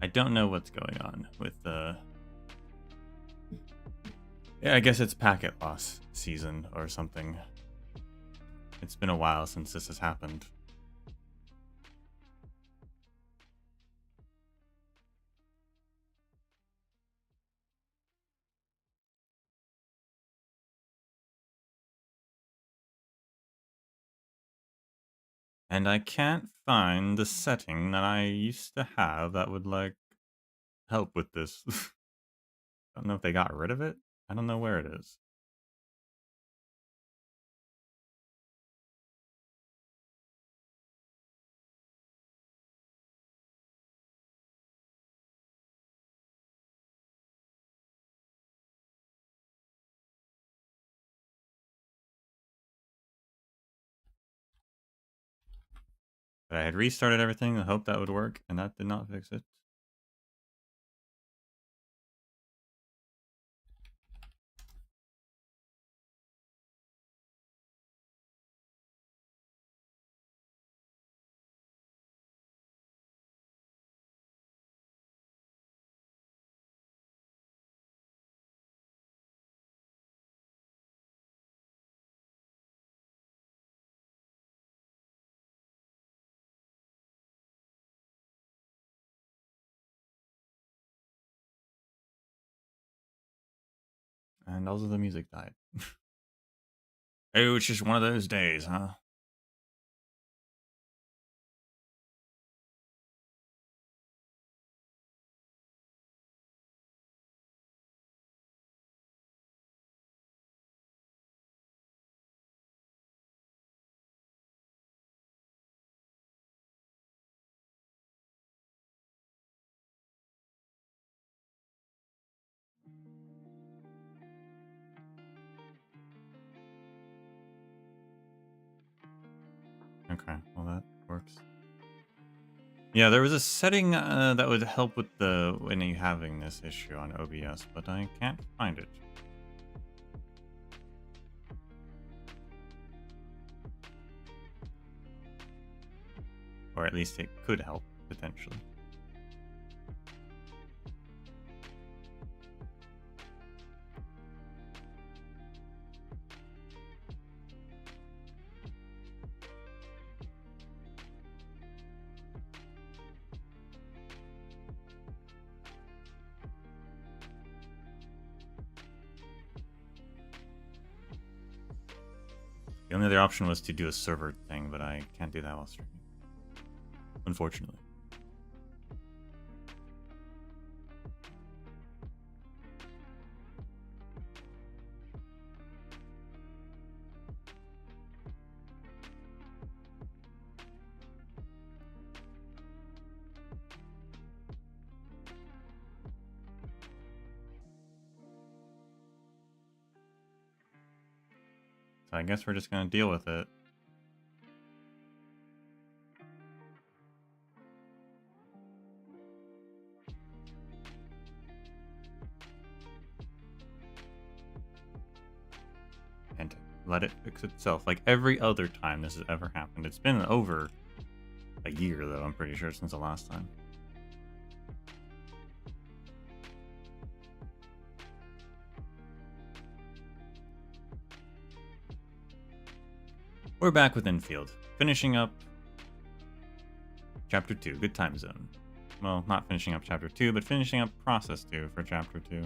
I don't know what's going on with the... Yeah, I guess it's packet loss season or something. It's been a while since this has happened. And I can't find the setting that I used to have that would, like, help with this. I don't know if they got rid of it. I don't know where it is. But I had restarted everything. I hoped that would work, and that did not fix it. And also the music died. Oh, it's just one of those days, huh? Okay, well that works. Yeah, there was a setting that would help with the when you having this issue on OBS, but I can't find it. Or at least it could help, potentially. The only other option was to do a server thing, but I can't do that while streaming. Unfortunately. So I guess we're just gonna deal with it. And let it fix itself, like every other time this has ever happened. It's been over a year, though, I'm pretty sure, since the last time. We're back with Endfield, finishing up Chapter 2, Good Time Zone. Well, not finishing up Chapter 2, but finishing up Process 2 for Chapter 2.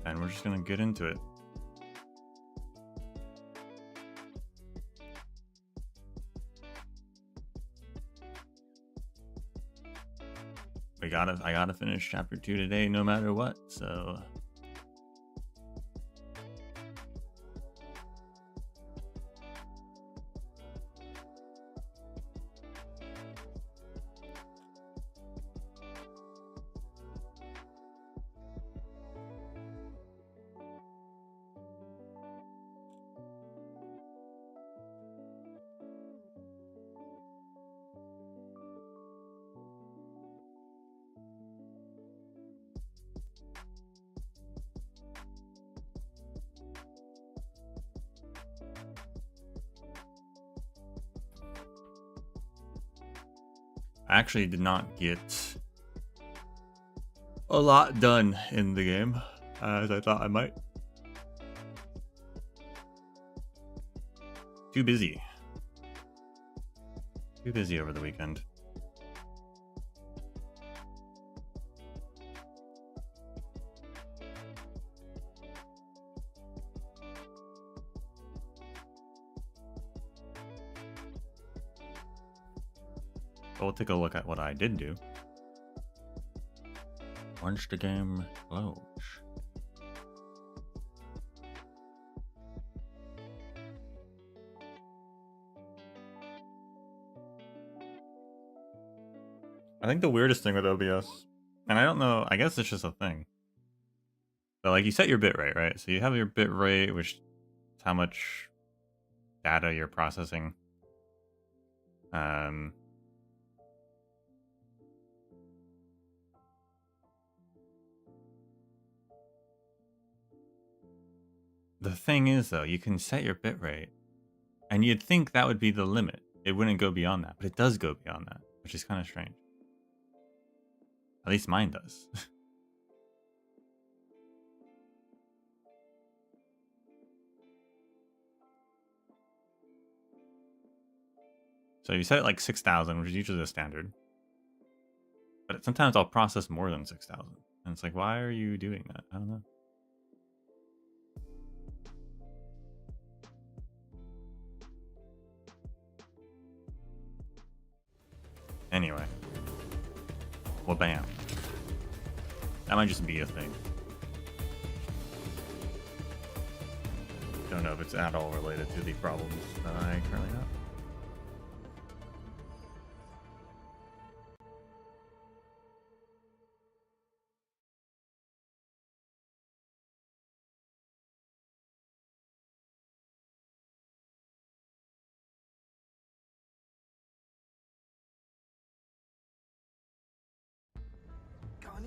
And we're just gonna get into it. I gotta finish Chapter 2 today no matter what, so... I actually did not get a lot done in the game as I thought I might. Too busy. Too busy over the weekend. So we'll take a look at what I did do. Once the game loads. I think the weirdest thing with OBS, and I don't know, I guess it's just a thing. But like you set your bit rate, right? So you have your bit rate, which is how much data you're processing. The thing is, though, you can set your bit rate, and you'd think that would be the limit. It wouldn't go beyond that, but it does go beyond that, which is kind of strange. At least mine does. So you set it like 6,000, which is usually the standard. But sometimes I'll process more than 6,000. And it's like, why are you doing that? I don't know. Anyway. Well, bam. That might just be a thing. Don't know if it's at all related to the problems that I currently have.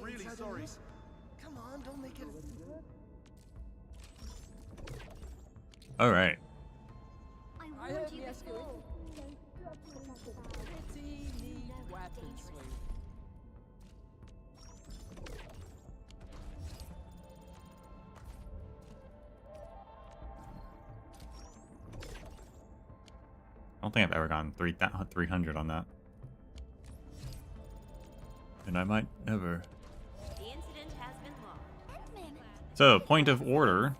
Really sorry. Come on, don't make it. All right. I warned you before. Pretty neat weapon swing. I don't think I've ever gotten 300 on that. And I might never. The incident has been logged. So, point of order.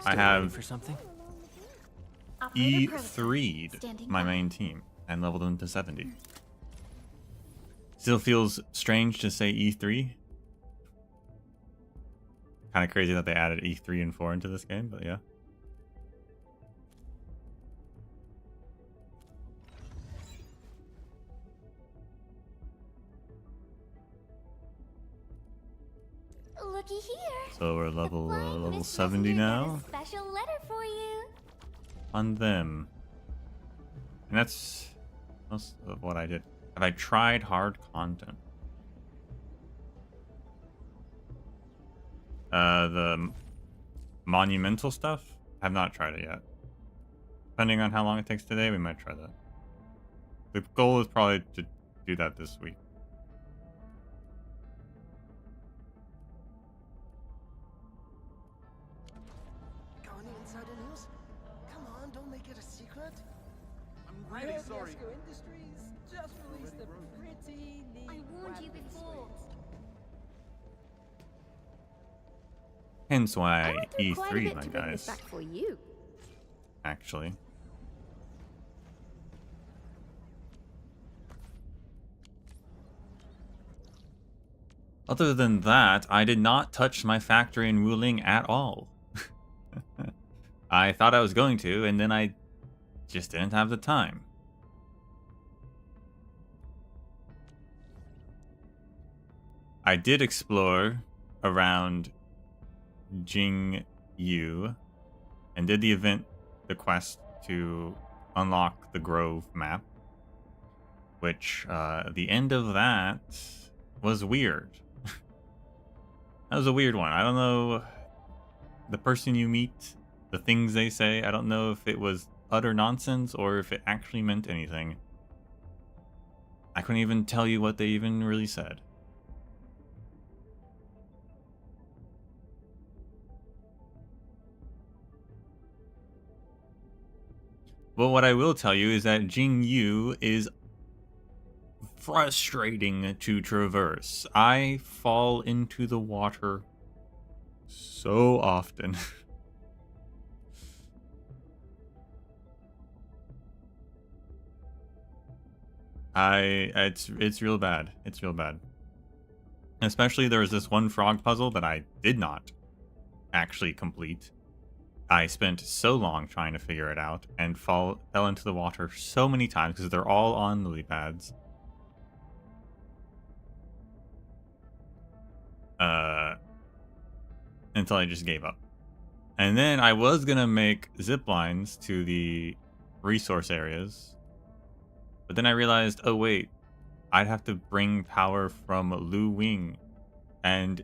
I have for something. E3'd my main team and leveled them to 70. Still feels strange to say E3. Kind of crazy that they added E3 and 4 into this game, but yeah. Looky here. So we're level Flying level Miss 70 Messenger now has a special letter for you. on them. And that's most of what I did. Have I tried hard content? The monumental stuff? Have not tried it yet. Depending on how long it takes today, we might try that. The goal is probably to do that this week. Got any insider news? Come on, don't make it a secret. I'm really sorry. Misc Industries just released a pretty neat. I warned you weapon before. swing. Hence why I I went through quite a E3, bit my to bring this guys. back for you. Actually. Other than that, I did not touch my factory in Wuling at all. I thought I was going to, and then I just didn't have the time. I did explore around Jingyu and did the event, the quest to unlock the Grove map, which the end of that was weird. That was a weird one. I don't know the person you meet, the things they say. I don't know if it was utter nonsense or if it actually meant anything. I couldn't even tell you what they even really said. Well, what I will tell you is that Jing Yu is frustrating to traverse. I fall into the water so often. It's real bad. It's real bad. Especially there was this one frog puzzle that I did not actually complete. I spent so long trying to figure it out and fell into the water so many times because they're all on lily pads. Until I just gave up. And then I was gonna make zip lines to the resource areas, but then I realized, oh wait, I'd have to bring power from Lu Wing, and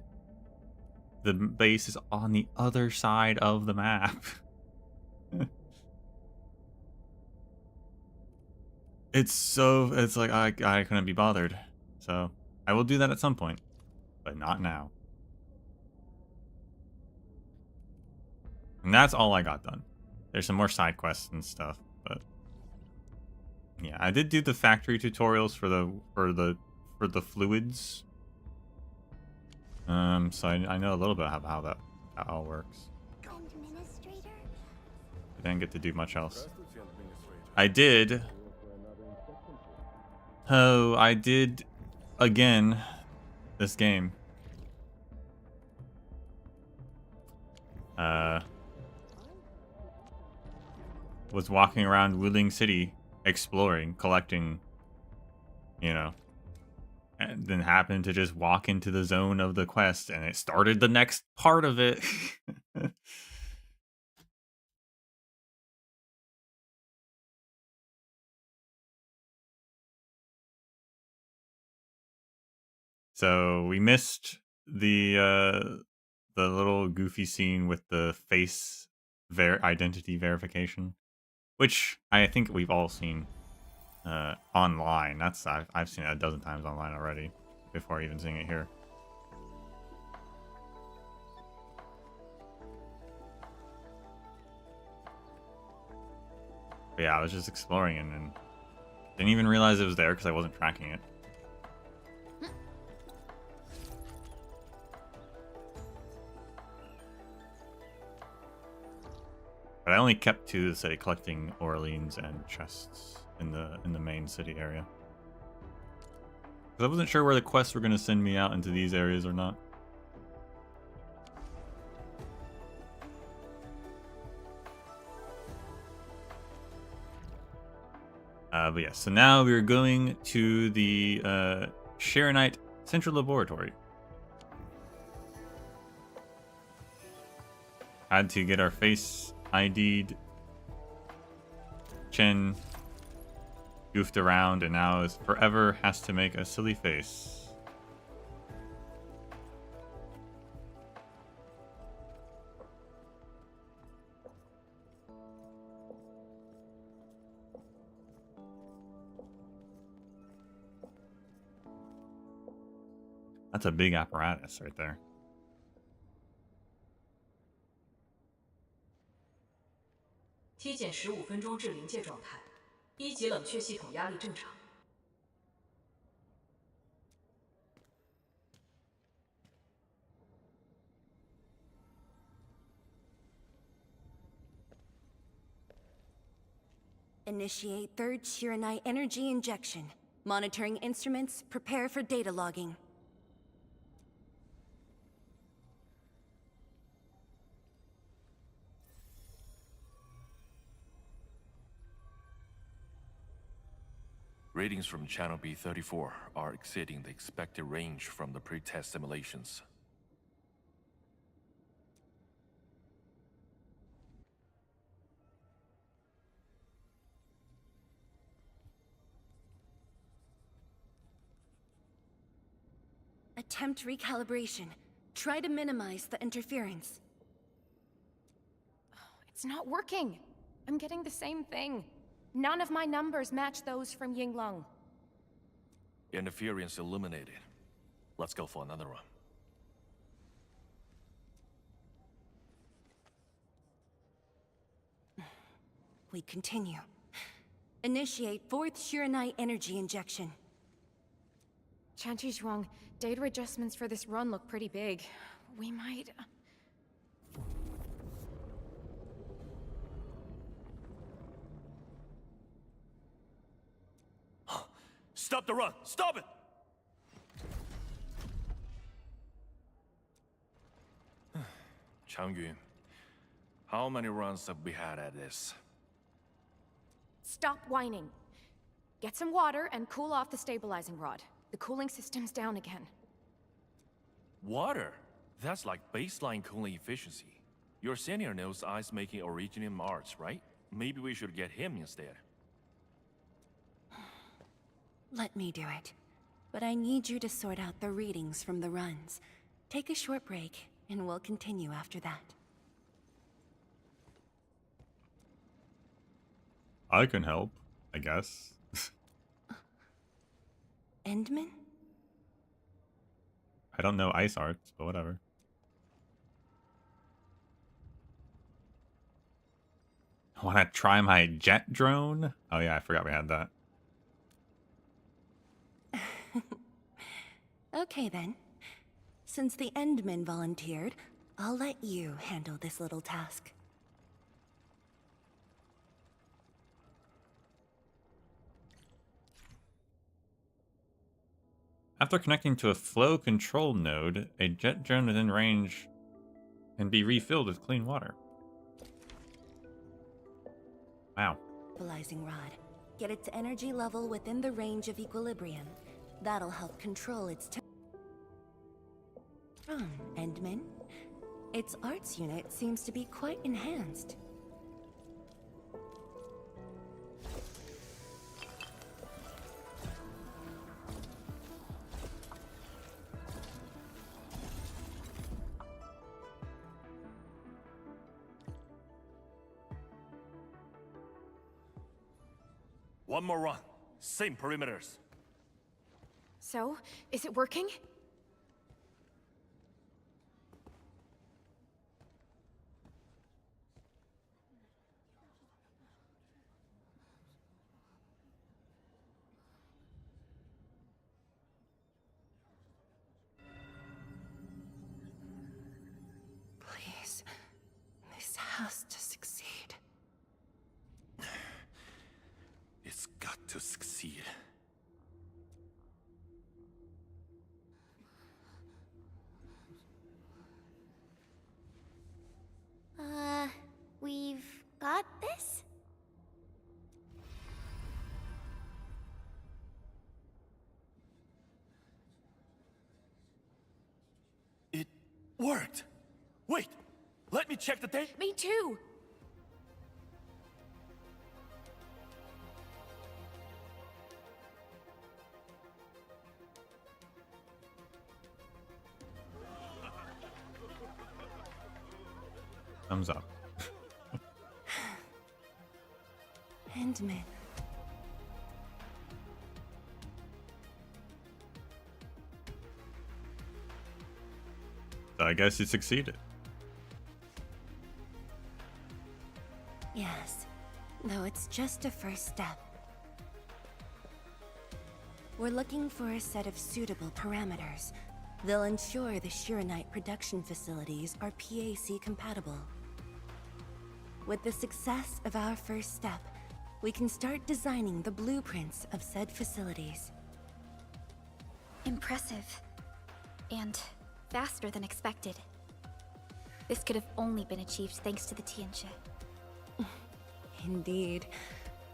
the base is on the other side of the map. It's like I couldn't be bothered. So I will do that at some point, but not now. And that's all I got done. There's some more side quests and stuff, but yeah, I did do the factory tutorials for the fluids. So I know a little bit how that all works. Administrator? I didn't get to do much else. I did. Oh, I did again this game. Was walking around Wuling City, exploring, collecting, you know, and then happened to just walk into the zone of the quest, and it started the next part of it. So we missed the little goofy scene with the face identity verification, which I think we've all seen online. I've seen it a dozen times online already before even seeing it here. But yeah, I was just exploring and didn't even realize it was there because I wasn't tracking it. But I only kept to the city, collecting Orleans and chests in the main city area. Because I wasn't sure where the quests were going to send me out into these areas or not. But yeah, so now we're going to the Arknights Central Laboratory. Had to get our face ID'd. Chen goofed around and now is forever has to make a silly face. That's a big apparatus right there. 体检15分钟至临界状态，1级冷却系统压力正常。Initiate third Arknight energy injection. Monitoring instruments, prepare for data logging. Readings from channel B34 are exceeding the expected range from the pre-test simulations. Attempt recalibration. Try to minimize the interference. It's not working. I'm getting the same thing. None of my numbers match those from Yinglong. Interference eliminated. Let's go for another run. We continue. Initiate 4th Shiranite energy injection. Chanchi's wrong. Data adjustments for this run look pretty big. We might... Stop the run! Stop it! Changyun, how many runs have we had at this? Stop whining. Get some water and cool off the stabilizing rod. The cooling system's down again. Water? That's like baseline cooling efficiency. Your senior knows ice making originated in Mars, right? Maybe we should get him instead. Let me do it. But I need you to sort out the readings from the runs. Take a short break, and we'll continue after that. I can help, I guess. Endman? I don't know ice arts, but whatever. Wanna try my jet drone? Oh yeah, I forgot we had that. Okay then. Since the Endman volunteered, I'll let you handle this little task. After connecting to a flow control node, a jet drone within range can be refilled with clean water. Wow. Stabilizing rod. Get its energy level within the range of equilibrium. That'll help control its Endman. Its arts unit seems to be quite enhanced. One more run. Same perimeters. So, is it working? Please, this has to succeed. It's got to succeed. We've got this? It worked! Wait! Let me check the date! Me too! Thumbs up. Endman. So I guess you succeeded. Yes, though it's just a first step. We're looking for a set of suitable parameters. They'll ensure the Shiranite production facilities are PAC compatible. With the success of our first step, we can start designing the blueprints of said facilities. Impressive. And faster than expected. This could have only been achieved thanks to the Tianxia. Indeed.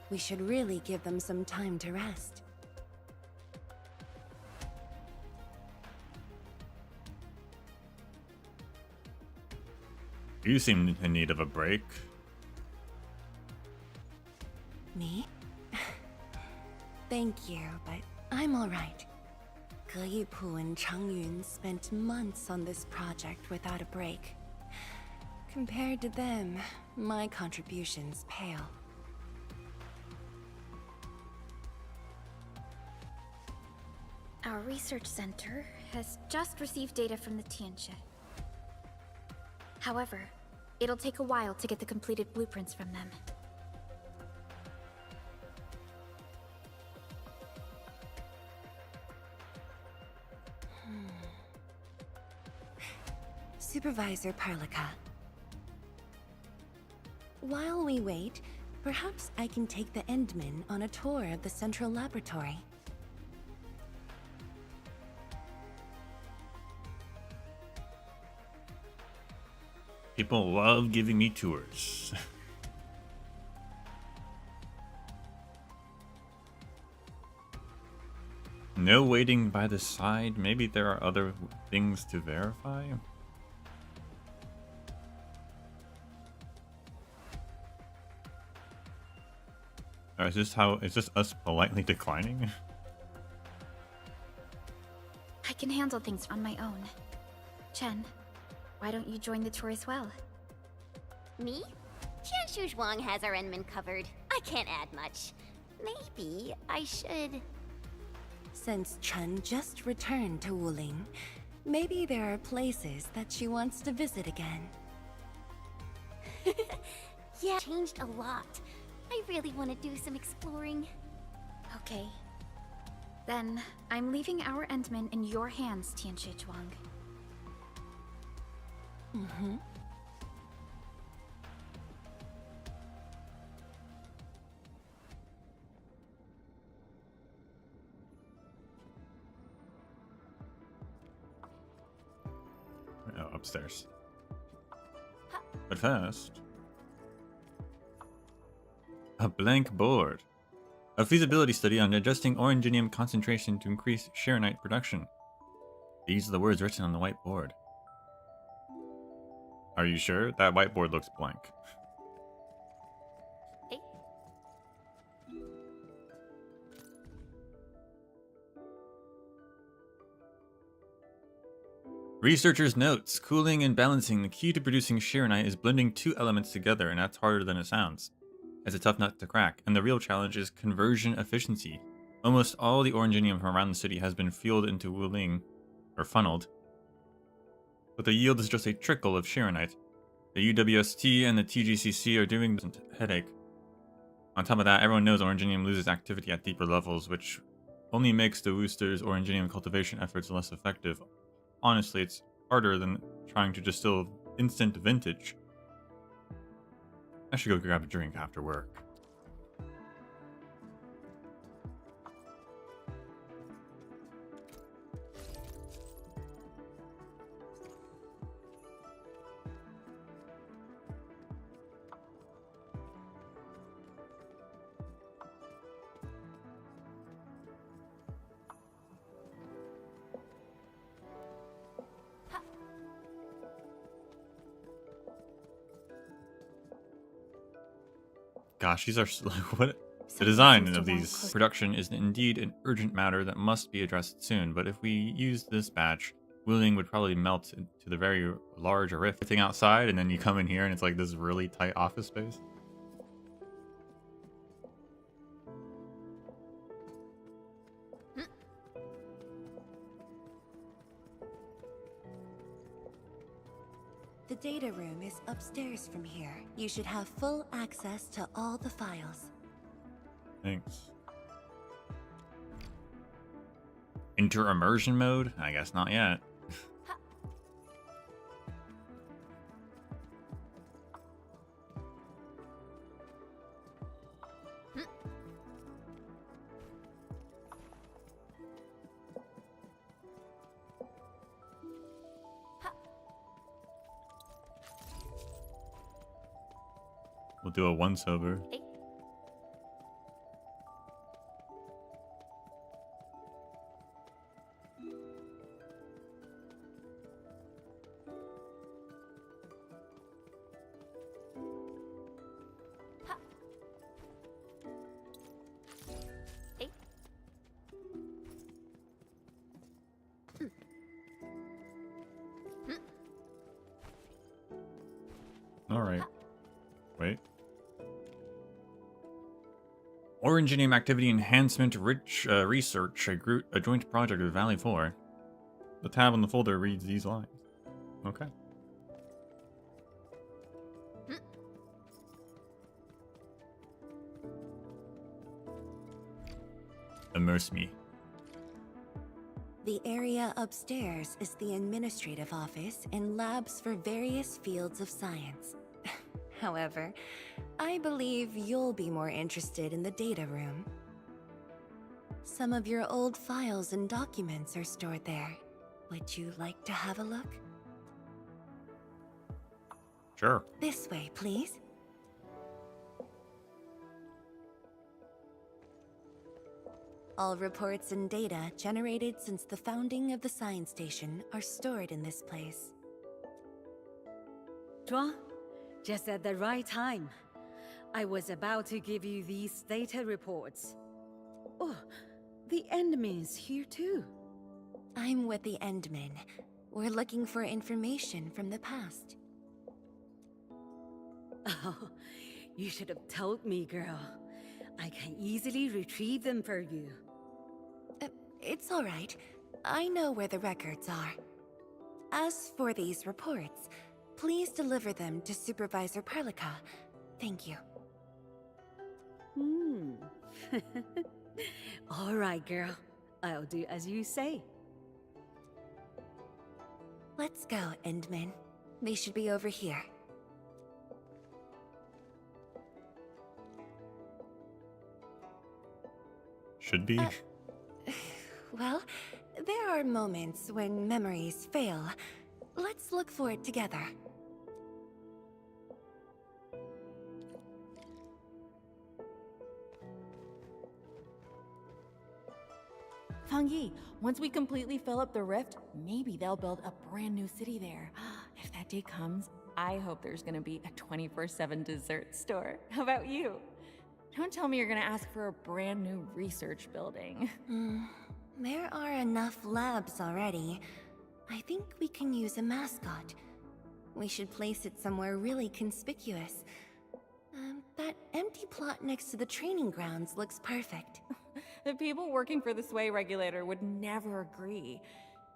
We should really give them some time to rest. You seem in need of a break. Me? Thank you, but I'm alright. Ge Yipu and Changyun spent months on this project without a break. Compared to them, my contributions pale. Our research center has just received data from the Tianche. However, it'll take a while to get the completed blueprints from them. Supervisor Parlica. While we wait, perhaps I can take the Endmen on a tour of the central laboratory. People love giving me tours. No waiting by the side. Maybe there are other things to verify. Or is this us politely declining? I can handle things on my own. Chen, why don't you join the tour as well? Me? Qianshu Zhuang has our Endman covered. I can't add much. Maybe I should... Since Chen just returned to Wuling, maybe there are places that she wants to visit again. Yeah, changed a lot. I really want to do some exploring. Okay. Then, I'm leaving our Endman in your hands, Tianshi Zhuang. Mm-hmm. Oh, upstairs. But first... a blank board. A feasibility study on adjusting oranginium concentration to increase Sharonite production. These are the words written on the whiteboard. Are you sure? That whiteboard looks blank. Hey. Researchers' notes. Cooling and balancing. The key to producing Sharonite is blending two elements together, and that's harder than it sounds. It's a tough nut to crack, and the real challenge is conversion efficiency. Almost all the oranginium from around the city has been fueled into Wuling, or funneled, but the yield is just a trickle of Sharonite. The UWST and the TGCC are doing a headache. On top of that, everyone knows oranginium loses activity at deeper levels, which only makes the Wooster's oranginium cultivation efforts less effective. Honestly, it's harder than trying to distill instant vintage. I should go grab a drink after work. Gosh, these are like what? The design of these production is indeed an urgent matter that must be addressed soon, but if we use this batch, Wuling would probably melt into the very large rift thing outside, and then you come in here and it's like this really tight office space. The data room is upstairs from here. You should have full access to all the files. Thanks. Enter immersion mode? I guess not yet. We'll do a once over. Hey. Hey. All right. Wait. Originium Activity Enhancement Research, a joint project with Valley 4. The tab on the folder reads these lines. Okay. Immerse me. The area upstairs is the administrative office and labs for various fields of science. However, I believe you'll be more interested in the data room. Some of your old files and documents are stored there. Would you like to have a look? Sure. This way, please. All reports and data generated since the founding of the science station are stored in this place. Zhuang, just at the right time. I was about to give you these data reports. Oh, the Endman's here too. I'm with the Endmen. We're looking for information from the past. Oh, you should have told me, girl. I can easily retrieve them for you. It's all right. I know where the records are. As for these reports, please deliver them to Supervisor Perlica. Thank you. All right, girl. I'll do as you say. Let's go, Endman. They should be over here. Should be. Well, there are moments when memories fail. Let's look for it together. Fang Yi, once we completely fill up the rift, maybe they'll build a brand new city there. If that day comes, I hope there's gonna be a 24/7 dessert store. How about you? Don't tell me you're gonna ask for a brand new research building. There are enough labs already. I think we can use a mascot. We should place it somewhere really conspicuous. That empty plot next to the training grounds looks perfect. The people working for the Sway Regulator would never agree.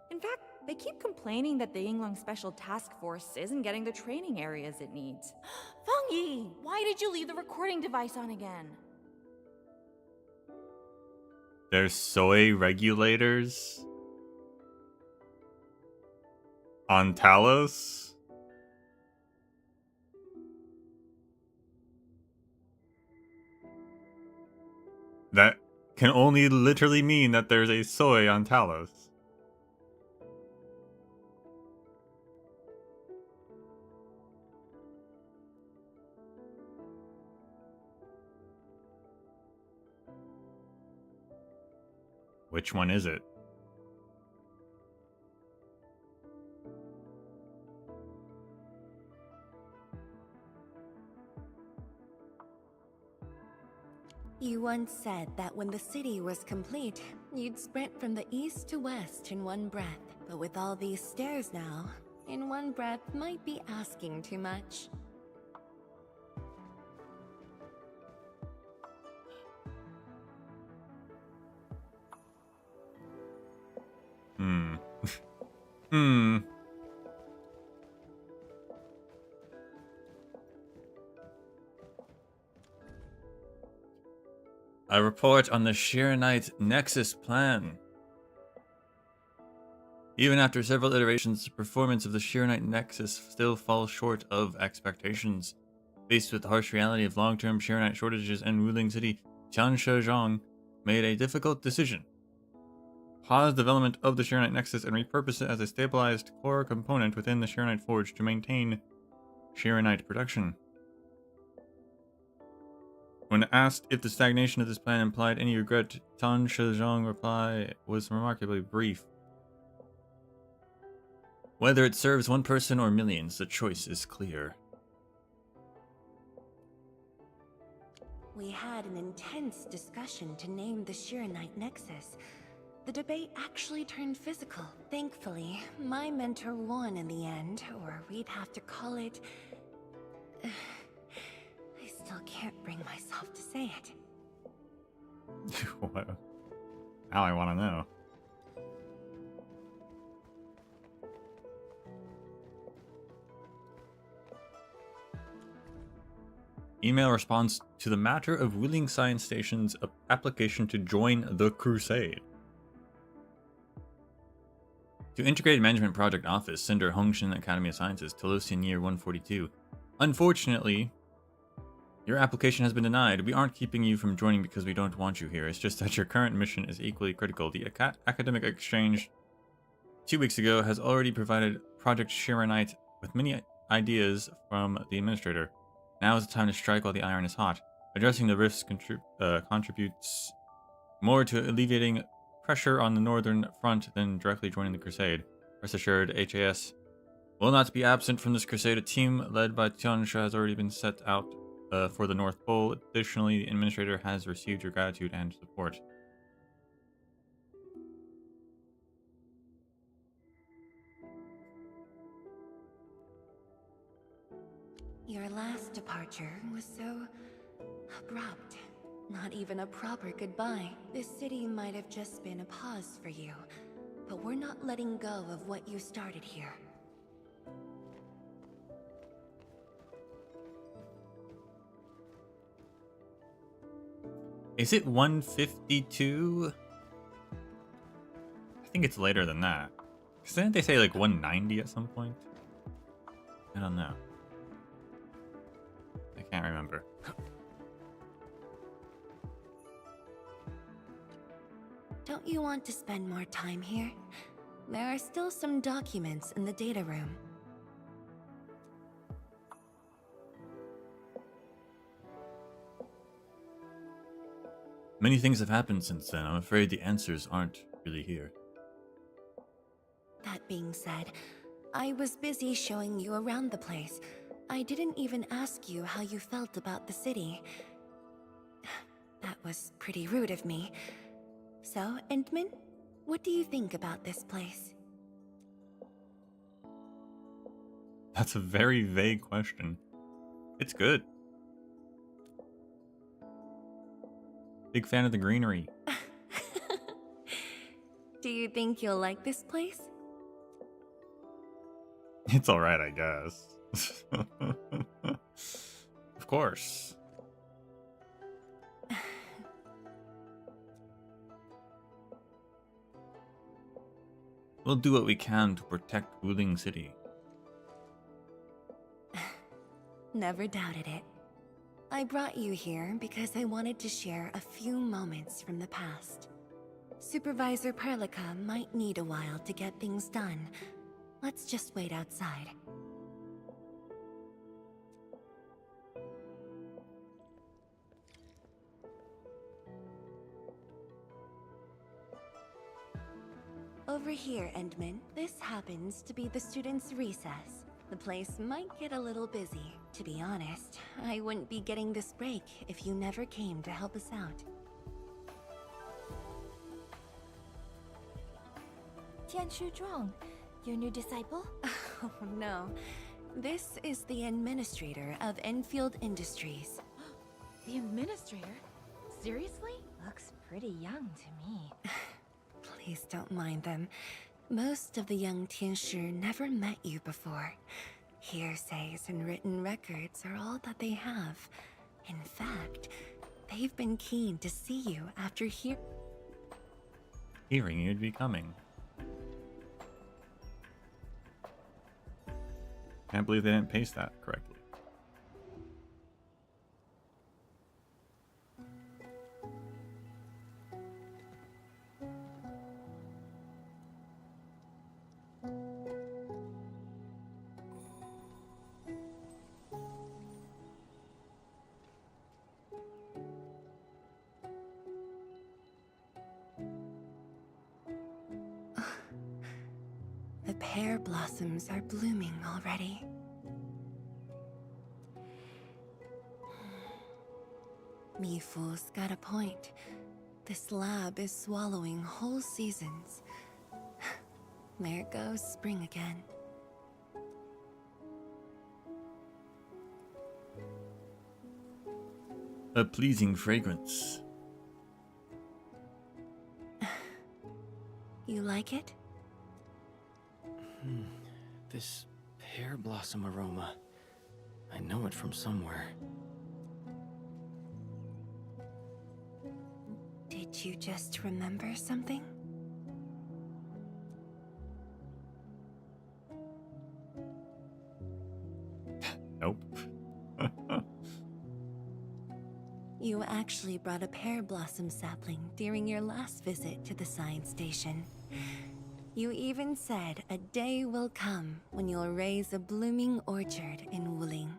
In fact, they keep complaining that the Yinglong Special Task Force isn't getting the training areas it needs. Fang Yi, why did you leave the recording device on again? There's soy regulators on Talos? That can only literally mean that there's a soy on Talos. Which one is it? You once said that when the city was complete, you'd sprint from the east to west in one breath. But with all these stairs now, in one breath might be asking too much. A report on the Shiranite Nexus plan. Even after several iterations, the performance of the Shiranite Nexus still falls short of expectations. Faced with the harsh reality of long-term Shiranite shortages and ruling city, Zhang made a difficult decision. Pause development of the Shiranite Nexus and repurpose it as a stabilized core component within the Shiranite Forge to maintain Shiranite production. When asked if the stagnation of this plan implied any regret, Tan Shizhong's reply was remarkably brief. Whether it serves one person or millions, the choice is clear. We had an intense discussion to name the Shiranite Nexus. The debate actually turned physical. Thankfully, my mentor won in the end, or we'd have to call it... I still can't bring myself to say it. What? Now I want to know. Email response to the matter of Wheeling Science Station's application to join the Crusade. To Integrated Management Project Office, Cinder Hongshan Academy of Sciences, Telosian Year 142. Unfortunately, your application has been denied. We aren't keeping you from joining because we don't want you here. It's just that your current mission is equally critical. The academic exchange 2 weeks ago has already provided Project Shiranite with many ideas from the administrator. Now is the time to strike while the iron is hot. Addressing the rifts contributes more to alleviating pressure on the northern front than directly joining the crusade. Rest assured, HAS will not be absent from this crusade. A team led by Tiansha has already been set out for the North Pole. Additionally, the administrator has received your gratitude and support. Your last departure was so abrupt. Not even a proper goodbye. This city might have just been a pause for you, but we're not letting go of what you started here. Is it 152? I think it's later than that. Because didn't they say like 190 at some point? I don't know. I can't remember. Don't you want to spend more time here? There are still some documents in the data room. Many things have happened since then. I'm afraid the answers aren't really here. That being said, I was busy showing you around the place. I didn't even ask you how you felt about the city. That was pretty rude of me. So, Endman, what do you think about this place? That's a very vague question. It's good. Big fan of the greenery. Do you think you'll like this place? It's alright, I guess. Of course. We'll do what we can to protect Wuling City. Never doubted it. I brought you here because I wanted to share a few moments from the past. Supervisor Perlica might need a while to get things done. Let's just wait outside. Over here, Endman. This happens to be the students' recess. The place might get a little busy. To be honest, I wouldn't be getting this break if you never came to help us out. Tianshu Zhuang, your new disciple? Oh no. This is the administrator of Enfield Industries. The administrator? Seriously? Looks pretty young to me. Please don't mind them. Most of the young Tianshu never met you before. Hearsays and written records are all that they have. In fact, they've been keen to see you after Hearing you'd be coming. Can't believe they didn't paste that correctly. The pear blossoms are blooming already. Mifu's got a point. This lab is swallowing whole seasons. There goes spring again. A pleasing fragrance. like it? This pear blossom aroma. I know it from somewhere. Did you just remember something? Nope. You actually brought a pear blossom sapling during your last visit to the science station. You even said a day will come when you'll raise a blooming orchard in Wuling.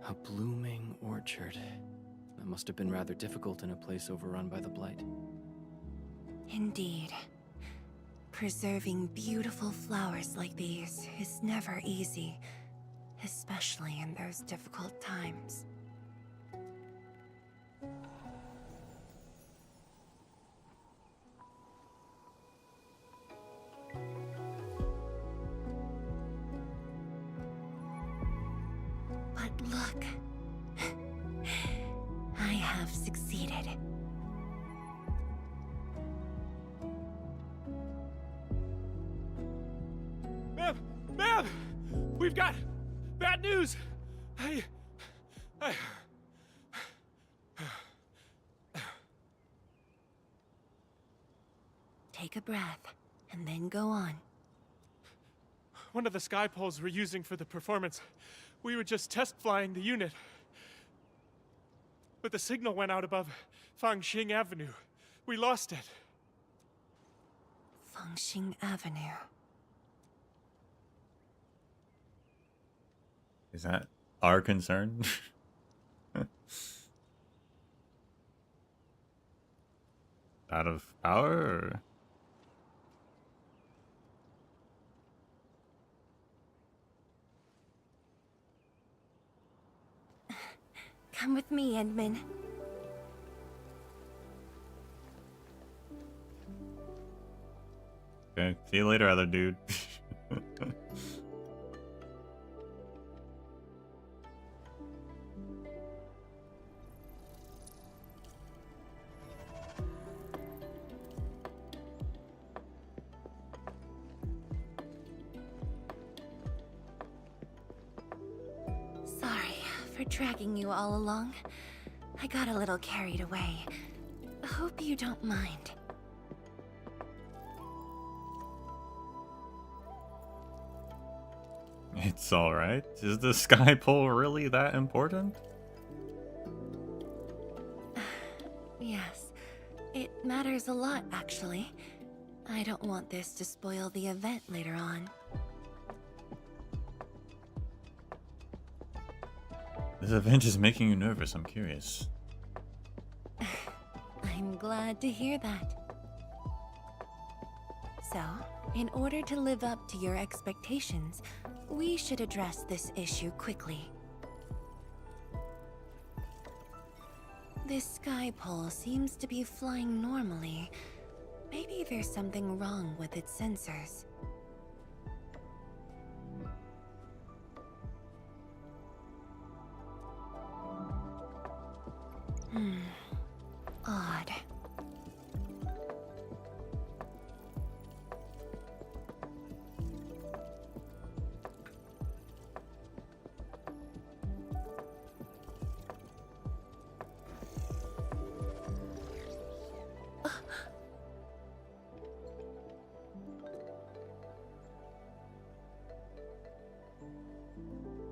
A blooming orchard. That must have been rather difficult in a place overrun by the Blight. Indeed. Preserving beautiful flowers like these is never easy, especially in those difficult times. But look, I have succeeded. Ma'am! We've got bad news! Take a breath, and then go on. One of the sky poles we're using for the performance, we were just test flying the unit. But the signal went out above Fangxing Avenue. We lost it. Fangxing Avenue. Is that our concern? Out of power? Or? Come with me, Endman. Okay, see you later, other dude. Sorry for dragging you all along. I got a little carried away. Hope you don't mind. It's alright. Is the sky pole really that important? Yes, it matters a lot, actually. I don't want this to spoil the event later on. This event is making you nervous, I'm curious. I'm glad to hear that. So, in order to live up to your expectations, we should address this issue quickly. This sky pole seems to be flying normally. Maybe there's something wrong with its sensors. Odd.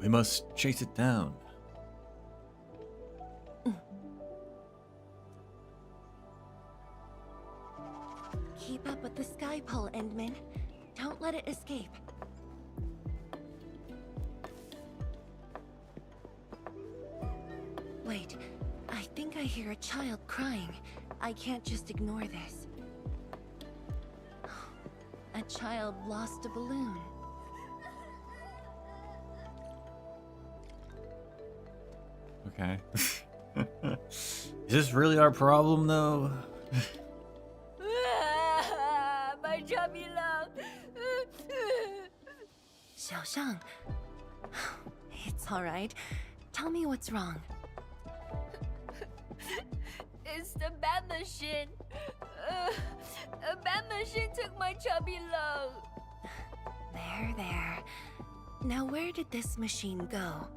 We must chase it down. Keep up with the sky pole, Endman. Don't let it escape. Wait, I think I hear a child crying. I can't just ignore this. A child lost a balloon. Okay. Is this really our problem, though? My chubby love. Xiaoshang. It's alright. Tell me what's wrong. It's the bad machine. A bad machine took my chubby lung. There. Now where did this machine go?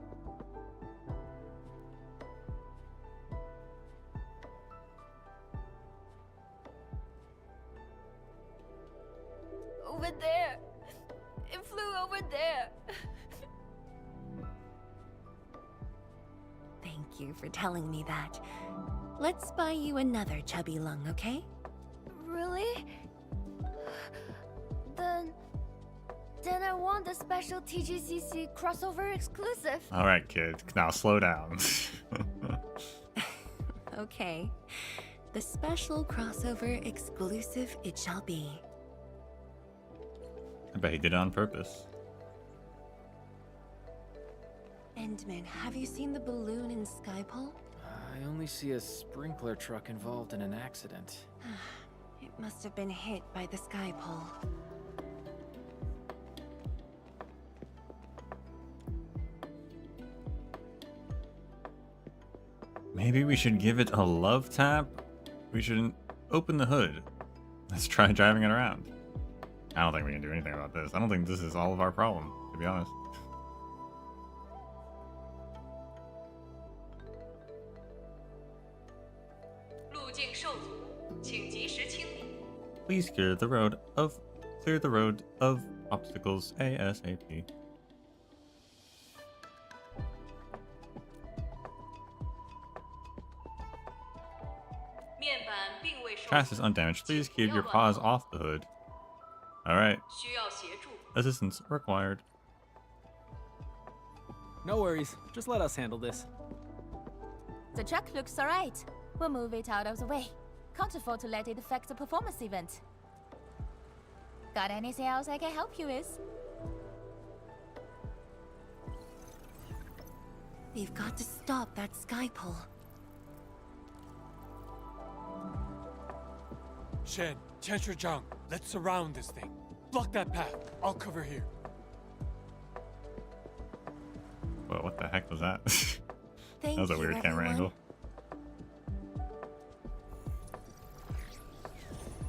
Over there. It flew over there. Thank you for telling me that. Let's buy you another chubby lung, okay? Really? Then I want the special TGCC crossover exclusive. All right, kid. Now slow down. Okay. The special crossover exclusive it shall be. I bet he did it on purpose. Endman, have you seen the balloon in Skypole? I only see a sprinkler truck involved in an accident. It must have been hit by the Skypole. Maybe we should give it a love tap? We should open the hood. Let's try driving it around. I don't think we can do anything about this. I don't think this is all of our problem, to be honest. Please clear the road of obstacles ASAP. Chassis is undamaged. Please keep your paws off the hood. Alright. Assistance required. No worries. Just let us handle this. The truck looks alright. We'll move it out of the way. Can't afford to let it affect the performance event. Got anything else I can help you with? We've got to stop that Skypole. Shen, Tianshuzhang, let's surround this thing. Block that path. I'll cover here. Whoa, what the heck was that? Thank That was a you, weird camera everyone. angle.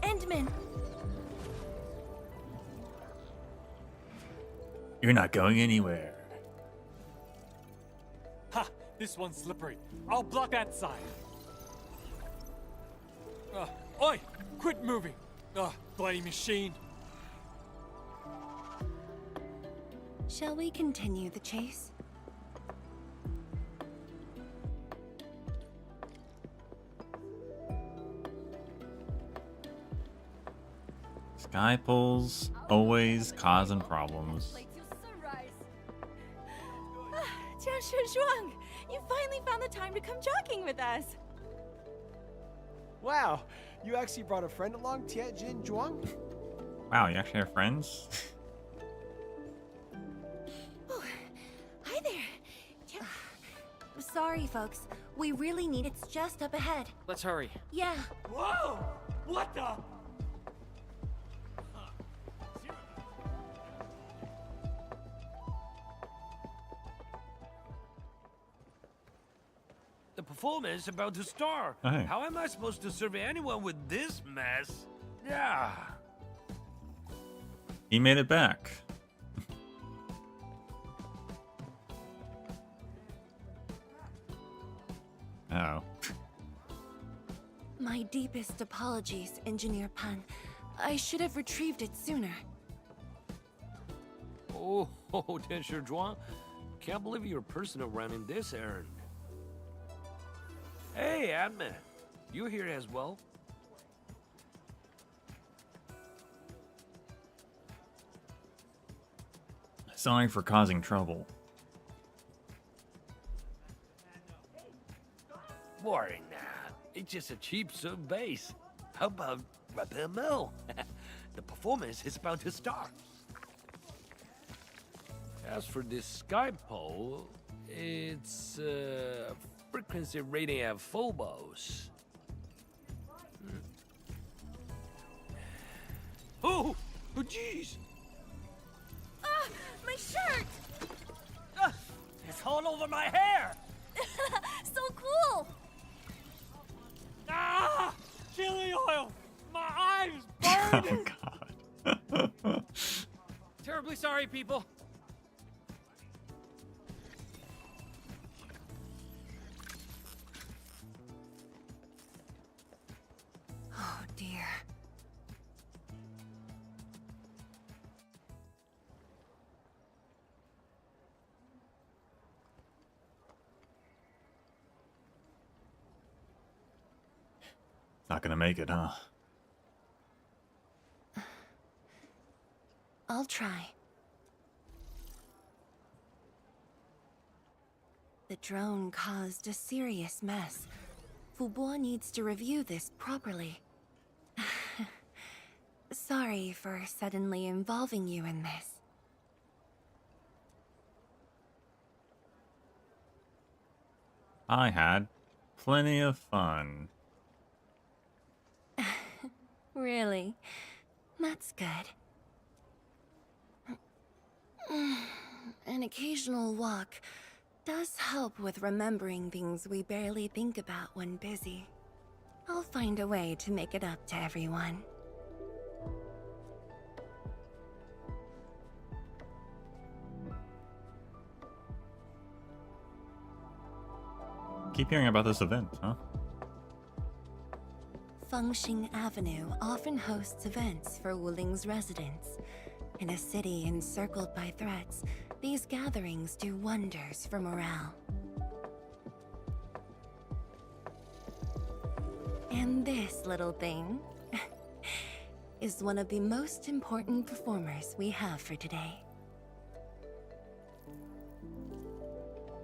Endman! You're not going anywhere. Ha! This one's slippery. I'll block that side. Oi! Quit moving! Bloody machine! Shall we continue the chase? Skypoles always causing problems. Tianshuzhang, you finally found the time to come jogging with us. Wow, you actually brought a friend along, Tianjin Zhuang? Wow, you actually have friends? Oh, hi there. Sorry, folks. We really need it's just up ahead. Let's hurry. Yeah. Whoa! What the? The performance is about to start. Hey. How am I supposed to survey anyone with this mess? Yeah. He made it back. Oh. My deepest apologies, Engineer Pan. I should have retrieved it sooner. Oh, Tianshuzhang. Can't believe you're personal running this errand. Hey, admin. You here as well? Sorry for causing trouble. Boring that. It's just a cheap sub base. How about Repair Mill? The performance is about to start. As for this Skypole, it's frequency rating at phobos. Oh, jeez! Ah, my shirt! It's all over my hair! So cool! Ah! Chili oil! My Oh god. Terribly sorry, people. Oh dear. Not gonna make it, huh? I'll try. The drone caused a serious mess. Fubo needs to review this properly. Sorry for suddenly involving you in this. I had plenty of fun. Really? That's good. An occasional walk does help with remembering things we barely think about when busy. I'll find a way to make it up to everyone. Keep hearing about this event, huh? Fengxing Avenue often hosts events for Wuling's residents. In a city encircled by threats, these gatherings do wonders for morale. And this little thing is one of the most important performers we have for today.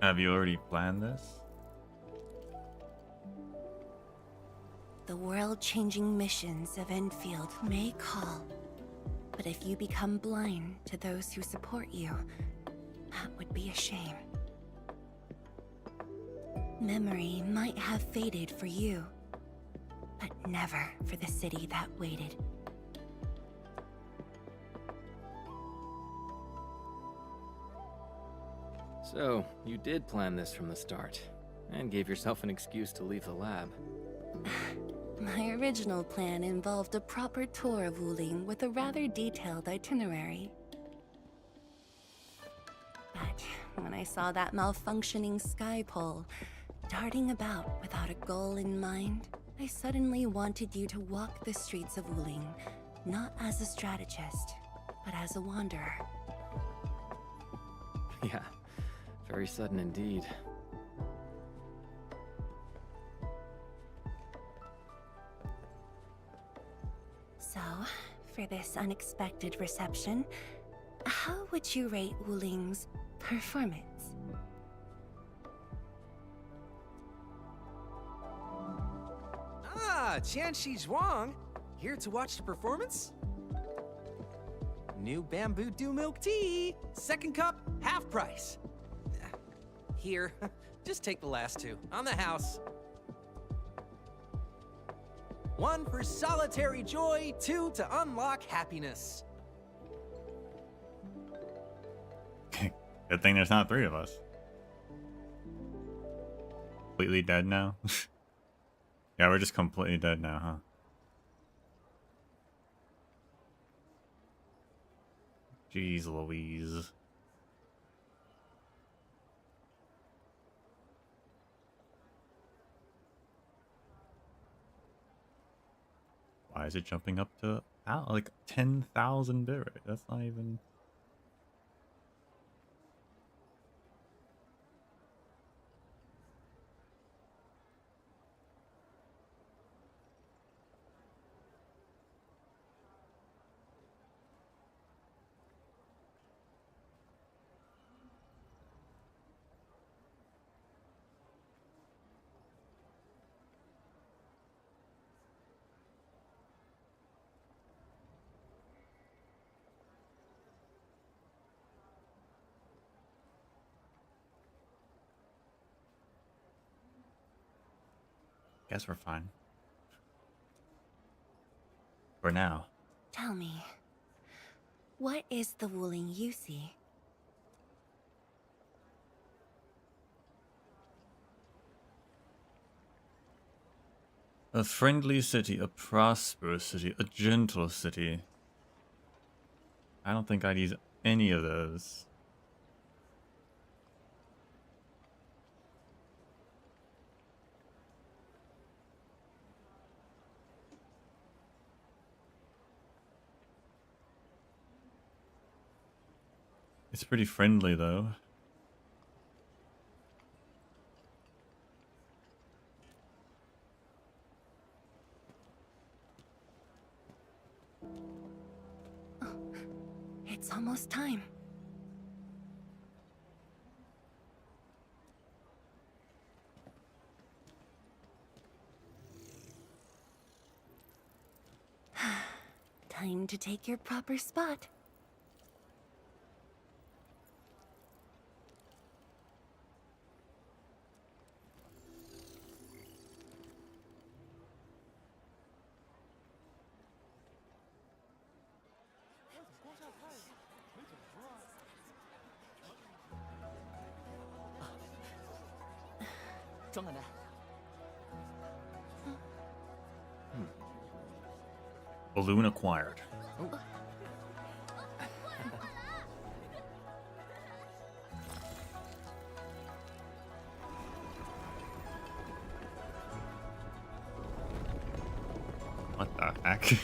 Have you already planned this? The world-changing missions of Enfield may call, but if you become blind to those who support you, that would be a shame. Memory might have faded for you, but never for the city that waited. So, you did plan this from the start, and gave yourself an excuse to leave the lab. My original plan involved a proper tour of Wuling with a rather detailed itinerary. But when I saw that malfunctioning sky pole, darting about without a goal in mind, I suddenly wanted you to walk the streets of Wuling, not as a strategist, but as a wanderer. Yeah, very sudden indeed. So, for this unexpected reception, how would you rate Wuling's performance? Ah, Qianxi Zhuang, here to watch the performance? New bamboo dew milk tea, second cup, half price. Here, just take the last two, on the house. One for solitary joy, two to unlock happiness. Good thing there's not three of us. Completely dead now? Yeah, we're just completely dead now, huh? Jeez Louise. Why is it jumping up to like 10,000 bit rate? That's not even... Guess we're fine. For now. Tell me, what is the Wuling you see? A friendly city, a prosperous city, a gentle city. I don't think I'd use any of those. It's pretty friendly though. It's almost time. Time to take your proper spot. Balloon acquired. Oh. What the heck?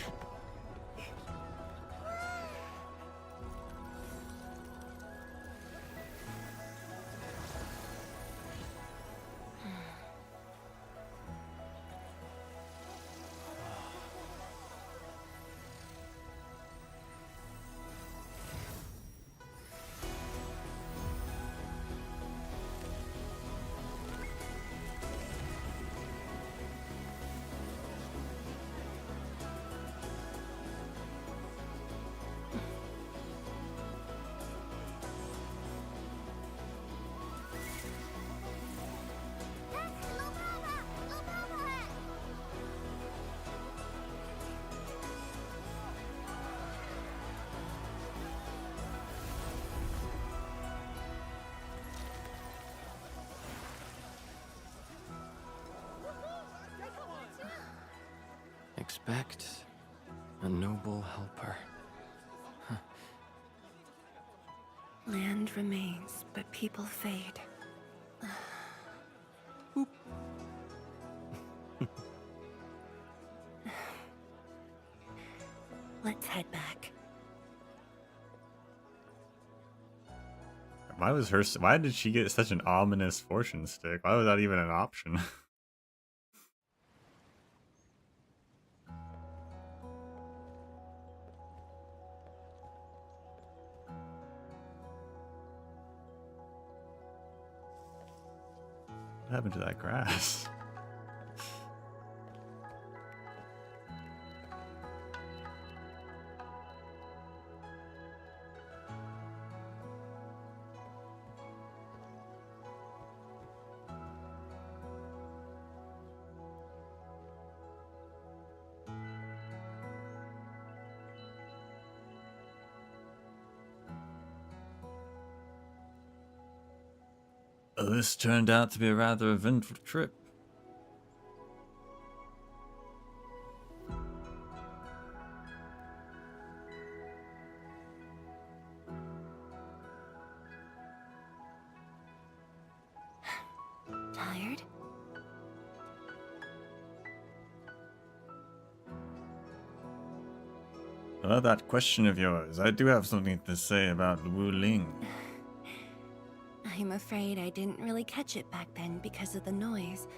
Expect a noble helper. Huh. Land remains, but people fade. Let's head back. Why did she get such an ominous fortune stick? Why was that even an option? What happened to that grass? This turned out to be a rather eventful trip. Tired? Well, that question of yours, I do have something to say about Wu Ling. I'm afraid I didn't really catch it back then because of the noise.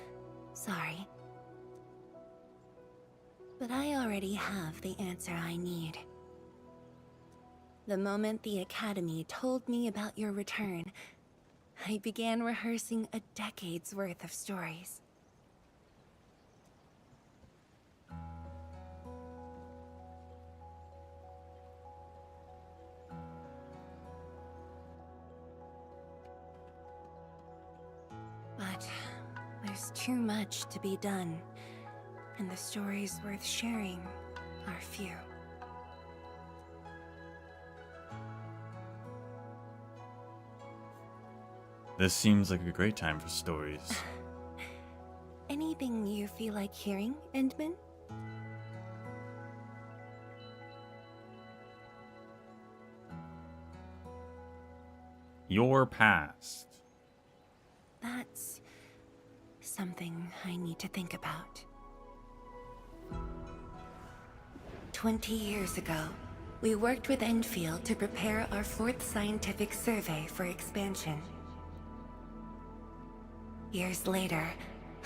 Sorry. But I already have the answer I need. The moment the Academy told me about your return, I began rehearsing a decade's worth of stories. But there's too much to be done, and the stories worth sharing are few. This seems like a great time for stories. Any anything you feel like hearing, Endman? Your past. That's something I need to think about. 20 years ago, we worked with Endfield to prepare our 4th scientific survey for expansion. Years later,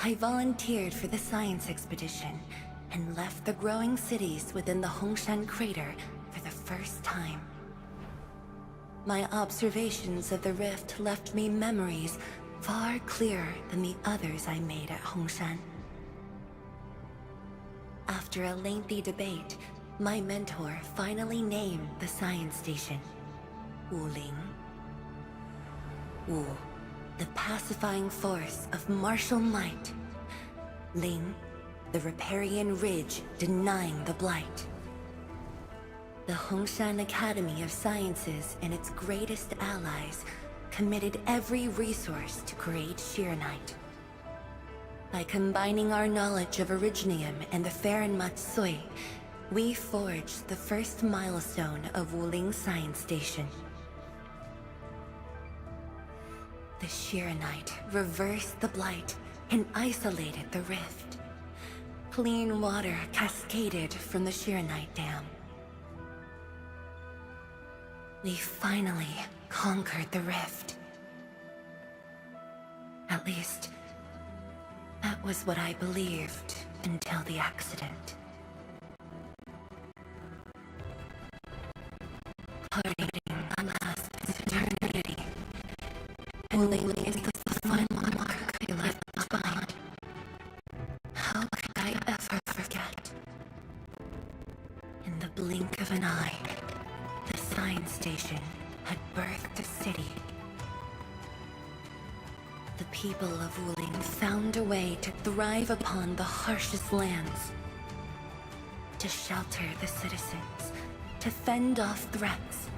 I volunteered for the science expedition and left the growing cities within the Hongshan crater for the first time. My observations of the rift left me memories far clearer than the others I made at Hongshan. After a lengthy debate, my mentor finally named the science station Wuling. Wu, the pacifying force of martial might. Ling, the riparian ridge denying the blight. The Hongshan Academy of Sciences and its greatest allies committed every resource to create Shiranite. By combining our knowledge of Originium and the Farron Matsui, we forged the first milestone of Wuling Science Station. The Shiranite reversed the blight and isolated the rift. Clean water cascaded from the Shiranite Dam. We finally conquered the rift. At least, that was what I believed until the accident. Parting lasts eternity. Wuling is the final mark I left behind. How could I ever forget? In the blink of an eye, the science station had birthed a city. The people of Wuling found a way to thrive upon the harshest lands. To shelter the citizens, to fend off threats,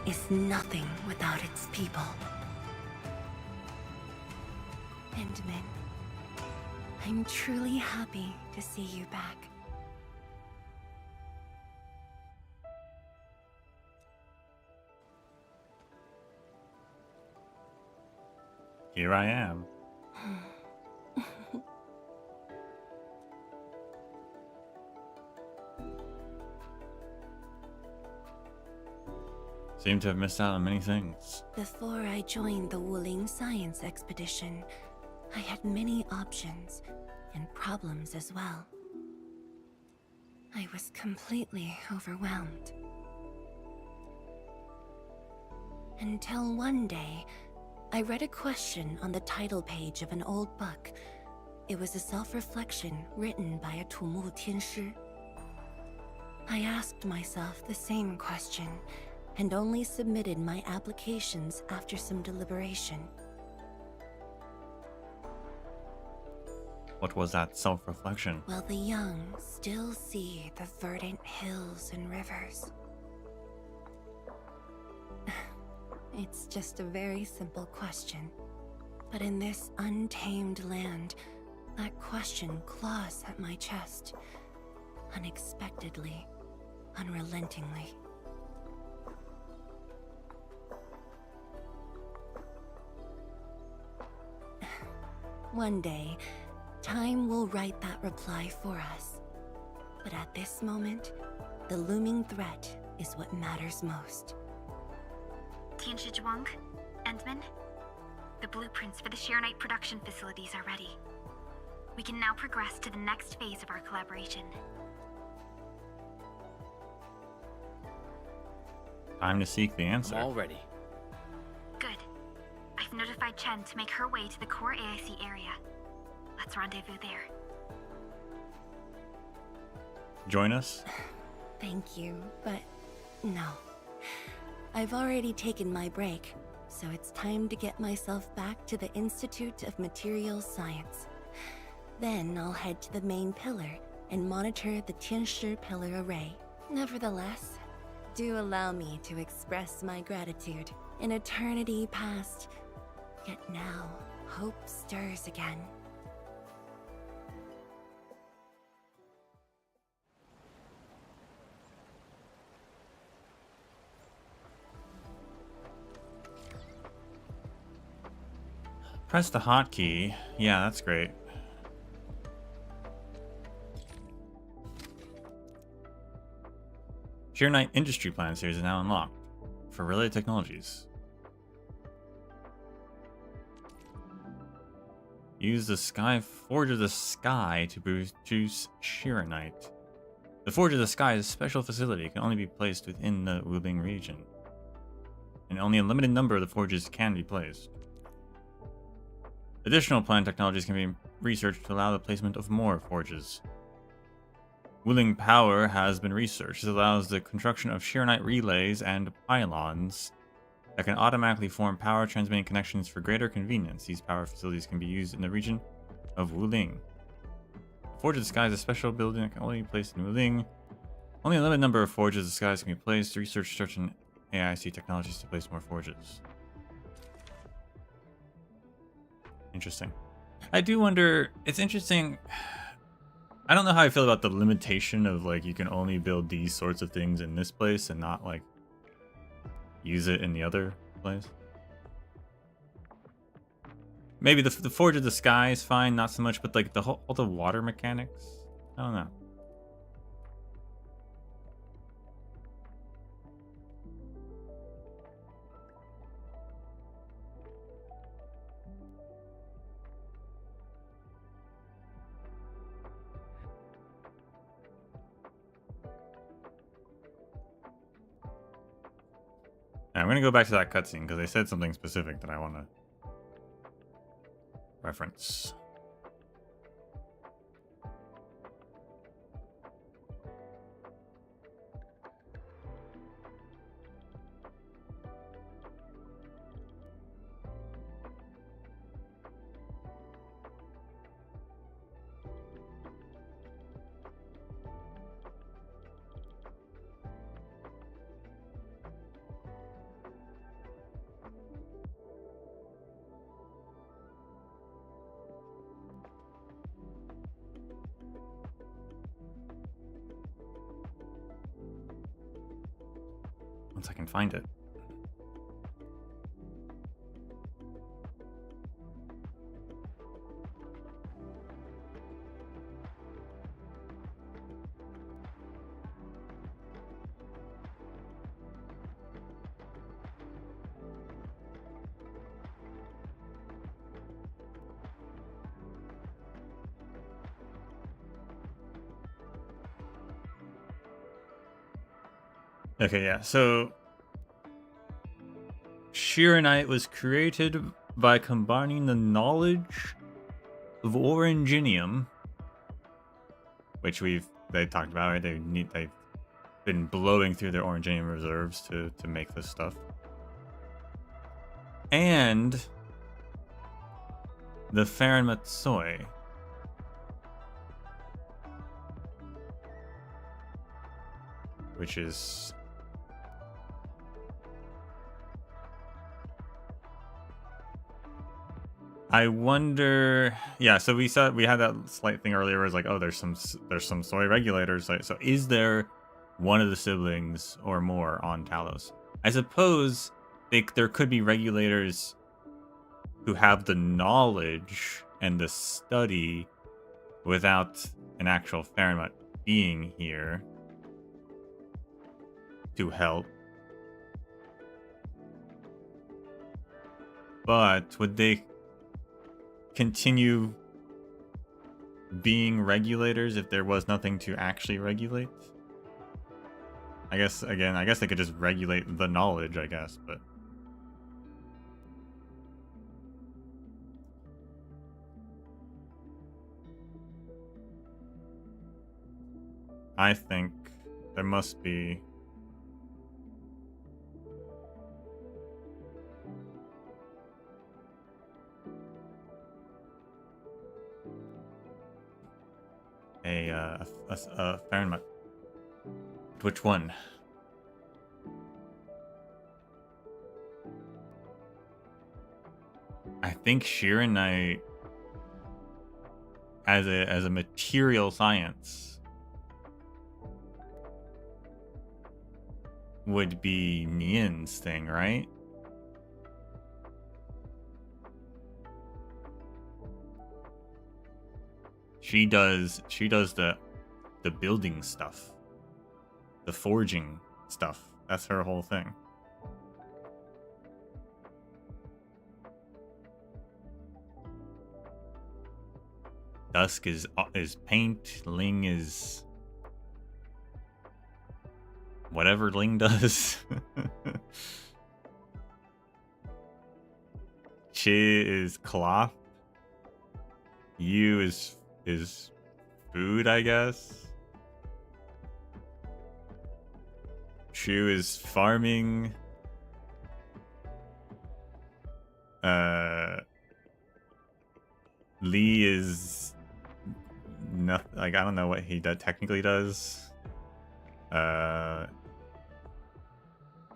is nothing without its people. Endman, I'm truly happy to see you back. Here I am. Seem to have missed out on many things. Before I joined the Wuling Science Expedition, I had many options and problems as well. I was completely overwhelmed. Until one day, I read a question on the title page of an old book. It was a self-reflection written by a Tumu Tianshi. I asked myself the same question, and only submitted my applications after some deliberation. What was that self-reflection? Will the young still see the verdant hills and rivers? It's just a very simple question. But in this untamed land, that question claws at my chest. Unexpectedly, unrelentingly. One day, time will write that reply for us. But at this moment, the looming threat is what matters most. Tianshi Zhuang, Endman, the blueprints for the Shiranite production facilities are ready. We can now progress to the next phase of our collaboration. Time to seek the answer. I'm all ready. Good. I've notified Chen to make her way to the core AIC area. Let's rendezvous there. Join us? Thank you, but no. I've already taken my break, so it's time to get myself back to the Institute of Materials Science. Then I'll head to the main pillar and monitor the Tianshi pillar array. Nevertheless, do allow me to express my gratitude. An eternity past, yet now hope stirs again. Press the hotkey. Yeah, that's great. Sheer Knight Industry Plan series is now unlocked for related technologies. Use the Forge of the Sky to produce Sheer Knight. The Forge of the Sky is a special facility. It can only be placed within the Wuling region. And only a limited number of the forges can be placed. Additional plant technologies can be researched to allow the placement of more forges. Wuling power has been researched. This allows the construction of Sheer Knight relays and pylons that can automatically form power transmitting connections for greater convenience. These power facilities can be used in the region of Wuling. The Forge of the Sky is a special building that can only be placed in Wuling. Only a limited number of forges of the skies can be placed. Research certain AIC technologies to place more forges. Interesting. I do wonder, it's interesting. I don't know how I feel about the limitation of like you can only build these sorts of things in this place and not like use it in the other place. Maybe the Forge of the Sky is fine, not so much, but like all the water mechanics, I don't know. I'm going to go back to that cutscene because they said something specific that I want to reference. Once I can find it. Okay, yeah, so Sheer Knight was created by combining the knowledge of Oranginium, which they talked about, right? They've been blowing through their Oranginium reserves to make this stuff. And the Farron Matsoi. Which is I wonder, yeah, so we had that slight thing earlier where it's like, oh, there's some soy regulators. Like, so is there one of the siblings or more on Talos? I suppose there could be regulators who have the knowledge and the study without an actual Fairmont being here to help. But would they continue being regulators if there was nothing to actually regulate? I guess they could just regulate the knowledge, I guess, but I think there must be a Fahrenheit. Which one? I think Sheer Knight as a material science would be Nian's thing, right? She does the building stuff. The forging stuff. That's her whole thing. Dusk is paint. Ling is whatever Ling does. Chi is cloth. Yu is food, I guess. Shu is farming. Lee is nothing. Like, I don't know what he technically does.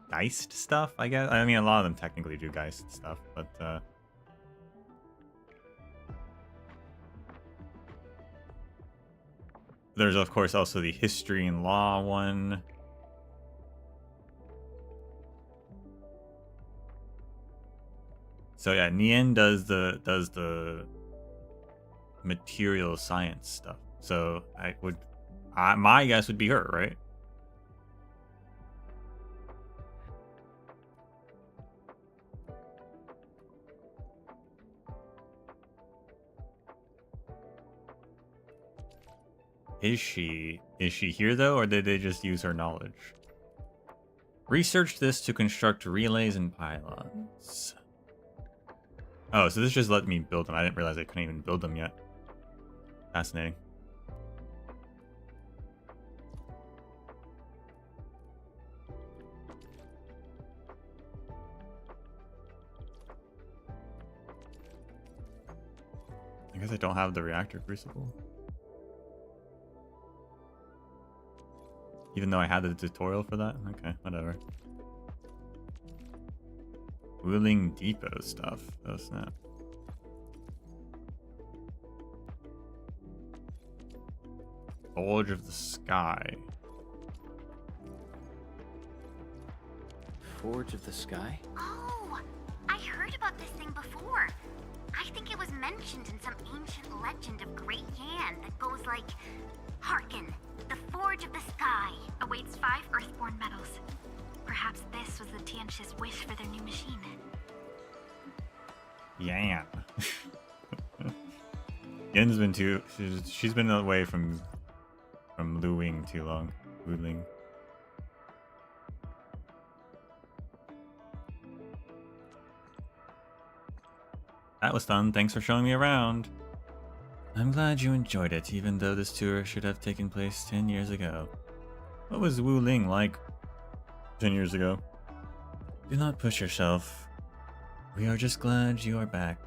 Geist stuff, I guess. I mean, a lot of them technically do Geist stuff, but there's of course also the history and law one. So yeah, Nien does the material science stuff. So my guess would be her, right? Is she here though, or did they just use her knowledge? Research this to construct relays and pylons. Oh, so this just let me build them. I didn't realize I couldn't even build them yet. Fascinating. I guess I don't have the reactor crucible. Even though I had the tutorial for that? Okay, whatever. Wheeling Depot stuff. Oh, snap. Forge of the Sky. Forge of the Sky? Oh, I heard about this thing before. I think it was mentioned in some ancient legend of Great Yan that goes like, Hearken, the Forge of the Sky awaits 5 Earthborn metals. Perhaps this was the Tianxi's wish for their new machine. Yeah. Yen's been she's been away from Lu Wing too long. Wu Ling. That was fun. Thanks for showing me around. I'm glad you enjoyed it, even though this tour should have taken place 10 years ago. What was Wu Ling like 10 years ago? Do not push yourself. We are just glad you are back.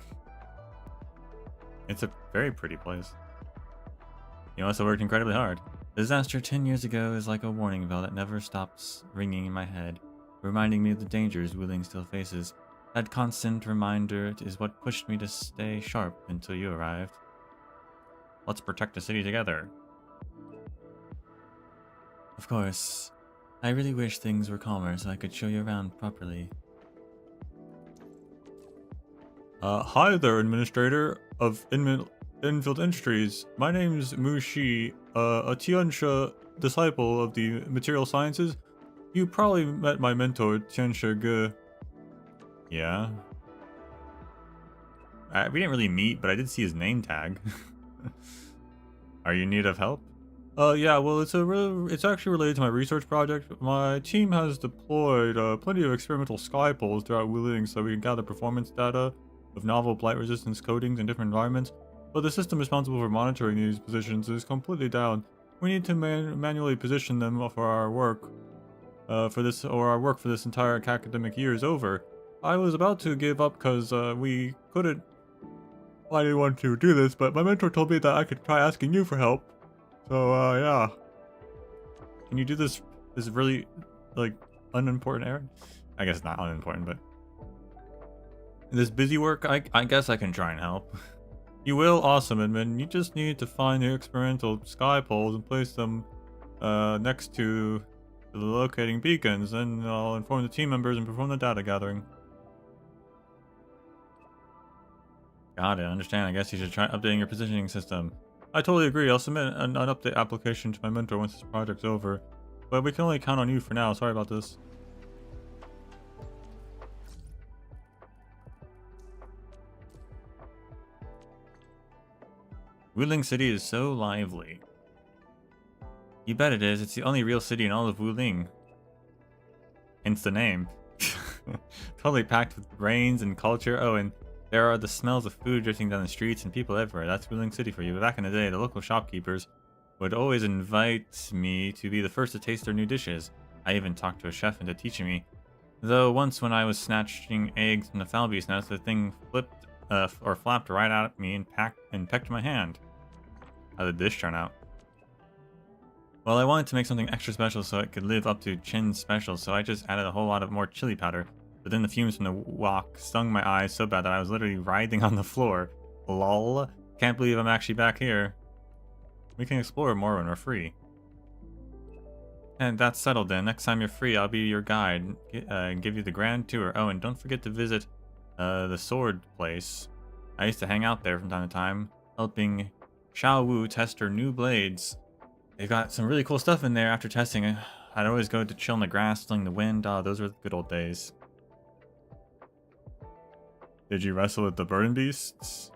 It's a very pretty place. You also worked incredibly hard. The disaster 10 years ago is like a warning bell that never stops ringing in my head, reminding me of the dangers Wu Ling still faces. That constant reminder is what pushed me to stay sharp until you arrived. Let's protect the city together. Of course. I really wish things were calmer so I could show you around properly. Hi there, Administrator of Endfield Industries. My name's Mu Shi, a Tianxia disciple of the material sciences. You probably met my mentor, Tianxia Ge. Yeah? We didn't really meet, but I did see his name tag. Are you in need of help? Yeah, well, it's actually related to my research project. My team has deployed plenty of experimental sky poles throughout Wu Ling so we can gather performance data of novel blight resistance coatings in different environments. But the system responsible for monitoring these positions is completely down. We need to manually position them for our work for this entire academic year is over. I was about to give up because we couldn't. I didn't want to do this, but my mentor told me that I could try asking you for help. So, yeah. Can you do this really, like, unimportant errand? I guess not unimportant, but... This busy work, I guess I can try and help. You will? Awesome, Edmund. You just need to find the experimental sky poles and place them next to the locating beacons. Then I'll inform the team members and perform the data gathering. Got it. Understand. I guess you should try updating your positioning system. I totally agree. I'll submit an update application to my mentor once this project's over. But we can only count on you for now. Sorry about this. Wuling City is so lively. You bet it is. It's the only real city in all of Wuling. Hence the name. Totally packed with brains and culture. Oh, and there are the smells of food drifting down the streets and people everywhere. That's Wuling City for you. But back in the day, the local shopkeepers would always invite me to be the first to taste their new dishes. I even talked to a chef into teaching me. Though once when I was snatching eggs from the foul beast nest, the thing flipped or flapped right at me and pecked my hand. How did this turn out? Well, I wanted to make something extra special so it could live up to Chin's special, so I just added a whole lot of more chili powder. But then the fumes from the wok stung my eyes so bad that I was literally writhing on the floor. Lol. Can't believe I'm actually back here. We can explore more when we're free. And that's settled then. Next time you're free, I'll be your guide and give you the grand tour. Oh, and don't forget to visit the sword place. I used to hang out there from time to time, helping Xiao Wu test her new blades. They've got some really cool stuff in there after testing. I'd always go to chill in the grass, feeling the wind. Oh, those were the good old days. Did you wrestle with the burden beasts?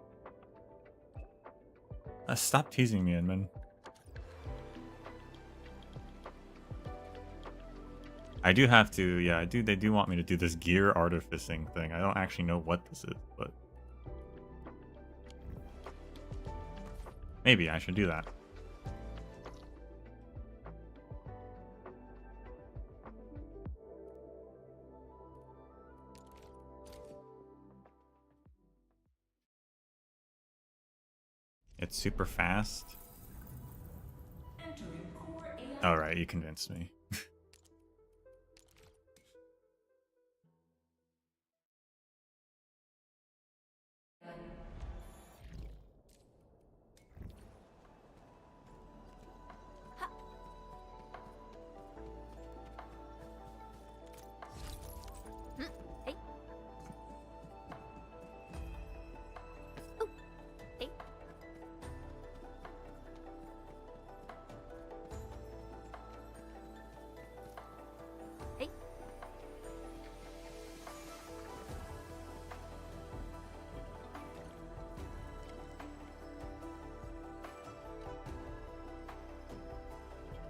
Stop teasing me, Edmund. I do have to, yeah, they do want me to do this gear artificing thing. I don't actually know what this is, but maybe I should do that. It's super fast. Alright, you convinced me.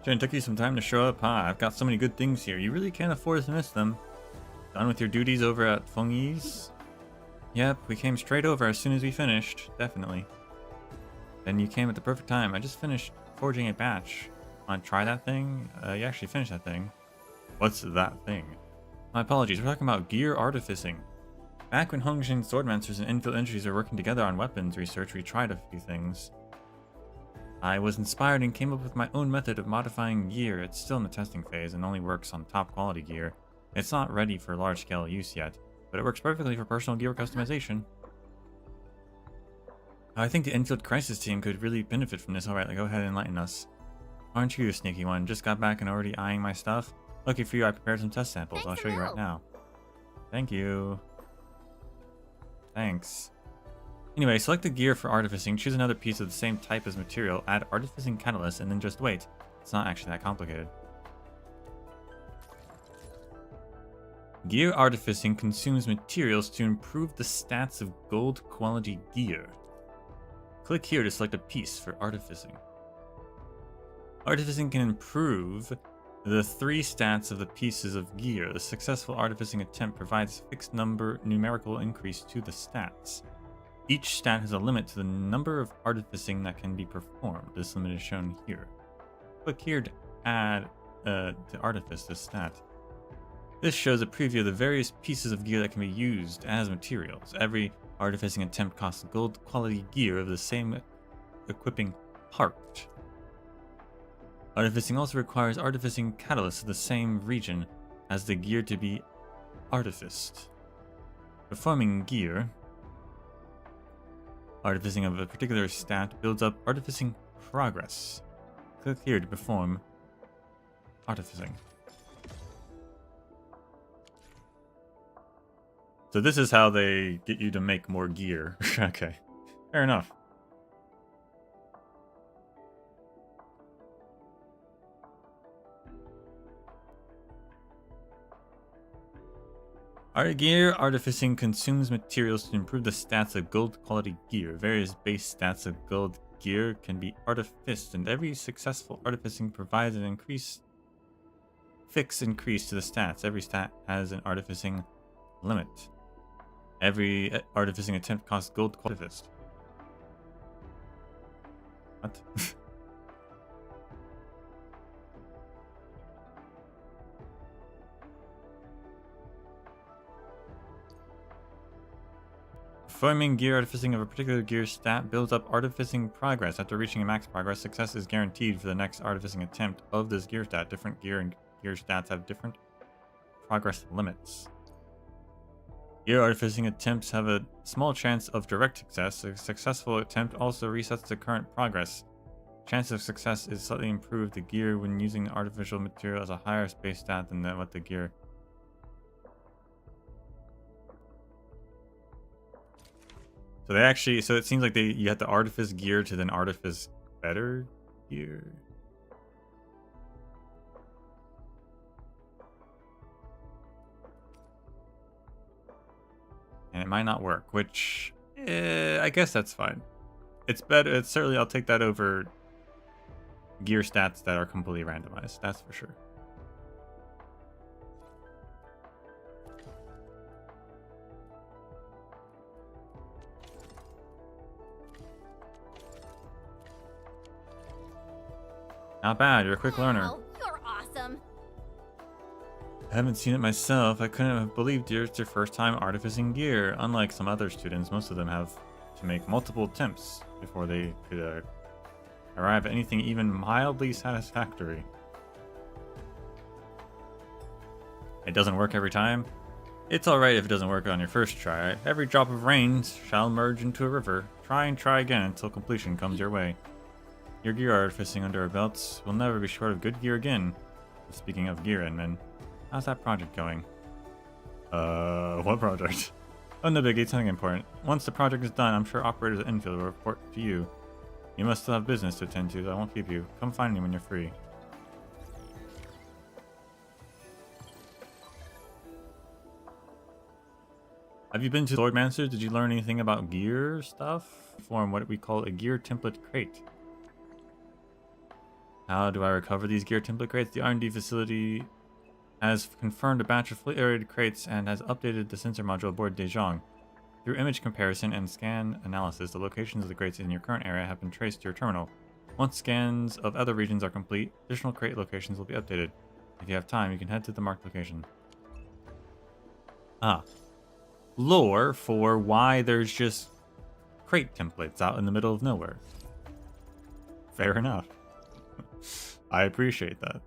Jen, took you some time to show up, huh? I've got so many good things here. You really can't afford to miss them. Done with your duties over at Fengyi's? Yep, we came straight over as soon as we finished. Definitely. Then you came at the perfect time. I just finished forging a batch. Want to try that thing? You actually finished that thing. What's that thing? My apologies, we're talking about gear artificing. Back when Hongshin swordmasters and Enfield Industries were working together on weapons research, we tried a few things. I was inspired and came up with my own method of modifying gear. It's still in the testing phase and only works on top quality gear. It's not ready for large scale use yet, but it works perfectly for personal gear customization. I think the Enfield Crisis team could really benefit from this. Alright, go ahead and enlighten us. Aren't you a sneaky one? Just got back and already eyeing my stuff? Lucky for you, I prepared some test samples. I'll show you right now. Thank you. Thanks. Anyway, select the gear for artificing, choose another piece of the same type as material, add artificing catalyst, and then just wait. It's not actually that complicated. Gear artificing consumes materials to improve the stats of gold quality gear. Click here to select a piece for artificing. Artificing can improve the 3 stats of the pieces of gear. The successful artificing attempt provides a fixed numerical increase to the stats. Each stat has a limit to the number of artificing that can be performed. This limit is shown here. Click here to add to artifice this stat. This shows a preview of the various pieces of gear that can be used as materials. Every artificing attempt costs gold quality gear of the same equipping part. Artificing also requires artificing catalysts of the same region as the gear to be artificed. Performing gear artificing of a particular stat builds up artificing progress. Click here to perform artificing. So this is how they get you to make more gear. Okay, fair enough. Art gear artificing consumes materials to improve the stats of gold quality gear. Various base stats of gold gear can be artificed, and every successful artificing provides an increase to the stats. Every stat has an artificing limit. Every artificing attempt costs gold quality. What? Performing gear artificing of a particular gear stat builds up artificing progress. After reaching a max progress, success is guaranteed for the next artificing attempt of this gear stat. Different gear and gear stats have different progress limits. Gear artificing attempts have a small chance of direct success. A successful attempt also resets the current progress. Chance of success is slightly improved. The gear when using artificial material has a higher space stat than what the gear. So they actually, so it seems like you have to artifice gear to then artifice better gear. And it might not work, which I guess that's fine. It's better. It's certainly, I'll take that over gear stats that are completely randomized. That's for sure. Not bad, you're a quick learner. Wow, you're awesome. I haven't seen it myself. I couldn't have believed it's your first time artificing gear. Unlike some other students, most of them have to make multiple attempts before they could arrive at anything even mildly satisfactory. It doesn't work every time. It's alright if it doesn't work on your first try. Every drop of rain shall merge into a river. Try and try again until completion comes your way. Your gear artificing under our belts will never be short of good gear again. Speaking of gear, Edmund, how's that project going? What project? Oh, no biggie, it's nothing important. Once the project is done, I'm sure operators at Enfield will report to you. You must still have business to attend to, so I won't keep you. Come find me when you're free. Have you been to Lordmancer? Did you learn anything about gear stuff? Form what we call a gear template crate. How do I recover these gear template crates? The R&D facility has confirmed a batch of fully crates and has updated the sensor module aboard Dejong. Through image comparison and scan analysis, the locations of the crates in your current area have been traced to your terminal. Once scans of other regions are complete, additional crate locations will be updated. If you have time, you can head to the marked location. Ah. Lore for why there's just crate templates out in the middle of nowhere. Fair enough. I appreciate that.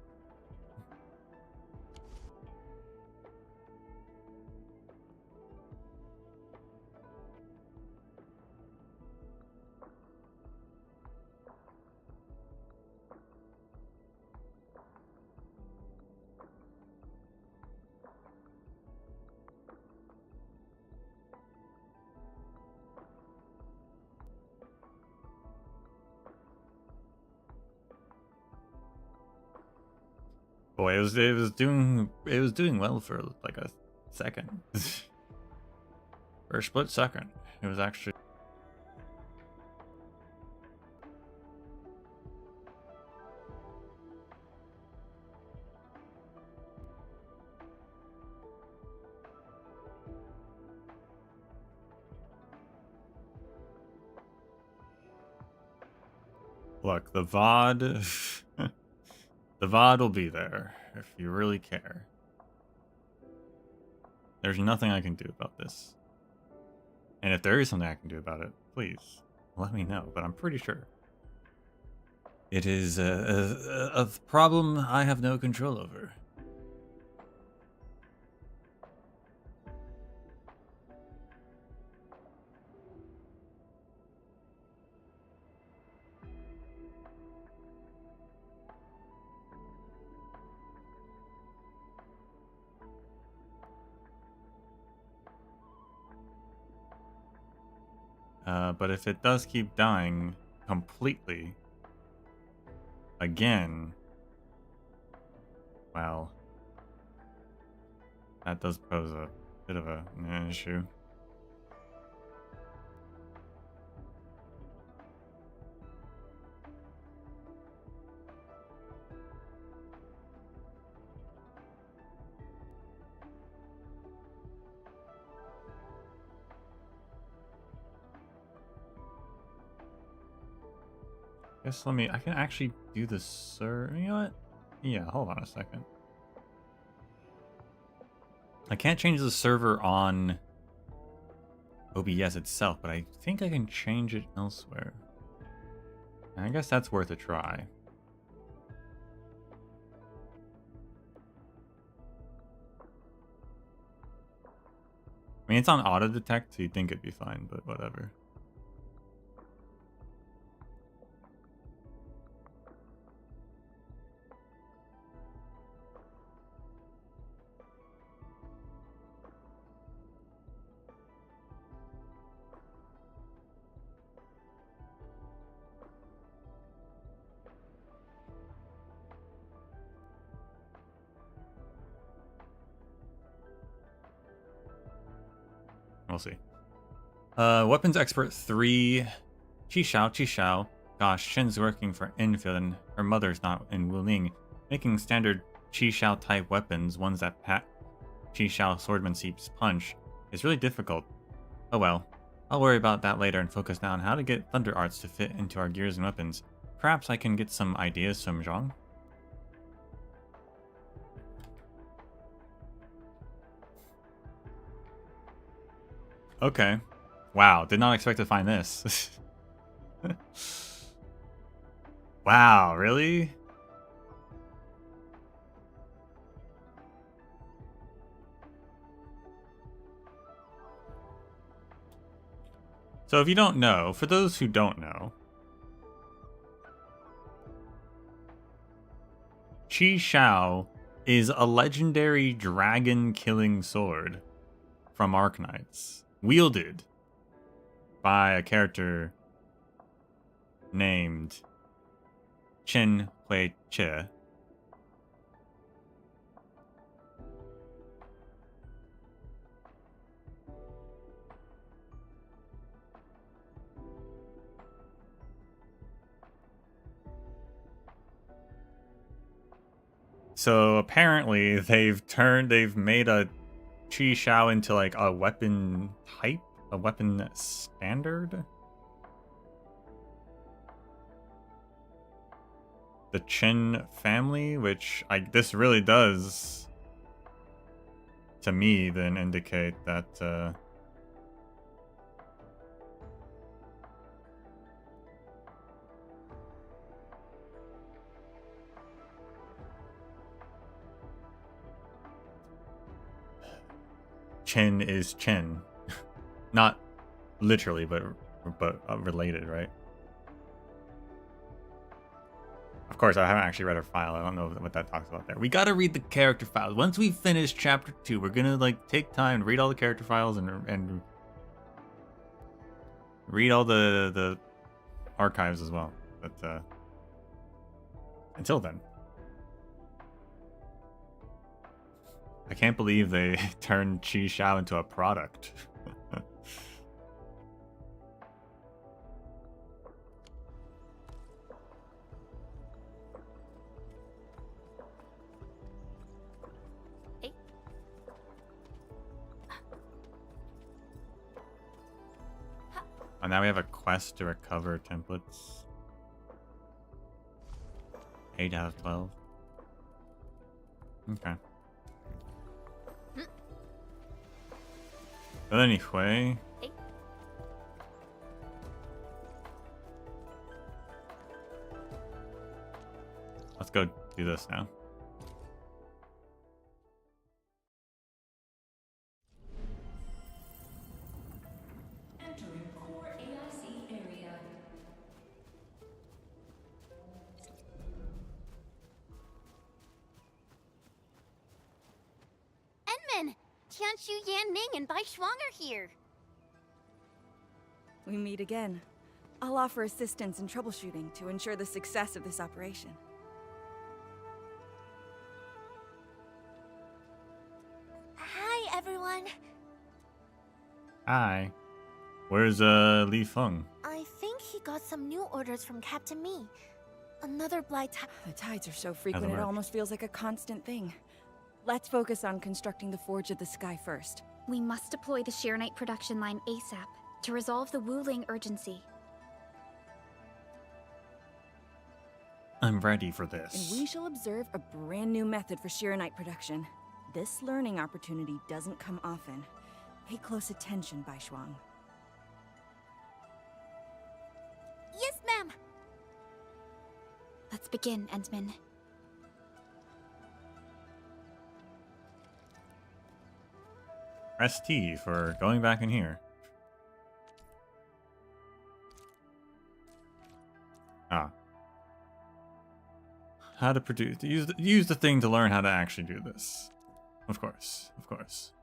Boy, it was doing well for like a second. For a split second. It was actually look, the VOD the VOD will be there if you really care. There's nothing I can do about this. And if there is something I can do about it, please let me know. But I'm pretty sure it is a problem I have no control over. But if it does keep dying completely, again, well, that does pose bit of an issue. Guess I can actually do the you know what? Yeah, hold on a second. I can't change the server on OBS itself, but I think I can change it elsewhere. And I guess that's worth a try. I mean, it's on auto detect, so you'd think it'd be fine, but whatever. We'll see. Weapons Expert 3. Chi Gosh, Shin's working for Enfield and her mother's not in Wuling. Making standard Chi type weapons, ones that Chi swordsmanship's punch, is really difficult. Oh well. I'll worry about that later and focus now on how to get Thunder Arts to fit into our gears and weapons. Perhaps I can get some ideas from Zhang? Okay. Wow, did not expect to find this. Wow, really? So if you don't know, for those who don't know, Chi Shao is a legendary dragon-killing sword from Arknights, wielded by a character named Ch.2.2. So apparently they've made a Chi Shao into like a weapon type, a weapon standard. The Chen family, which this really does to me then indicate that Chen is Chen. Not literally, but related, right? Of course, I haven't actually read her file. I don't know what that talks about there. We gotta read the character files. Once we finish chapter 2, we're gonna like take time to read all the character files and read all the archives as well. But until then, I can't believe they turned Chi Shao into a product. And now we have a quest to recover templates. 8 out of 12. Okay. But anyway. Let's go do this now. Qianshu, Yan Ning, and Bai Shuang are here. We meet again. I'll offer assistance in troubleshooting to ensure the success of this operation. Hi, everyone. Hi. Where's Li Feng? I think he got some new orders from Captain Mi. Another blight. The tides are so frequent it almost feels like a constant thing. Let's focus on constructing the Forge of the Sky first. We must deploy the Sheernite production line ASAP to resolve the Wuling urgency. I'm ready for this. And we shall observe a brand new method for Sheernite production. This learning opportunity doesn't come often. Pay close attention, Bai Shuang. Yes, ma'am. Let's begin, Endman. Press T for going back in here. Ah. How to produce. Use the thing to learn how to actually do this. Of course. Of course.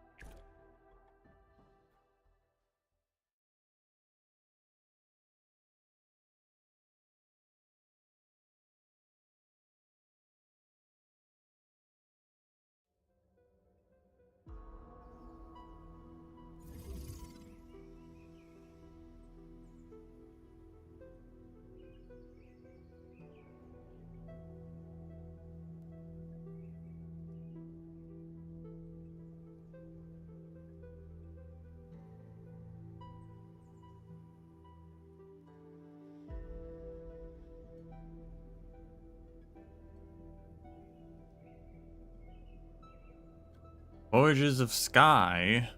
Forges of Sky,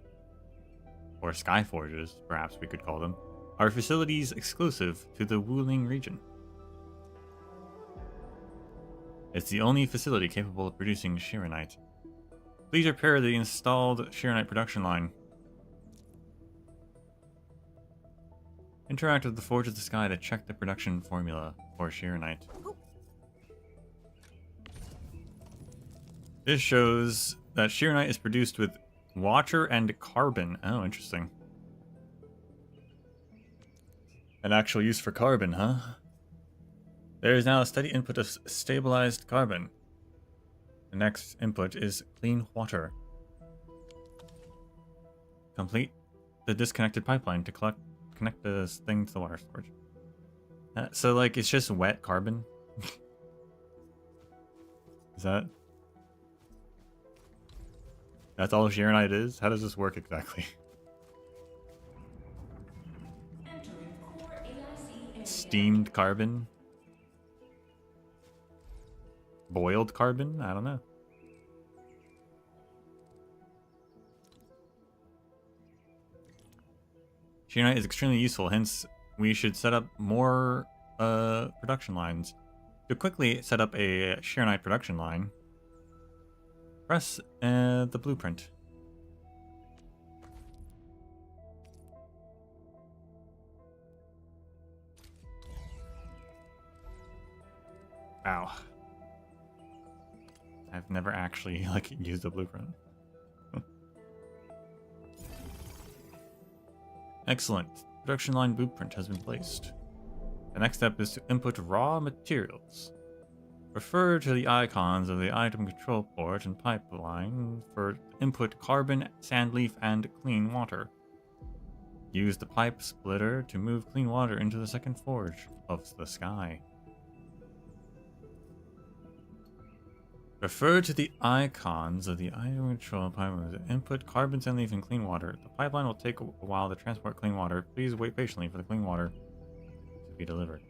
or Sky Forges, perhaps we could call them, are facilities exclusive to the Wuling region. It's the only facility capable of producing Sheernite. Please repair the installed Sheernite production line. Interact with the Forge of the Sky to check the production formula for Sheernite. This shows that Sheernite is produced with water and carbon. Oh, interesting. An actual use for carbon, huh? There is now a steady input of stabilized carbon. The next input is clean water. Complete the disconnected pipeline to connect this thing to the water storage. So, like, it's just wet carbon? Is that... That's all Sheernite is? How does this work exactly? Steamed carbon? Boiled carbon? I don't know. Sheernite is extremely useful, hence we should set up more production lines. To quickly set up a Sheernite production line, press the blueprint. Wow. I've never actually used a blueprint. Excellent. Production line blueprint has been placed. The next step is to input raw materials. Refer to the icons of the item control port and pipeline for input carbon, sand leaf, and clean water. Use the pipe splitter to move clean water into the second forge of the sky. Refer to the icons of the item control pipeline. Input carbon, sand leaf, and clean water. The pipeline will take a while to transport clean water. Please wait patiently for the clean water to be delivered.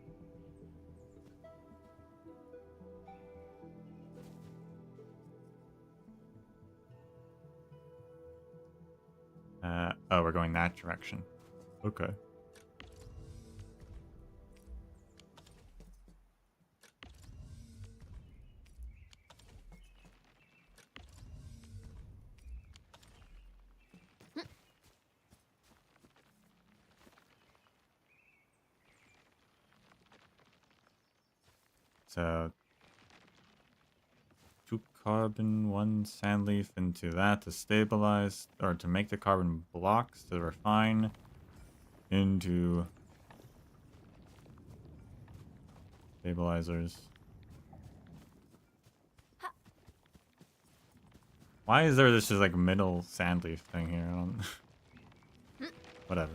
Oh, we're going that direction. Okay. So, 2 carbon, 1 sand leaf into that to stabilize, or to make the carbon blocks to refine into stabilizers. Why is there this just middle sand leaf thing here? I don't... Whatever.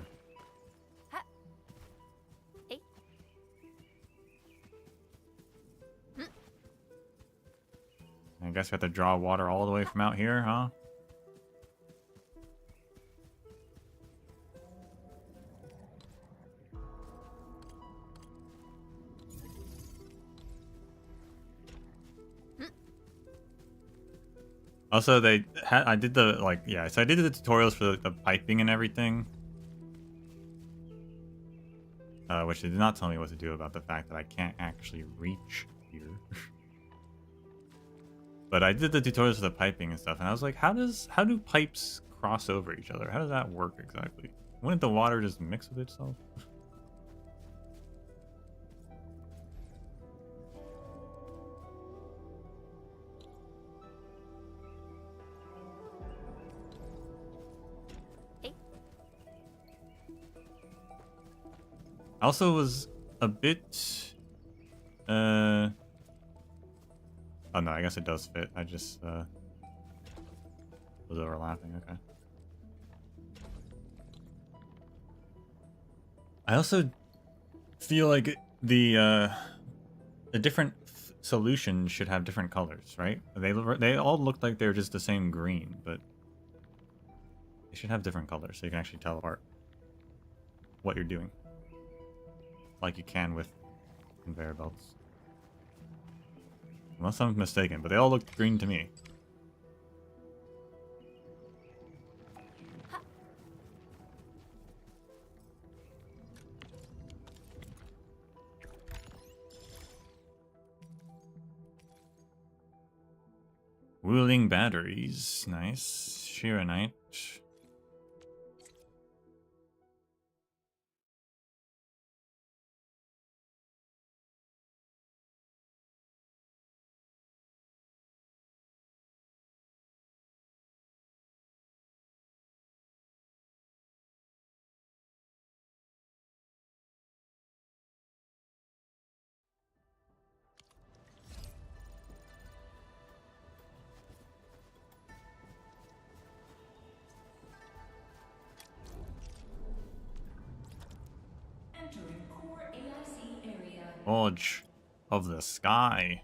Hey. I guess we have to draw water all the way from out here, huh? Also, they had, I did the, like, yeah, so I did the tutorials for the piping and everything. Which they did not tell me what to do about the fact that I can't actually reach here. But I did the tutorials for the piping and stuff, and I was like, how do pipes cross over each other? How does that work exactly? Wouldn't the water just mix with itself? I also was a bit, oh no, I guess it does fit. I just, was overlapping, okay. I also feel like the different solutions should have different colors, right? They all look like they're just the same green, but they should have different colors so you can actually tell apart what you're doing. Like you can with conveyor belts. Unless I'm mistaken, but they all look green to me. Wheeling batteries. Nice. Shironite. Entering core AIC area. Forge of the sky.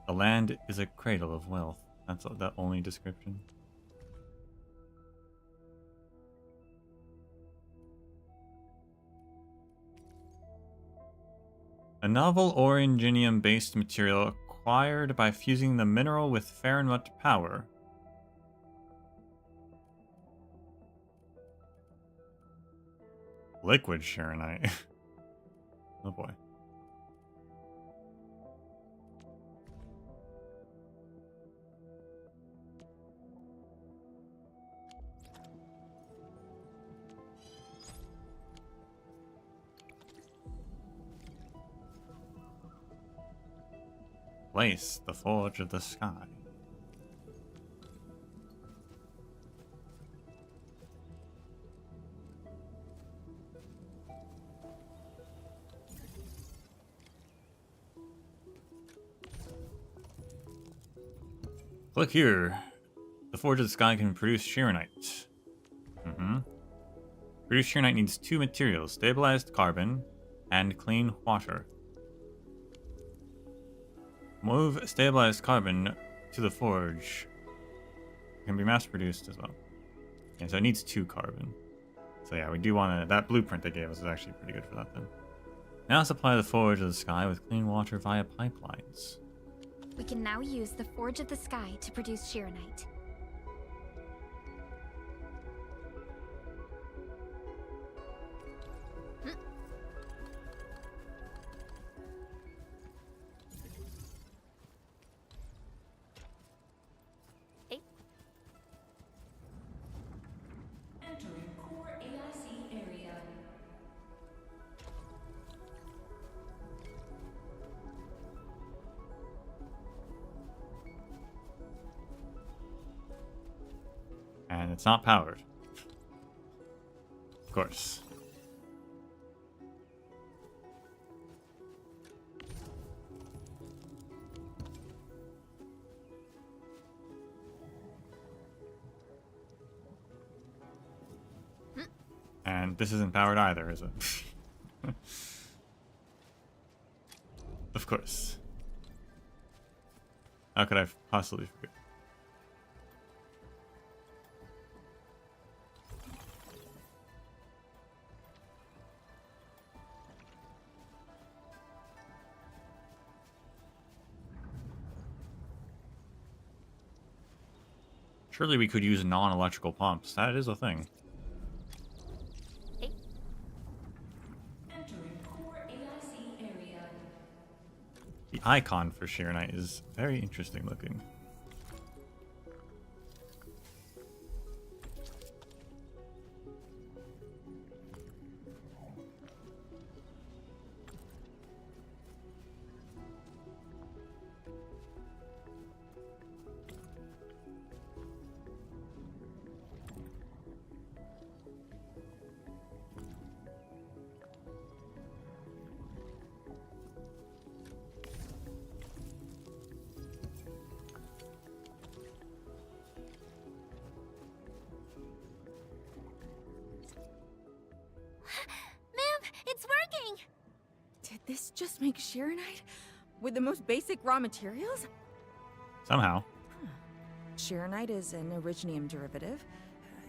The land is a cradle of wealth. That's the only description. A novel oranginium-based material acquired by fusing the mineral with Fahrenheit power. Liquid Shironite. Oh boy. Place the Forge of the Sky. Look here. The Forge of the Sky can produce Shironite. Produce Shironite needs 2 materials, stabilized carbon and clean water. Move stabilized carbon to the forge. It can be mass produced as well. Yeah, so it needs 2 carbon. So yeah, we do want to... That blueprint they gave us is actually pretty good for that then. Now supply the Forge of the Sky with clean water via pipelines. We can now use the Forge of the Sky to produce Shironite. Entering core AIC area. And it's not powered. Of course. And this isn't powered either, is it? Of course. How could I possibly forget? Surely we could use non-electrical pumps. That is a thing. The icon for Shirenite is very interesting looking. It's working! Did this just make Shirenite? With the most basic raw materials? Somehow. Shirenite is an originium derivative.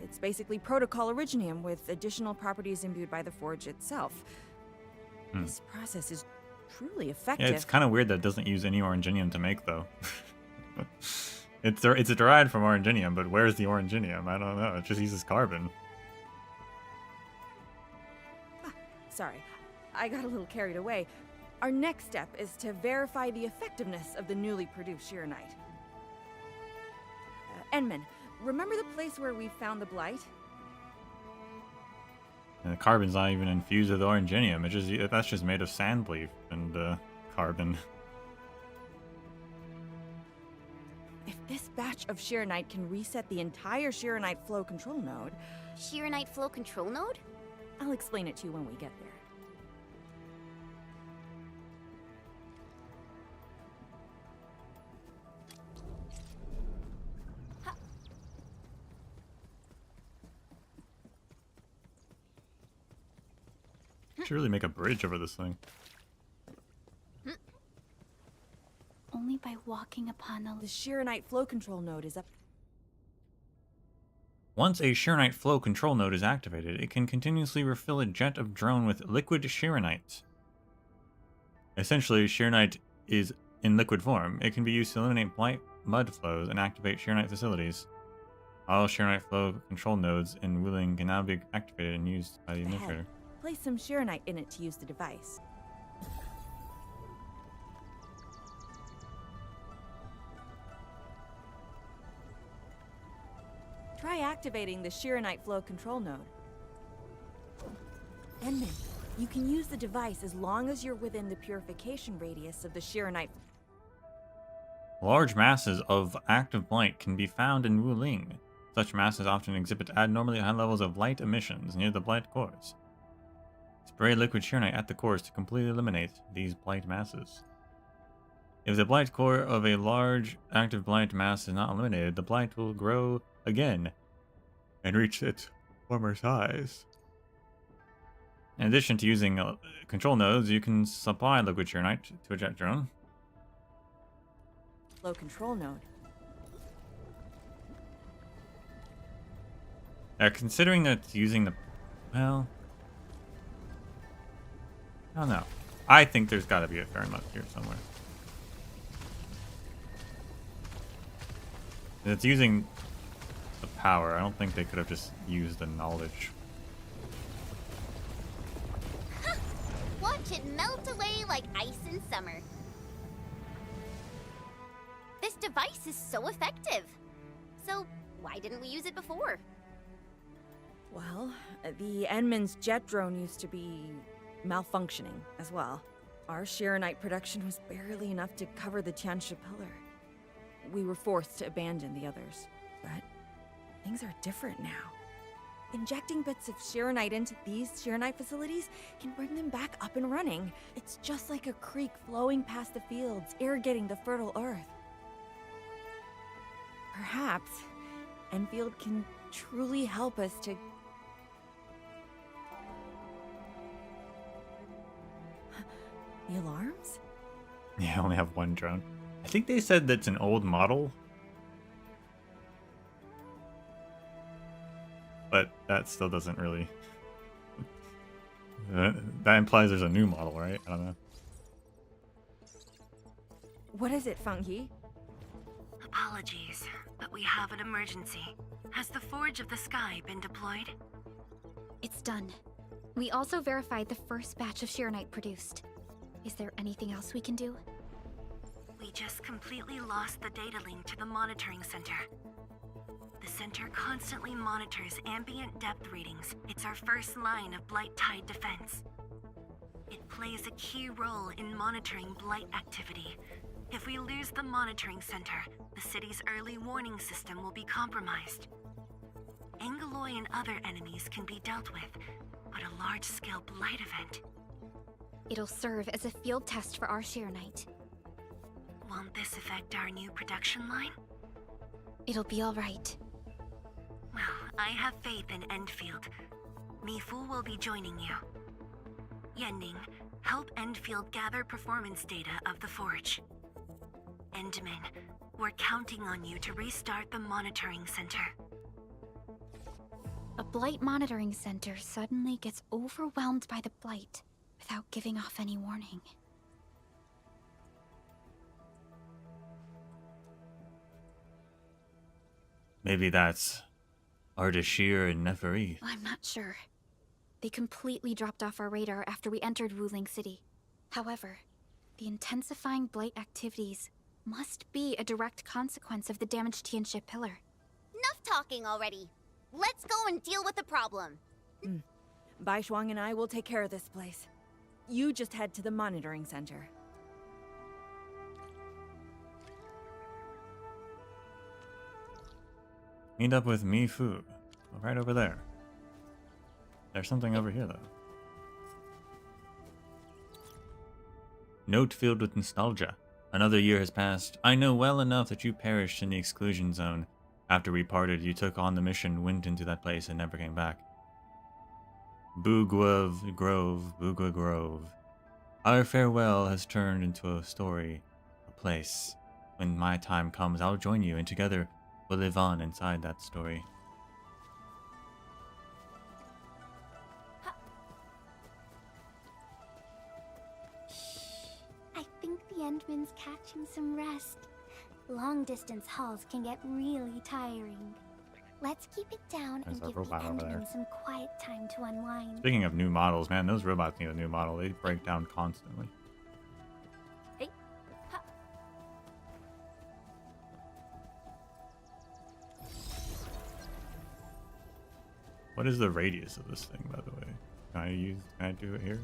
It's basically protocol originium with additional properties imbued by the forge itself. This process is truly effective. Yeah, it's kind of weird that it doesn't use any oranginium to make, though. It's derived from oranginium, but where's the oranginium? I don't know. It just uses carbon. Sorry, I got a little carried away. Our next step is to verify the effectiveness of the newly produced Shirenite. Enman, remember the place where we found the blight? And the carbon's not even infused with oranginium. That's just made of sand leaf and carbon. If this batch of Shirenite can reset the entire Shirenite flow control node... Shirenite flow control node? I'll explain it to you when we get there. Should really make a bridge over this thing. Only by walking upon The Shirenite flow control node is up. Once a Shirenite flow control node is activated, it can continuously refill a jet of drone with liquid Shirenite. Essentially, Shirenite is in liquid form. It can be used to eliminate blight mud flows and activate Shirenite facilities. All Shirenite flow control nodes in Wuling can now be activated and used by the administrator. Place some Shirenite in it to use the device. Try activating the Shirenite flow control node. Enman, you can use the device as long as you're within the purification radius of the Shirenite. Large masses of active blight can be found in Wuling. Such masses often exhibit abnormally high levels of light emissions near the blight cores. Spray liquid Shirenite at the cores to completely eliminate these blight masses. If the blight core of a large active blight mass is not eliminated, the blight will grow again and reach its former size. In addition to using control nodes, you can supply liquid Shirenite to a jet drone. Flow control node. Considering that it's using the... well... I don't know. I think there's got to be a Fairmont here somewhere. It's using the power. I don't think they could have just used the knowledge. Watch it melt away like ice in summer. This device is so effective. So why didn't we use it before? Well, the Enman's jet drone used to be malfunctioning as well. Our Shirenite production was barely enough to cover the Tiansha pillar. We were forced to abandon the others. But things are different now. Injecting bits of Shirenite into these Shirenite facilities can bring them back up and running. It's just like a creek flowing past the fields, irrigating the fertile earth. Perhaps Enfield can truly help us to The alarms? Yeah, I only have one drone. I think they said that's an old model. But that still doesn't really... that implies there's a new model, right? I don't know. What is it, Fungi? Apologies, but we have an emergency. Has the Forge of the Sky been deployed? It's done. We also verified the first batch of Shirenite produced. Is there anything else we can do? We just completely lost the data link to the monitoring center. The center constantly monitors ambient depth readings. It's our first line of Blight Tide defense. It plays a key role in monitoring Blight activity. If we lose the monitoring center, the city's early warning system will be compromised. Angeloy and other enemies can be dealt with, but a large-scale Blight event... It'll serve as a field test for our Shirenite. Won't this affect our new production line? It'll be all right. Well, I have faith in Endfield. Mifu will be joining you. Yending, help Endfield gather performance data of the Forge. Endman, we're counting on you to restart the monitoring center. A Blight monitoring center suddenly gets overwhelmed by the Blight without giving off any warning. Maybe that's Ardashir and Neferith. I'm not sure. They completely dropped off our radar after we entered Ruling City. However, the intensifying Blight activities must be a direct consequence of the damaged Tianxia Pillar. Enough talking already. Let's go and deal with the problem. Bai Shuang and I will take care of this place. You just head to the monitoring center. Meet up with Mifu. Right over there. There's something over here, though. Note filled with nostalgia. Another year has passed. I know well enough that you perished in the exclusion zone. After we parted, you took on the mission, went into that place, and never came back. Bugua Grove. Our farewell has turned into a story, a place. When my time comes, I'll join you, and together we'll live on inside that story. I think the Endman's catching some rest. Long-distance hauls can get really tiring. Let's keep it down There's and a give the robot over there. Endman some quiet time to unwind. Speaking of new models, man, those robots need a new model. They break down constantly. Hey. Ha. What is the radius of this thing, by the way? Can I do it here?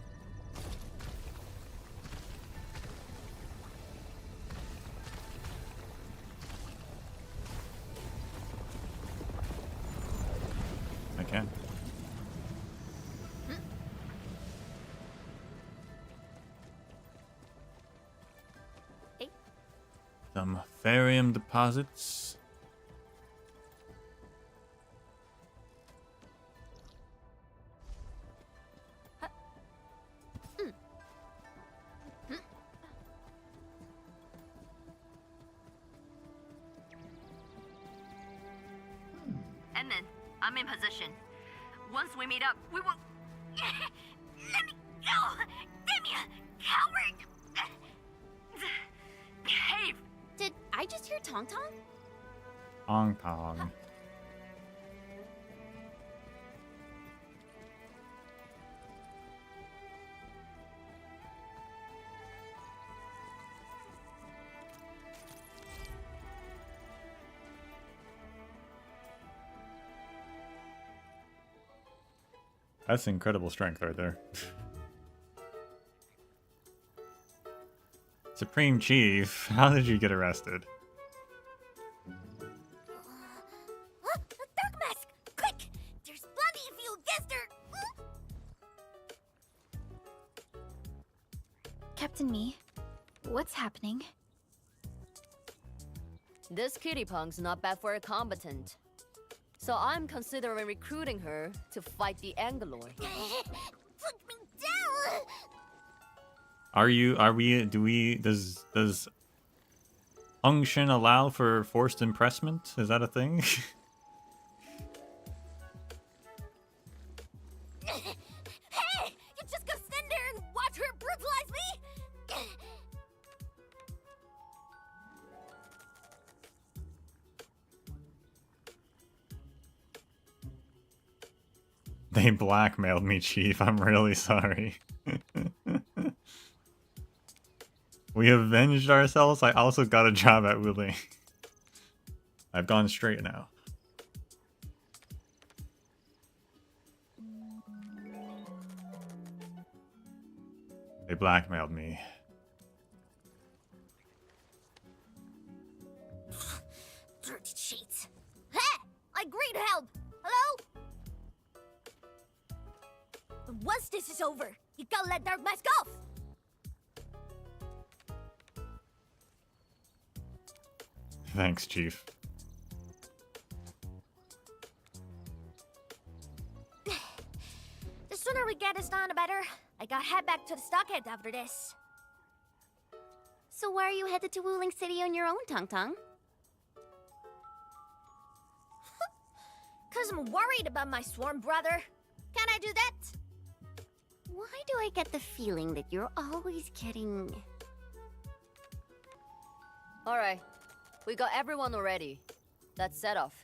I can. Hey. Some Therium deposits. Endman, I'm in position. Once we meet up, we will... Let me go! Damn you, coward! Behave! Did I just hear Tong Tong? Tong Tong. That's incredible strength right there. Supreme Chief, how did you get arrested? Dark Mask! Quick! There's bloody if you guessed her! Captain Me, what's happening? This kitty punk's not bad for a combatant. So I'm considering recruiting her to fight the Angeloy. Put me down! Does unction allow for forced impressment? Is that a thing? Hey! You just gonna stand there and watch her brutalize me? They blackmailed me, Chief. I'm really sorry. We avenged ourselves. I also got a job at Wooling. I've gone straight now. They blackmailed me. Dirty cheats. Hey! I agree to help! Hello? Once this is over, you gotta let Dark Mask off! Thanks, Chief. The sooner we get this done, the better. I gotta head back to the stockade after this. So why are you headed to Wuling City on your own, Tong Tong? Cause I'm worried about my swarm brother. Can I do that? Why do I get the feeling that you're always getting... Alright, we got everyone already. Let's set off.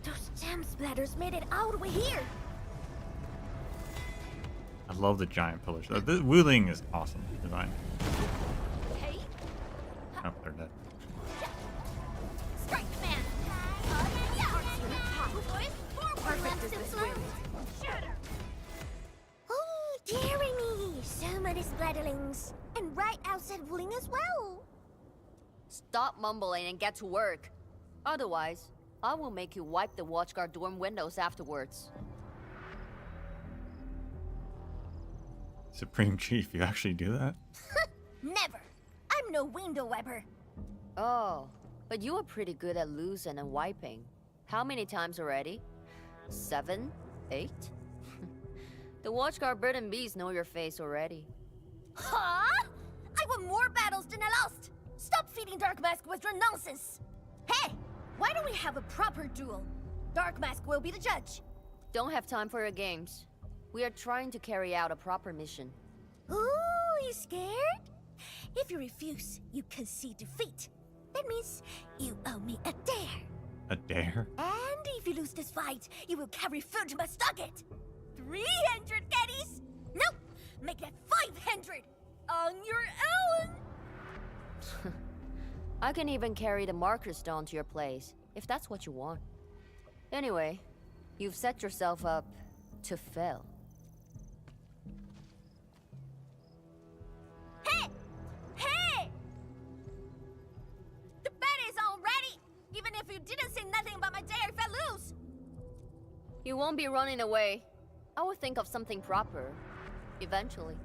Those gem splatters made it all the way here. I love the giant pillars. The Wuling is awesome design. Hey. Oh, they're dead. Strike man. Perfect as this wind. Oh, dearie me. So many splatterlings. And right outside Wuling as well. Stop mumbling and get to work. Otherwise, I will make you wipe the watchguard dorm windows afterwards. Supreme Chief, you actually do that? Never. I'm no window wiper. Oh, but you are pretty good at losing and wiping. How many times already? 7? 8? The watchguard bird and bees know your face already. Huh? I won more battles than I lost. Stop feeding Dark Mask with your nonsense. Hey, why don't we have a proper duel? Dark Mask will be the judge. Don't have time for your games. We are trying to carry out a proper mission. Ooh, you scared? If you refuse, you concede defeat. That means you owe me a dare. A dare? And if you lose this fight, you will carry food to my stockade. 300 caddies? Nope, make it 500 on your own. I can even carry the marker stone to your place, if that's what you want. Anyway, you've set yourself up to fail. Hey! Hey! The bet is already! Even if you didn't say nothing about my dare if I lose! You won't be running away. I will think of something proper, eventually.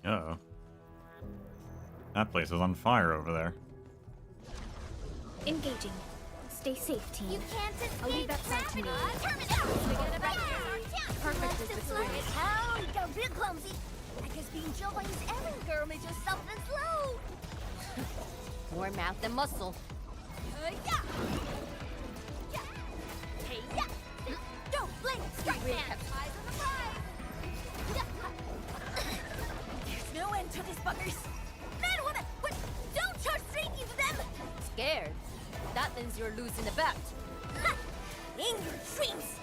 Uh-oh. That place is on fire over there. Engaging. Stay safe, team. You can't escape. I'll leave that side to me. Perfect as this wind. How you got real clumsy. I guess being Joey's errand girl made you soft and slow. More mouth than muscle. Yeah. Yeah. Hey, yeah. Don't blink, strike man. Eyes on the prize. There's no end to these buggers. Man, woman, but don't charge straight into them. Scared? That means you're losing the bet. In your dreams.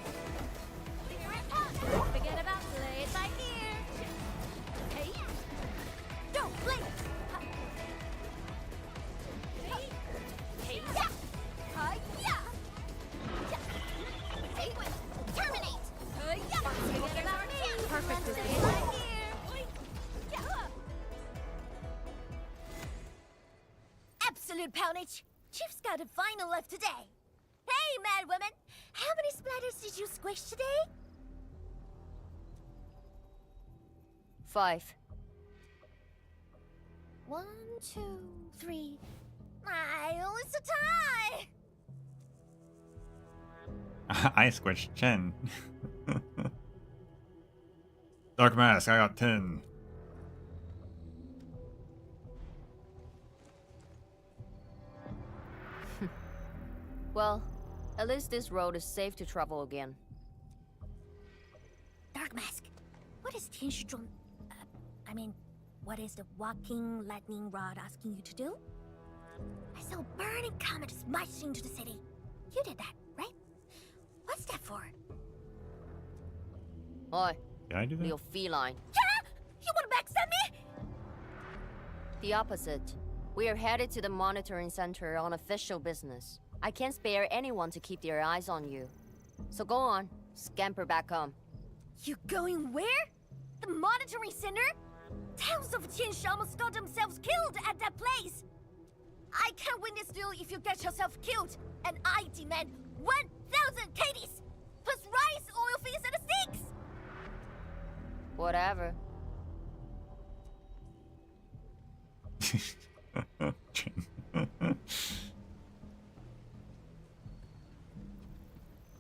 Forget about play it by ear. Hey, don't blink. Hey, perfect is Wednesday the right goal. here. Absolute poundage. Chief's got a final left today. Hey, mad women. How many splatters did you squish today? 5. 1, 2, 3. Oh, it's a tie. I squished 10. Dark Mask, I got 10. Well, at least this road is safe to travel again. Dark Mask, what is Tianshizhuang... what is the walking lightning rod asking you to do? I saw a burning comet smashed into the city. You did that, right? What's that for? Oi. Did I do that? Little feline. Yeah! You wanna backstab me? The opposite. We are headed to the monitoring center on official business. I can't spare anyone to keep their eyes on you. So go on, scamper back home. You going where? The monitoring center? Thousands of Tianshi almost got themselves killed at that place. I can't win this duel if you get yourself killed. And I demand 1,000 KDs! Plus rice, oil fees, and the sticks! Whatever.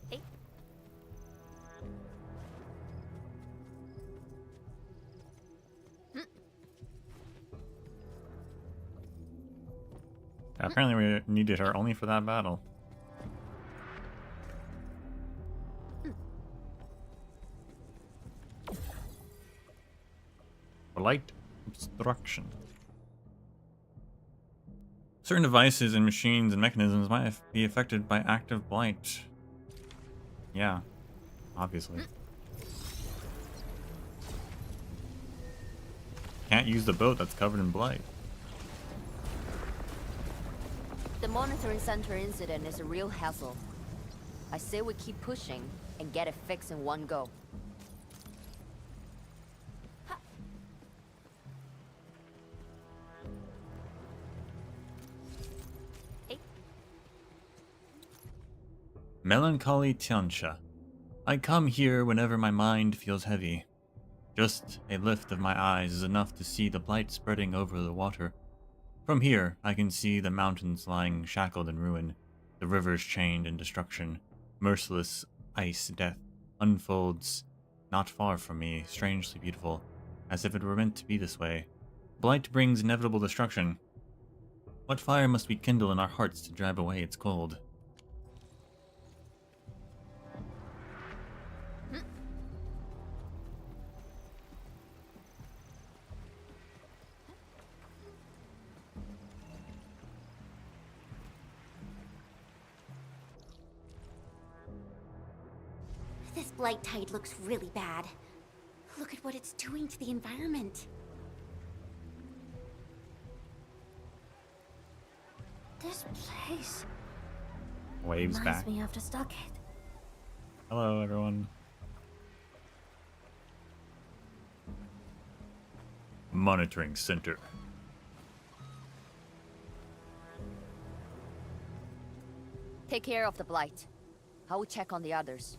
Hey. Apparently we needed her only for that battle. Light obstruction. Certain devices and machines and mechanisms might be affected by active blight. Yeah, obviously. Can't use the boat that's covered in blight. The monitoring center incident is a real hassle. I say we keep pushing and get it fixed in one go. Melancholy Tiancha. I come here whenever my mind feels heavy. Just a lift of my eyes is enough to see the blight spreading over the water. From here, I can see the mountains lying shackled in ruin, the rivers chained in destruction. Merciless ice death unfolds not far from me, strangely beautiful, as if it were meant to be this way. Blight brings inevitable destruction. What fire must we kindle in our hearts to drive away its cold? This blight tide looks really bad. Look at what it's doing to the environment. This place Waves reminds back. me of the stockade. Hello, everyone. Monitoring center. Take care of the blight. I will check on the others.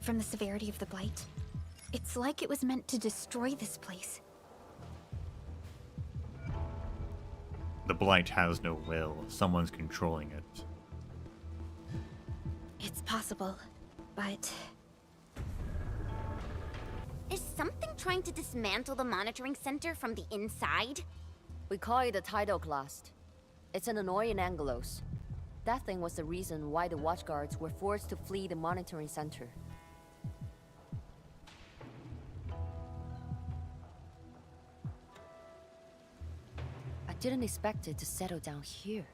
From the severity of the blight, it's like it was meant to destroy this place. The blight has no will. Someone's controlling it. It's possible, but... Is something trying to dismantle the monitoring center from the inside? We call it a tidal blast. It's an annoying Angelos. That thing was the reason why the watchguards were forced to flee the monitoring center. I didn't expect it to settle down here.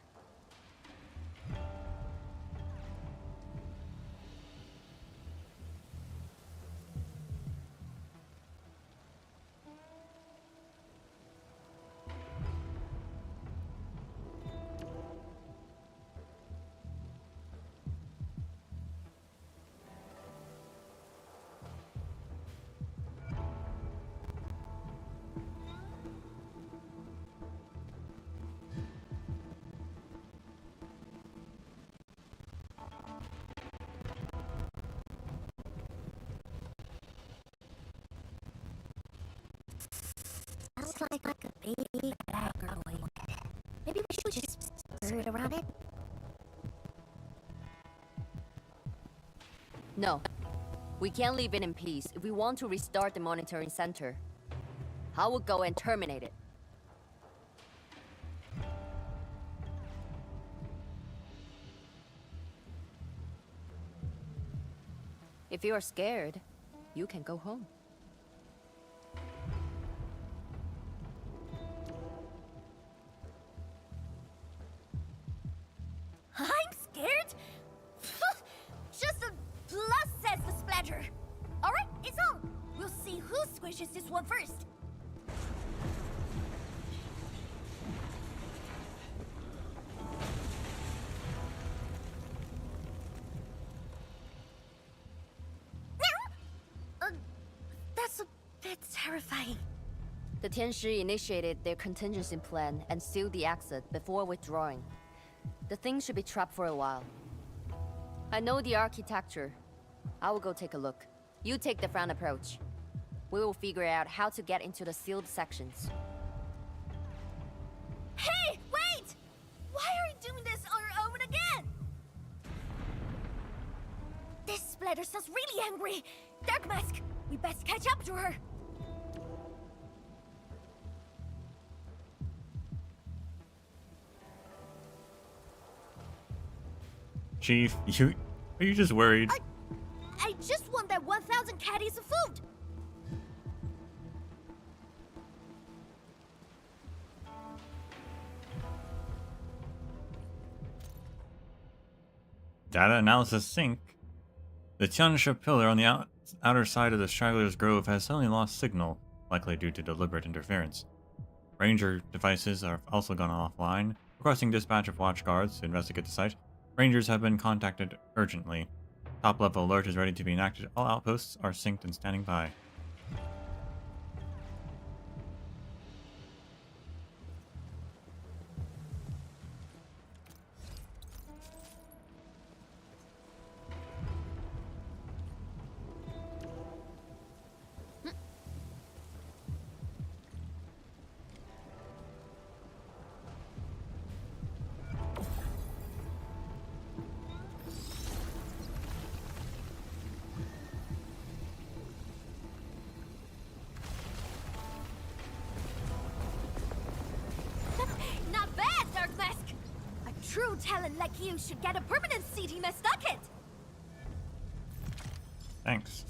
Sounds like a big bad girl. Maybe we should just skirt around it? No. We can't leave it in peace if we want to restart the monitoring center. I will go and terminate it. If you are scared, you can go home. I'm scared? Just a plus, says the splatter. Alright, it's on. We'll see who squishes this one first. That's a bit terrifying. The Tianshi initiated their contingency plan and sealed the exit before withdrawing. The thing should be trapped for a while. I know the architecture. I will go take a look. You take the front approach. We will figure out how to get into the sealed sections. Hey, wait! Why are you doing this on your own again? This splatter sounds really angry. Dark Mask, we best catch up to her. Chief, are you just worried? I just want that 1,000 caddies of food. Data analysis sync. The Tiansha pillar on the outer side of the Straggler's Grove has suddenly lost signal, likely due to deliberate interference. Ranger devices are also gone offline, requesting dispatch of watchguards to investigate the site. Rangers have been contacted urgently. Top-level alert is ready to be enacted. All outposts are synced and standing by. Not bad, Dark Mask. A true talent like you should get a permanent seat in my stocket. Thanks.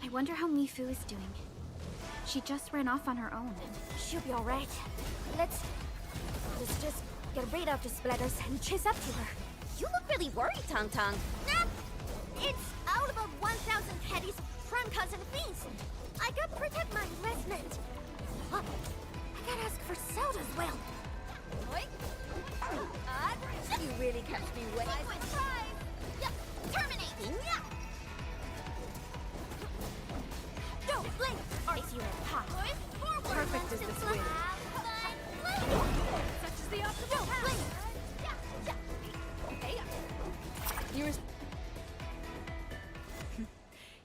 I wonder how Mifu is doing. She just ran off on her own. She'll be alright. Let's just get rid of the splatters and chase up to her. You look really worried, Tang Tang. Nah, it's all about 1,000 caddies, trancas, and beans. I gotta protect my investment. Oh, I gotta ask for salt as well. You really kept me waiting. Terminate! Go, blink! Arts unit hot. Perfect as this wind. Such is the optimal path.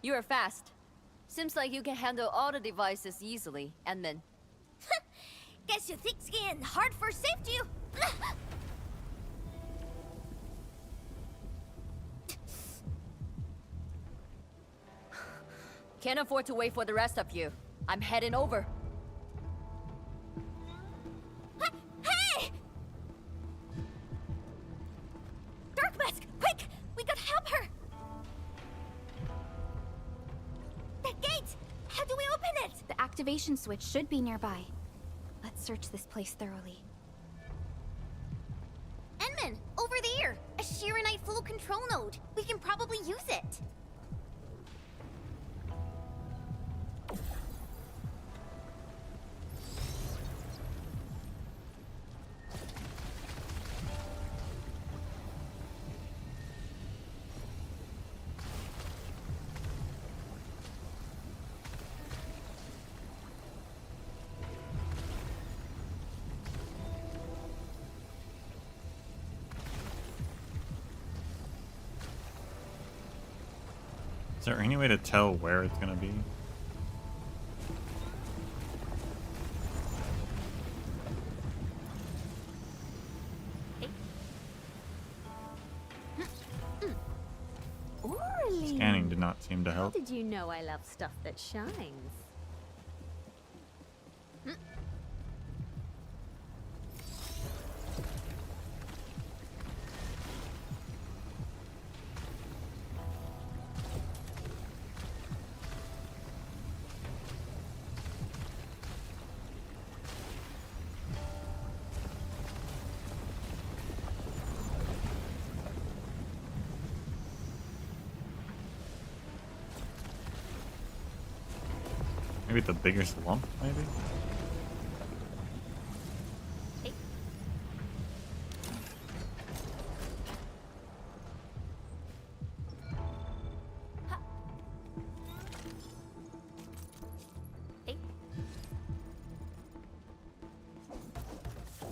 You are fast. Seems like you can handle all the devices easily, Edmund. Guess you thick skin, hard for safety. Can't afford to wait for the rest of you. I'm heading over. Hey! Dark Misc, quick! We gotta help her! That gate! How do we open it? The activation switch should be nearby. Let's search this place thoroughly. Enman, over there! A Shirenite flow control node. We can probably use it. Is there any way to tell where it's gonna be? Orly. Scanning did not seem to How help. did you know I love stuff that shines? Maybe the biggest lump, maybe?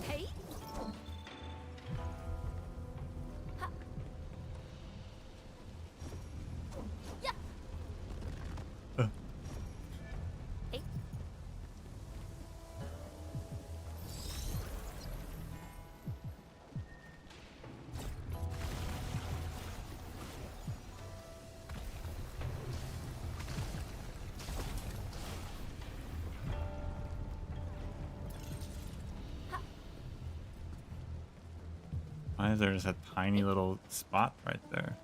Hey! Yeah! Why is there just a tiny little spot right there?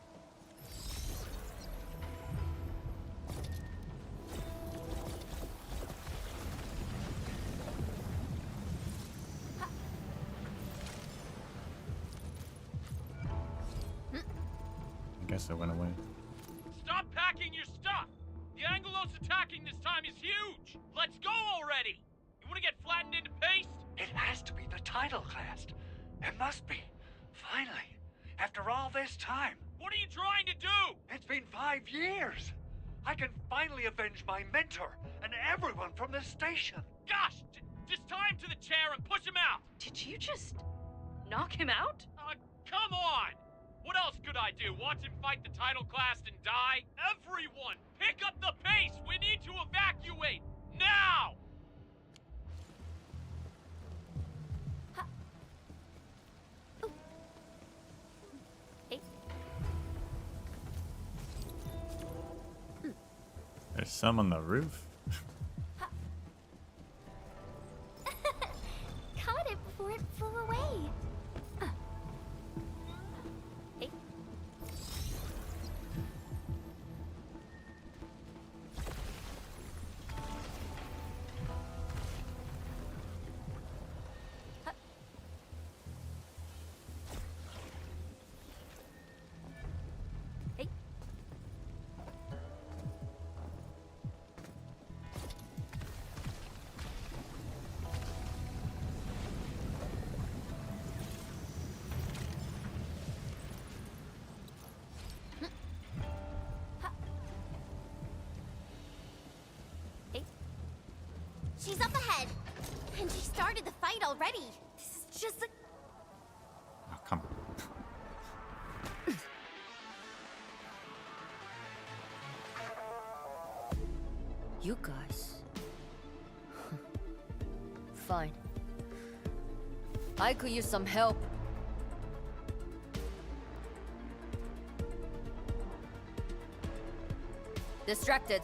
I guess it went away. Stop packing your stuff! The Angelos attacking this time is huge! Let's go already! You wanna get flattened into paste? It has to be the title cast. It must be. Finally. After all this time. What are you trying to do? It's been 5 years. I can finally avenge my mentor and everyone from this station. Gosh! Just tie him to the chair and push him out! Did you just knock him out? Come on! What else could I do? Watch him fight the title class and die? Everyone, pick up the pace! We need to evacuate! Now! There's some on the roof. Caught it before it flew away. She's up ahead. And she started the fight already. This is just a... Oh, come on. You guys. Fine. I could use some help. Distracted.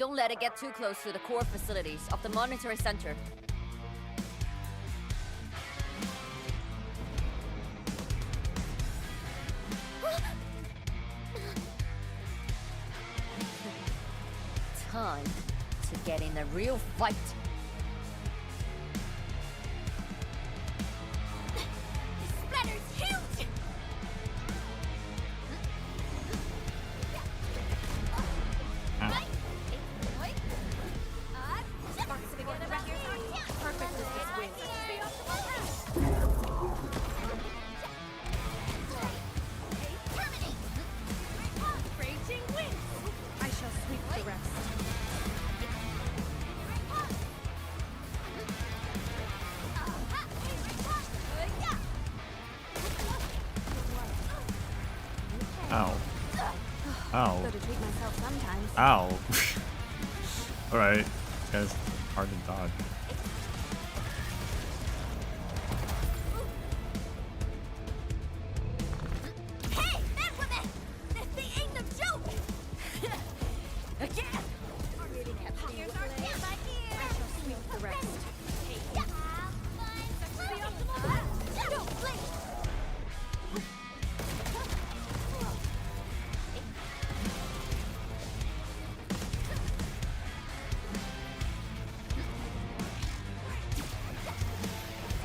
Don't let it get too close to the core facilities of the monitoring center. Time to get in a real fight. This splatter's huge! I shall sweep the rest. Ow. Ow. Gotta treat myself sometimes. Ow. Alright. This guy's hard to dodge. Hey, man woman! This thing ain't no joke! Again! Here's our camp right here! I shall sweep the rest. Hey, yeah! Don't blink!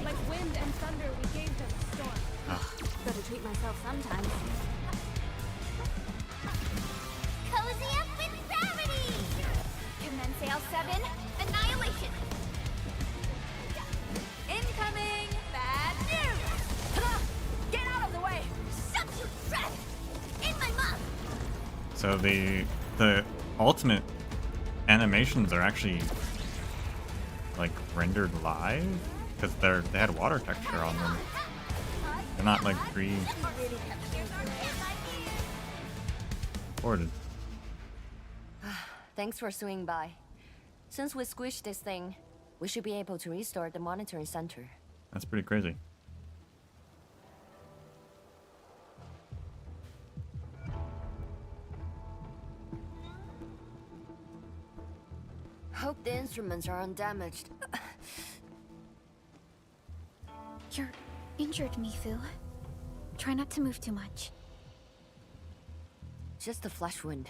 Like wind and thunder, we gave them a storm. Gotta treat myself sometimes. Cozy up with gravity! Commence L7, annihilation! Incoming! Bad news! Get out of the way! Shut your trap! In my mouth! So the ultimate animations are actually like rendered live because they had water texture on them. They're not like pre-recorded. Thanks for swinging by. Since we squished this thing, we should be able to restore the monitoring center. That's pretty crazy. Hope the instruments are undamaged. You're injured, Mifu. Try not to move too much. Just a flesh wound.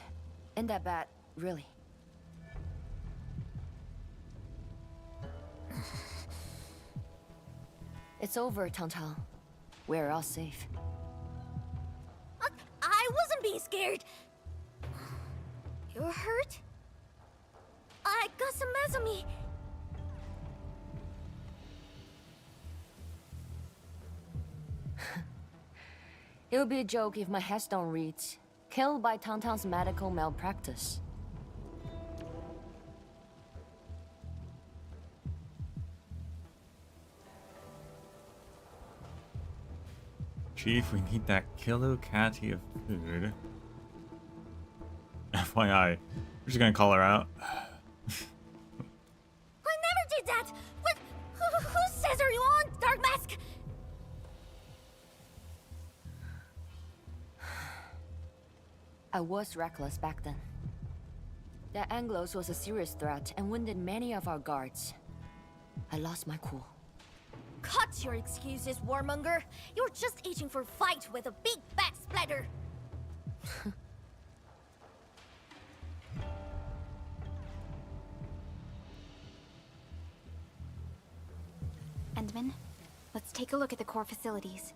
Ain't that bad, really. It's over, Tang. We're all safe. I wasn't being scared! You're hurt? I got some meds on me. It would be a joke if my headstone reads, "Killed by Tang's medical malpractice." Chief, we need that kilo catty of food. FYI, we're just gonna call her out. I never did that! What? Who says are you on, Dark Mask? I was reckless back then. That Anglos was a serious threat and wounded many of our guards. I lost my cool. Cut your excuses, warmonger. You're just itching for a fight with a big bad splatter. Endman, let's take a look at the core facilities.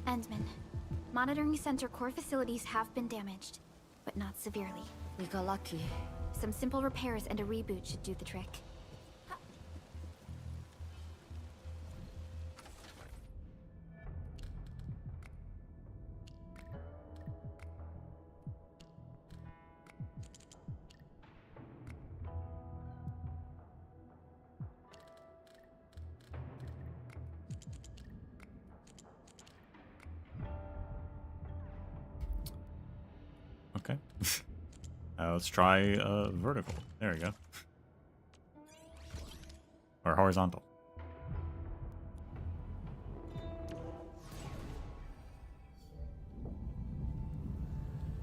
Endman, monitoring center core facilities have been damaged, but not severely. We got lucky. Some simple repairs and a reboot should do the trick. Okay. Let's try vertical. There we go. Or horizontal.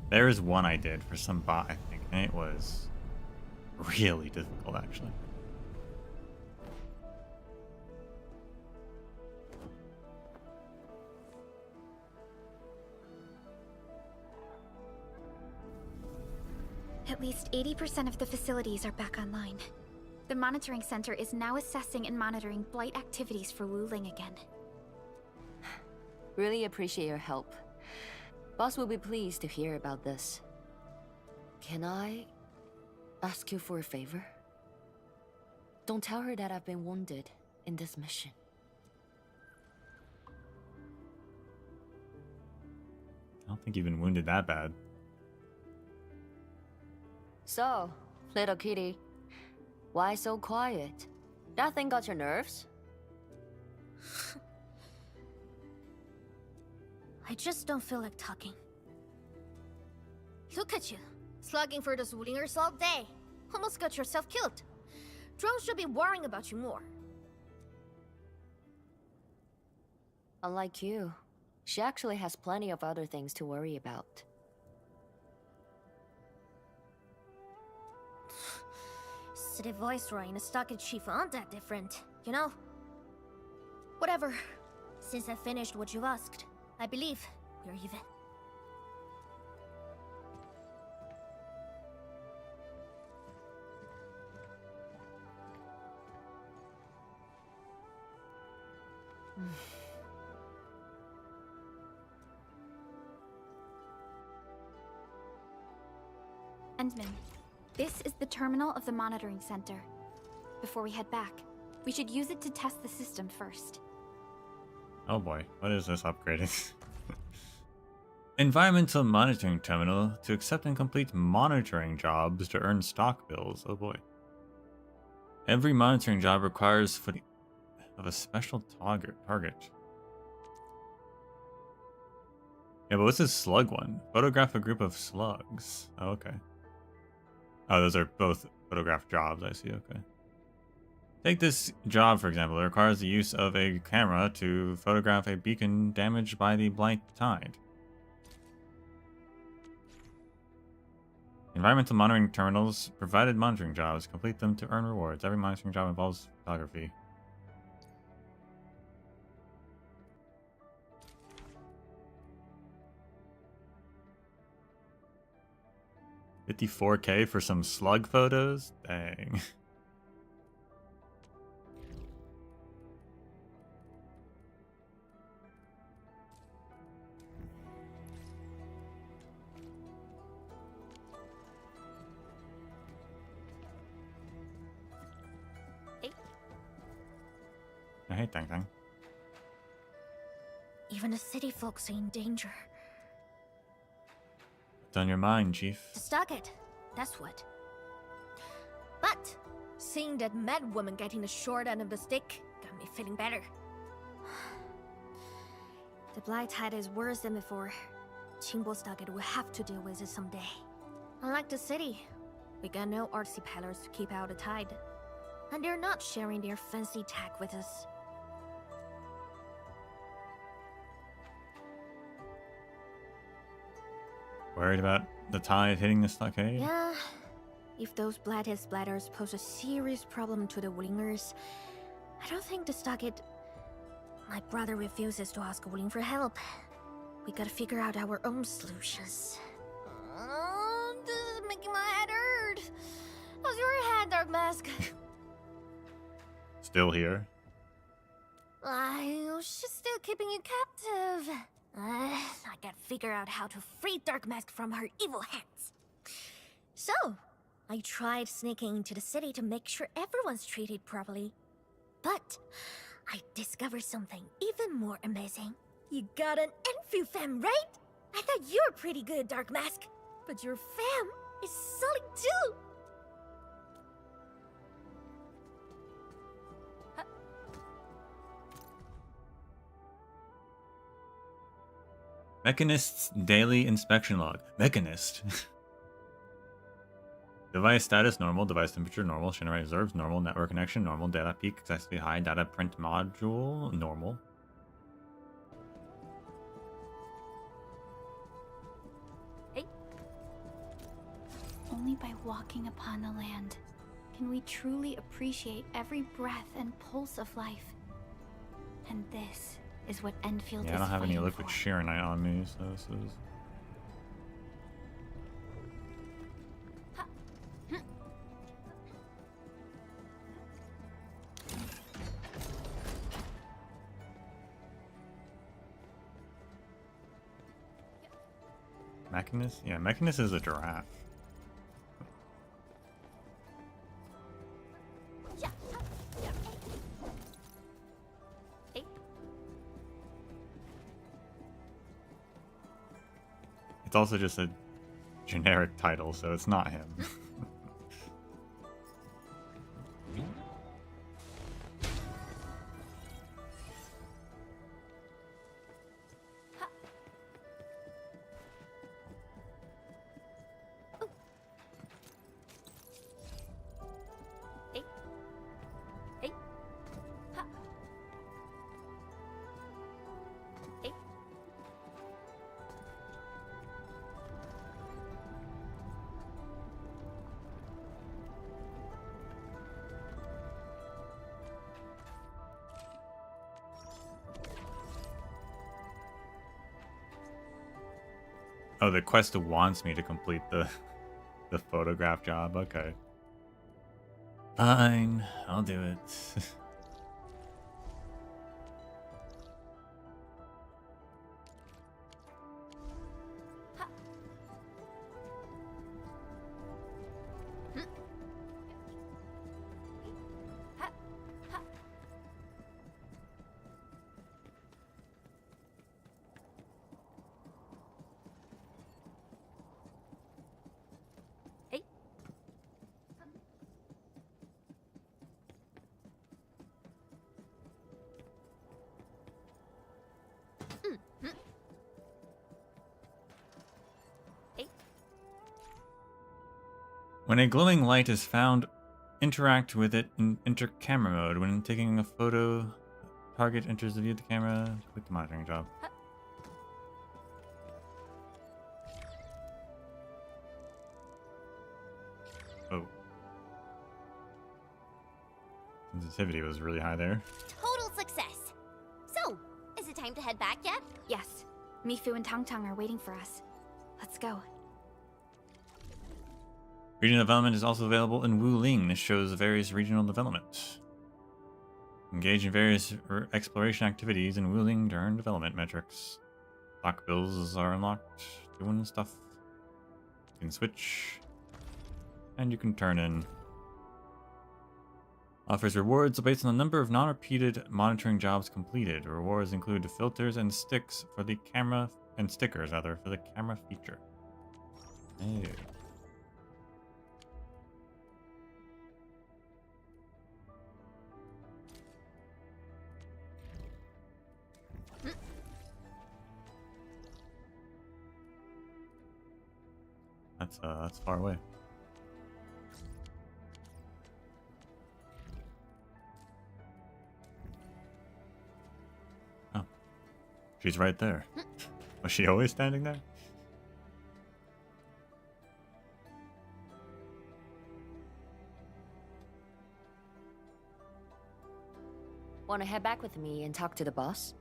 There is one I did for some bot, I think, and it was really difficult, actually. At least 80% of the facilities are back online. The monitoring center is now assessing and monitoring blight activities for Wu Ling again. Really appreciate your help. Boss will be pleased to hear about this. Can I ask you for a favor? Don't tell her that I've been wounded in this mission. I don't think you've been wounded that bad. So, little kitty, why so quiet? That thing got your nerves? I just don't feel like talking. Look at you, slugging for those Wulingers all day. Almost got yourself killed. Drones should be worrying about you more. Unlike you, she actually has plenty of other things to worry about. City Viceroy and a stockade chief aren't that different, you know? Whatever. Since I finished what you asked, I believe we're even. Endman, this is the terminal of the monitoring center. Before we head back, we should use it to test the system first. Oh boy, what is this upgraded? Environmental monitoring terminal to accept and complete monitoring jobs to earn stock bills. Oh boy. Every monitoring job requires footage of a special target. Yeah, but what's this slug one? Photograph a group of slugs. Oh, okay. Oh, those are both photograph jobs, I see, okay. Take this job, for example. It requires the use of a camera to photograph a beacon damaged by the blight tide. Environmental monitoring terminals provided monitoring jobs. Complete them to earn rewards. Every monitoring job involves photography. $54K for some slug photos? Dang. Hey, Tang Tang. Even the city folks are in danger. What's on your mind, Chief? The stockade, that's what. But seeing that mad woman getting the short end of the stick got me feeling better. The blight tide is worse than before. Qingbo stockade will have to deal with it someday. Unlike the city, we got no artsy peddlers to keep out the tide. And they're not sharing their fancy tech with us. Worried about the tide hitting the stockade? Yeah. If those blighted splatters pose a serious problem to the Wulingers, I don't think the stockade... My brother refuses to ask Wuling for help. We gotta figure out our own solutions. This is making my head hurt. How's your head, Dark Mask? Still here? She's still keeping you captive. I gotta figure out how to free Dark Mask from her evil hands. So, I tried sneaking into the city to make sure everyone's treated properly. But I discovered something even more amazing. You got an Enfield fam, right? I thought you were pretty good, Dark Mask. But your fam is solid too. Mechanist's daily inspection log. Mechanist. Device status normal, device temperature normal, generate reserves normal, network connection normal, data peak excessively high, data print module normal. Only by walking upon the land can we truly appreciate every breath and pulse of life. And this is what Endfield Yeah, I is don't have any fighting liquid for. Shironite on me, so this is... Mechanus? Yeah, Mechanus is a giraffe. It's also just a generic title, so it's not him. Oh, the quest wants me to complete the photograph job. Okay. Fine, I'll do it. When a glowing light is found, interact with it in enter camera mode. When taking a photo, target enters the view of the camera. Click the monitoring job. Oh. Sensitivity was really high there. Total success. So, is it time to head back yet? Yes. Mifu and Tang are waiting for us. Let's go. Regional development is also available in Wuling. This shows various regional development. Engage in various exploration activities in Wuling to earn development metrics. Lock bills are unlocked. Doing stuff. You can switch. And you can turn in. Offers rewards based on the number of non-repeated monitoring jobs completed. Rewards include filters and sticks for the camera and stickers rather for the camera feature. Hey. That's far away. Oh. She's right there. Was she always standing there? Want to head back with me and talk to the boss?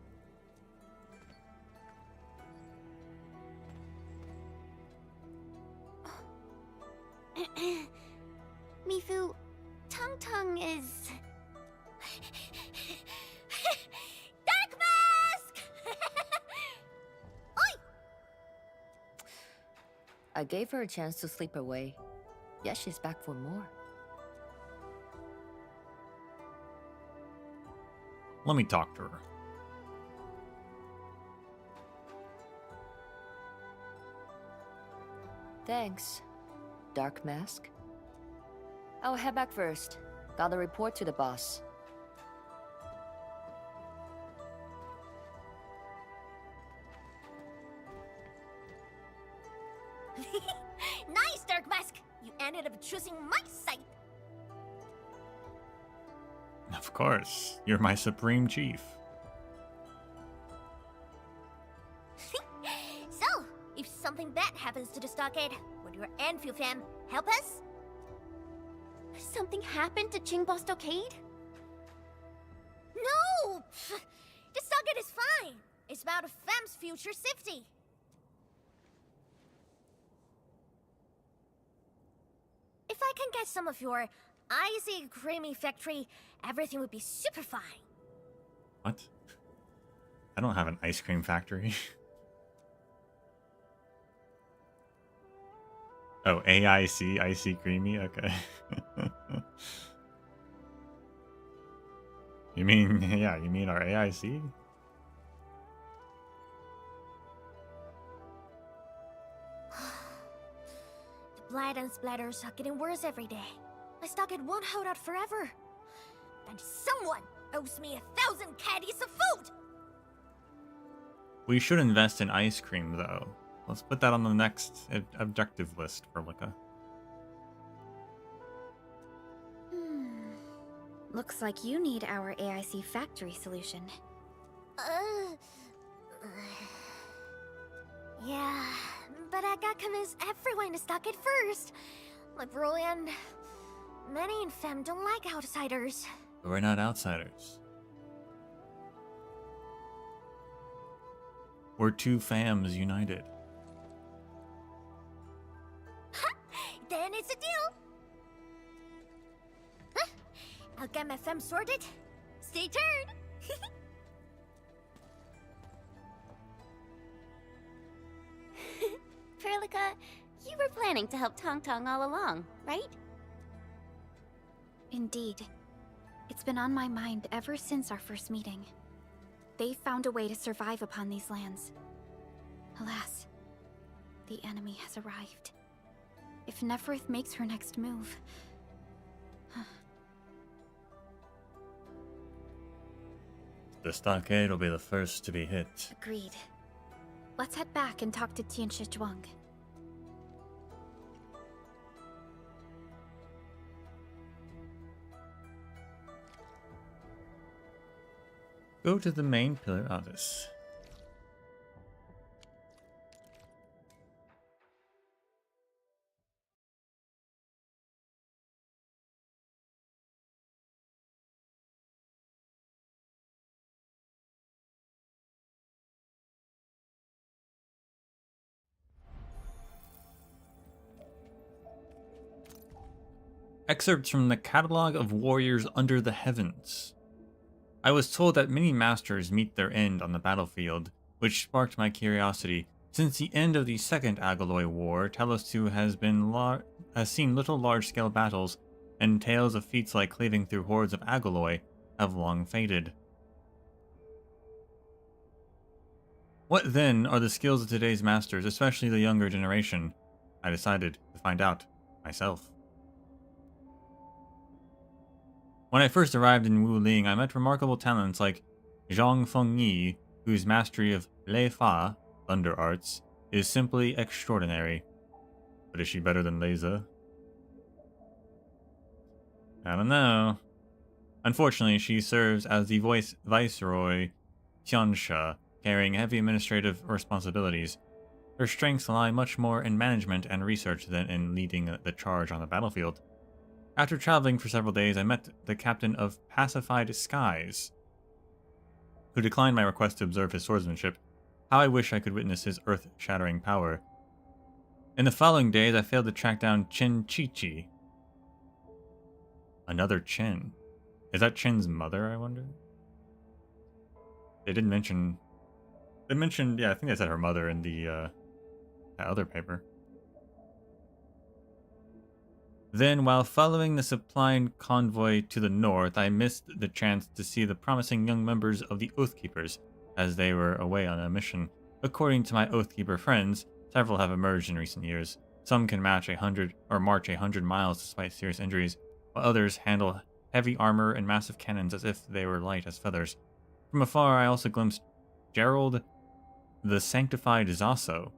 Mifu, Tang is... Dark Mask! Oi! I gave her a chance to sleep away. Yes, she's back for more. Let me talk to her. Thanks, Dark Mask. I'll head back first. Gotta report to the boss. Nice, Dark Mask! you ended up choosing my side. Of course, you're my supreme chief. So, if something bad happens to the stockade, would your Endfield fam help us? Something happened to Qingbo Stockade? No! The stockade is fine. It's about a fam's future safety. If I can get some of your icy creamy factory, everything would be super fine. What? I don't have an ice cream factory. Oh, AIC, icy creamy? Okay. You mean, yeah, you mean our AIC? The blight and splatters are getting worse every day. My stockade won't hold out forever. And someone owes me 1,000 caddies of food! We should invest in ice cream, though. Let's put that on the next objective list for Lika. Looks like you need our AIC factory solution. Yeah, but I gotta convince everyone in the stockade first. Like Broly and many in Fem don't like outsiders. But we're not outsiders. We're two fams united. Then it's a deal. Huh? I'll get my fam sorted. Stay tuned. Perlica, you were planning to help Tong Tong all along, right? Indeed. It's been on my mind ever since our first meeting. They found a way to survive upon these lands. Alas, the enemy has arrived. If Neferth makes her next move... The stockade will be the first to be hit. Agreed. Let's head back and talk to Tianshi Zhuang. Go to the main pillar of this. Excerpts from the Catalog of Warriors Under the Heavens. I was told that many masters meet their end on the battlefield, which sparked my curiosity. Since the end of the Second Agaloy War, Talos II has seen little large-scale battles, and tales of feats like cleaving through hordes of Agaloy have long faded. What then are the skills of today's masters, especially the younger generation? I decided to find out myself. When I first arrived in Wuling, I met remarkable talents like Zhang Fengyi, whose mastery of Lei Fa, Thunder Arts, is simply extraordinary. But is she better than Leiza? I don't know. Unfortunately, she serves as the Viceroy Tiansha, carrying heavy administrative responsibilities. Her strengths lie much more in management and research than in leading the charge on the battlefield. After traveling for several days, I met the captain of Pacified Skies, who declined my request to observe his swordsmanship. How I wish I could witness his earth-shattering power. In the following days, I failed to track down Chen Chi-Chi. Another Chen. Is that Chen's mother, I wonder? They didn't mention... They mentioned, yeah, I think they said her mother in the, that other paper. Then, while following the supply convoy to the north, I missed the chance to see the promising young members of the Oathkeepers, as they were away on a mission. According to my Oathkeeper friends, several have emerged in recent years. Some can march 100 miles despite serious injuries, while others handle heavy armor and massive cannons as if they were light as feathers. From afar, I also glimpsed Gerald the Sanctified Zaso.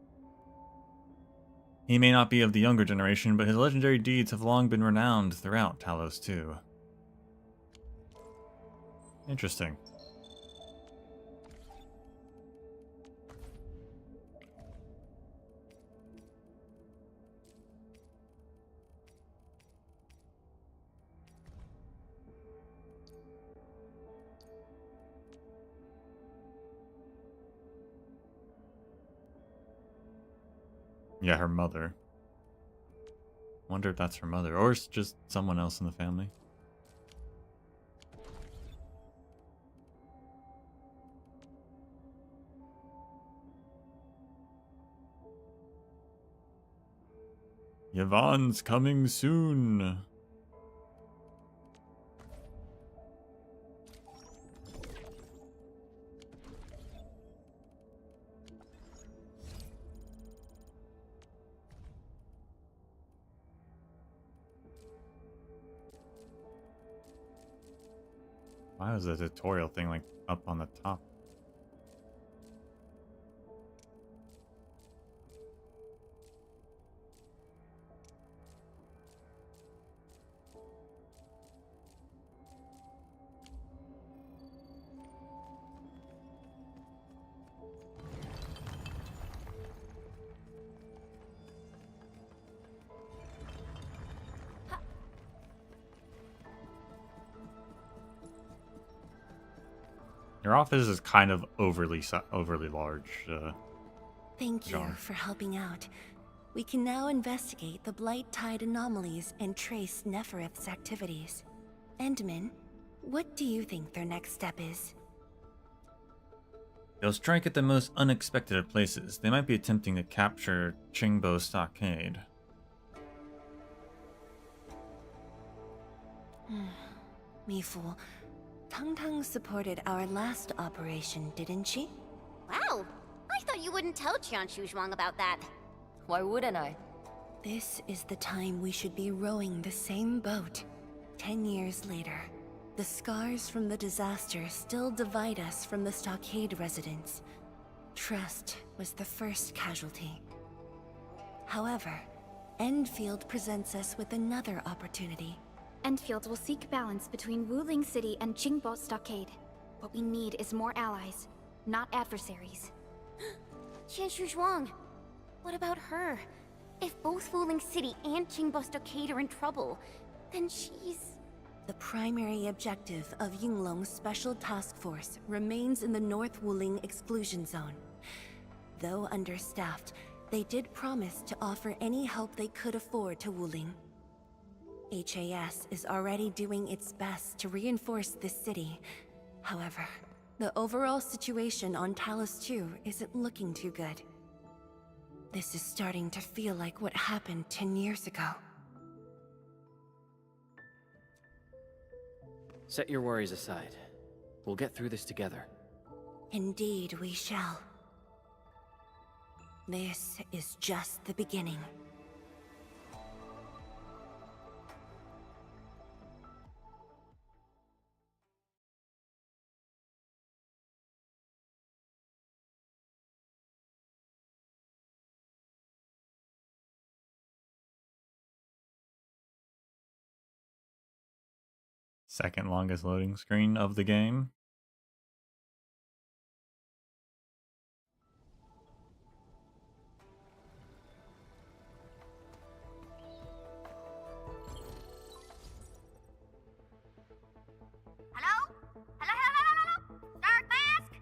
He may not be of the younger generation, but his legendary deeds have long been renowned throughout Talos 2. Interesting. Yeah, her mother. Wonder if that's her mother, or it's just someone else in the family. Yvonne's coming soon. Why was the tutorial thing like up on the top? Your office is kind of overly large. Thank you for helping out. We can now investigate the Blight Tide anomalies and trace Neferith's activities. Endman, what do you think their next step is? They'll strike at the most unexpected of places. They might be attempting to capture Qingbo Stockade. Mifu, Tang supported our last operation, didn't she? Wow, I thought you wouldn't tell Qianshu Zhuang about that. Why wouldn't I? This is the time we should be rowing the same boat. 10 years later, the scars from the disaster still divide us from the Stockade residents. Trust was the first casualty. However, Endfield presents us with another opportunity. Endfield will seek balance between Wuling City and Qingbo Stockade. What we need is more allies, not adversaries. Qianshu Zhuang, what about her? If both Wuling City and Qingbo Stockade are in trouble, then she's... The primary objective of Yinglong's Special Task Force remains in the North Wuling Exclusion Zone. Though understaffed, they did promise to offer any help they could afford to Wuling. HAS is already doing its best to reinforce this city. However, the overall situation on Talos 2 isn't looking too good. This is starting to feel like what happened 10 years ago. Set your worries aside. We'll get through this together. Indeed, we shall. This is just the beginning. Second longest loading screen of the game. Hello? Hello? Dark Mask?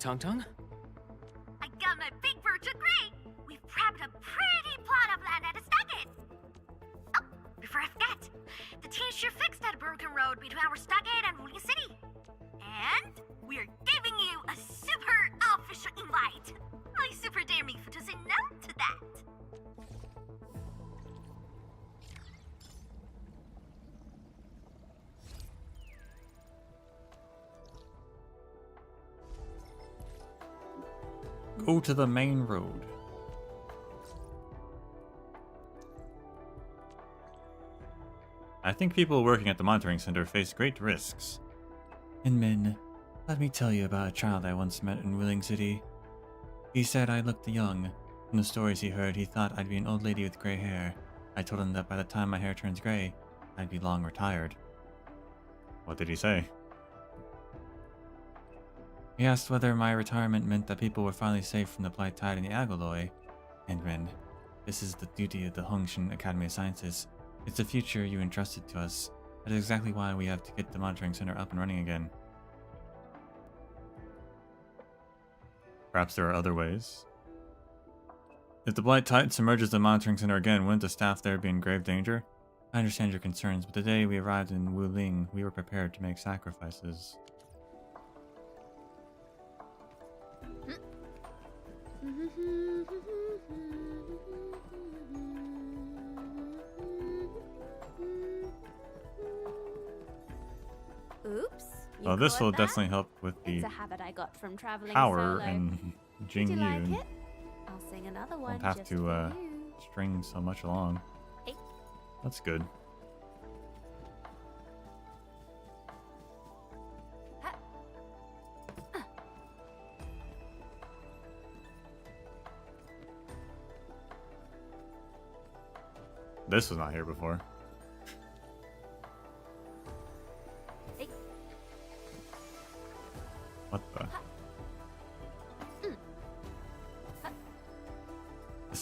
Tang? I got my big birch of gray. We've grabbed a pretty plot of land at a stockade. Oh, before I forget, the team sure fixed that broken road between our stockade and Wuling City. And we're giving you a super official invite. I super dare me to say no to that. Go to the main road. I think people working at the monitoring center face great risks. And Min, let me tell you about a child I once met in Wuling City. He said I looked young, From the stories he heard, he thought I'd be an old lady with gray hair. I told him that by the time my hair turns gray, I'd be long retired. What did he say? He asked whether my retirement meant that people were finally safe from the Blight Tide and the Agaloy. Endman, this is the duty of the Hongshan Academy of Sciences. It's the future you entrusted to us. That is exactly why we have to get the monitoring center up and running again. Perhaps there are other ways. If the Blight Tide submerges the monitoring center again, wouldn't the staff there be in grave danger? I understand your concerns, but the day we arrived in Wuling, we were prepared to make sacrifices. Oops. Well, this will definitely help with the It's a habit I got from traveling power solo. and Did you like Jingyun. it? I'll sing another one Won't have just to for you. string so much along. Hey. That's good. This was not here before. Hey. What the?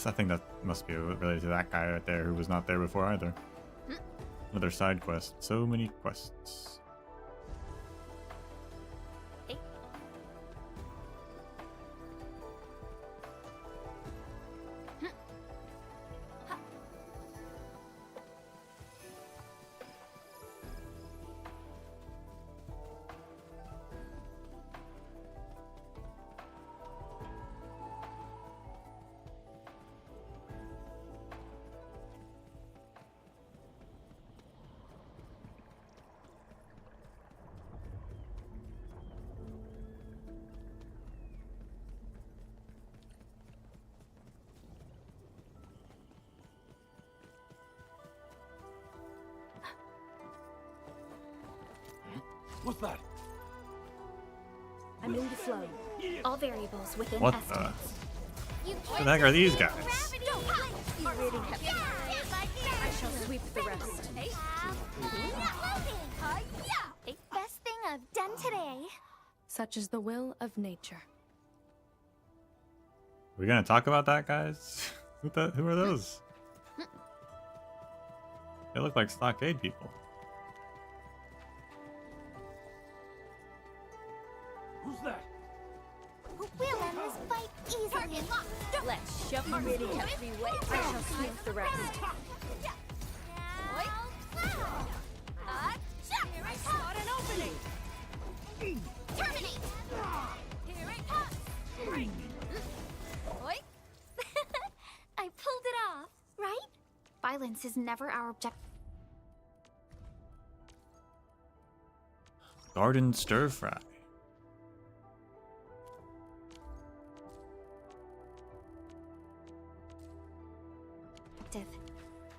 I think that must be related to that guy right there who was not there before either. Another side quest. So many quests. Hey. What's that? I'm in the flow. All variables within What estimates. the heck are these guys? You really have. I shall sweep the rest. Hey, best thing I've done today. Such is the will of nature. We gonna talk about that, guys? Who are those? They look like stockade people. Who's that? We'll end this fight easily. Let's shove you really heavy weight. I shall sweep the rest. Here I spot an opening. Terminate. Here it comes. Oi. I pulled it off, right? Violence is never our objective. Garden stir fry.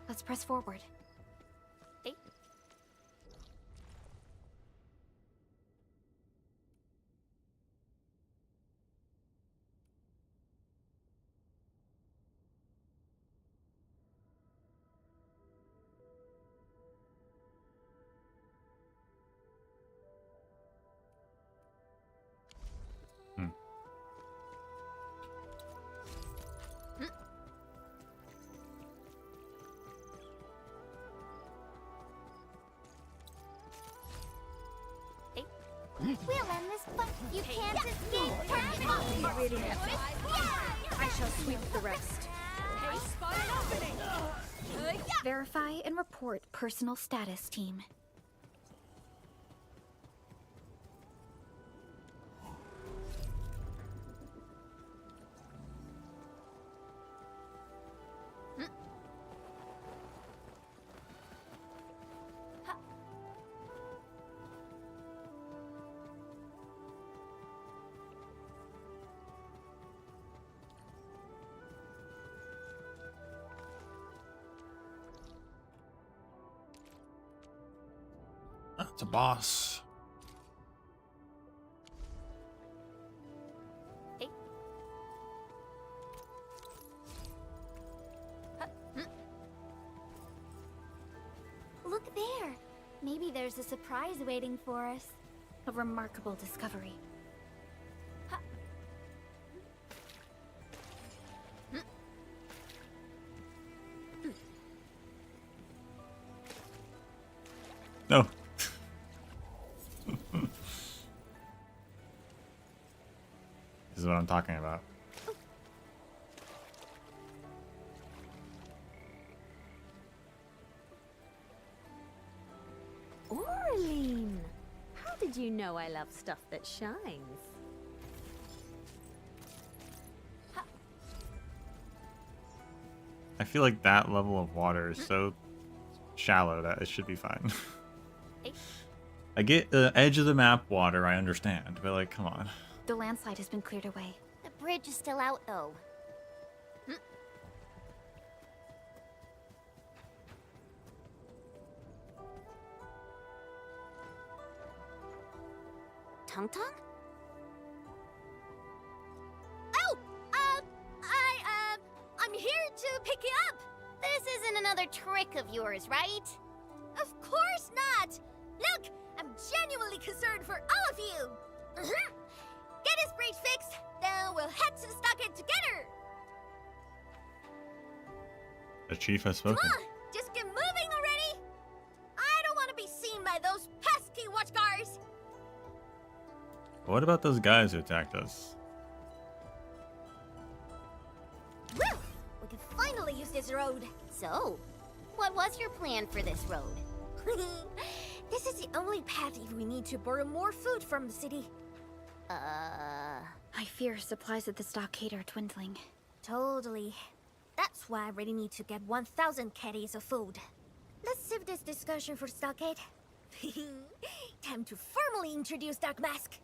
Let's press forward. Hey. We'll end this fight. You can't escape. You really have. I shall sweep the rest. Hey, spot an opening. Verify and report personal status, team. That's a boss. Maybe there's a surprise waiting for us. A remarkable discovery. No. This is what I'm talking about. Orlean! How did you know I love stuff that shines? I feel like that level of water is so shallow that it should be fine. I get the edge of the map water, I understand, but like, come on. The landslide has been cleared away. The bridge is still out, though. Tong Tong? Oh! I'm here to pick you up! This isn't another trick of yours, right? Of course not! Look! I'm genuinely concerned for all of you! Get this bridge fixed, then we'll head to the stockade together! The chief has spoken. Come on! Just get moving already! I don't want to be seen by those pesky watchguards! What about those guys who attacked us? Woo! We can finally use this road! So, what was your plan for this road? This is the only path if we need to borrow more food from the city. I fear supplies at the stockade are dwindling. Totally. That's why I really need to get 1,000 caddies of food. Let's save this discussion for stockade. Time to formally introduce Dark Mask.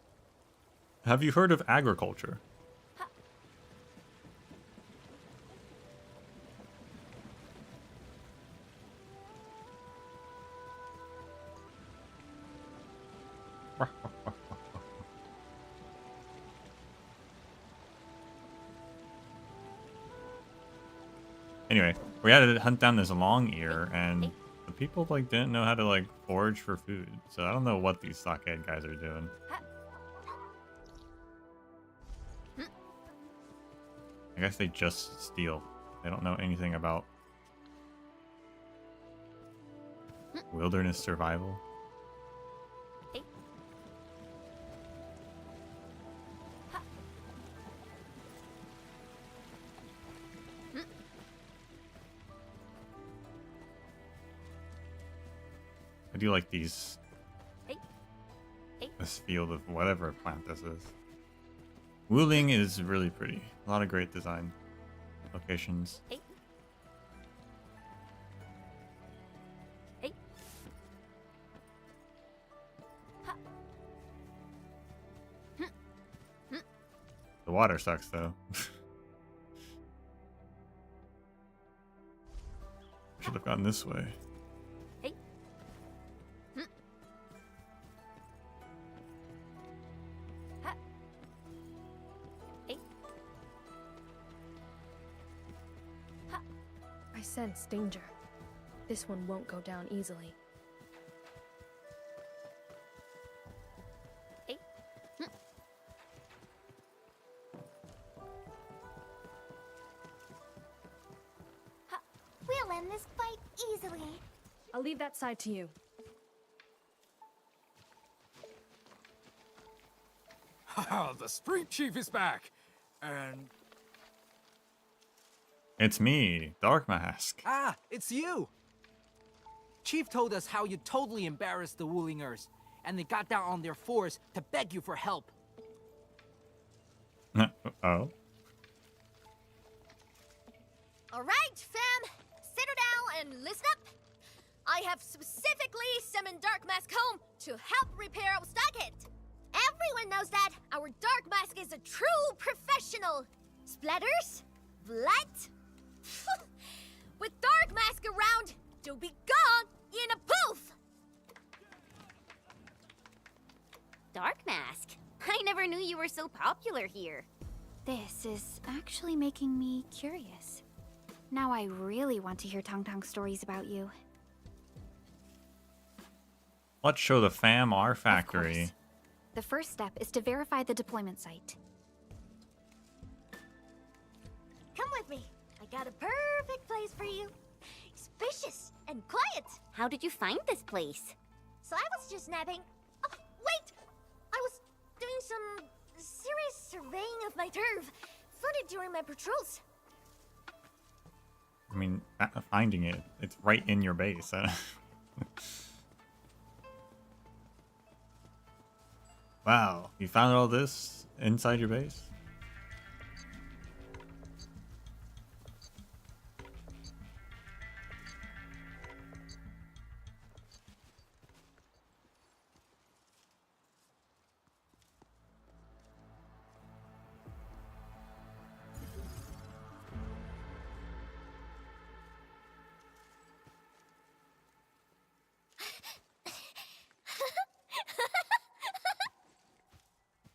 Have you heard of agriculture? Anyway, we had to hunt down this long ear, and the people like didn't know how to like forage for food. So I don't know what these stockade guys are doing. I guess they just steal. They don't know anything about wilderness survival. I do like these. This field of whatever plant this is. Wuling is really pretty. A lot of great design locations. The water sucks though. Should have gone this way. I sense danger. This one won't go down easily. We'll end this fight easily. I'll leave that side to you. Haha, the street chief is back! And... It's me, Dark Mask. Ah, it's you! Chief told us how you totally embarrassed the Wulingers, and they got down on their fours to beg you for help. Oh? Alright, fam! Settle down and listen up! I have specifically summoned Dark Mask home to help repair our stockade. Everyone knows that our Dark Mask is a true professional. Splatters? Blood? With Dark Mask around, you'll be gone in a poof! Dark Mask? I never knew you were so popular here. This is actually making me curious. Now I really want to hear Tong Tong stories about you. Let's show the fam our Of factory. course. The first step is to verify the deployment site. Come with me. I got a perfect place for you. Spacious and quiet. How did you find this place? So I was just napping. Oh, wait! I was doing some serious surveying of my turf. Found it during my patrols. I mean, finding it, it's right in your base. Wow, you found all this inside your base?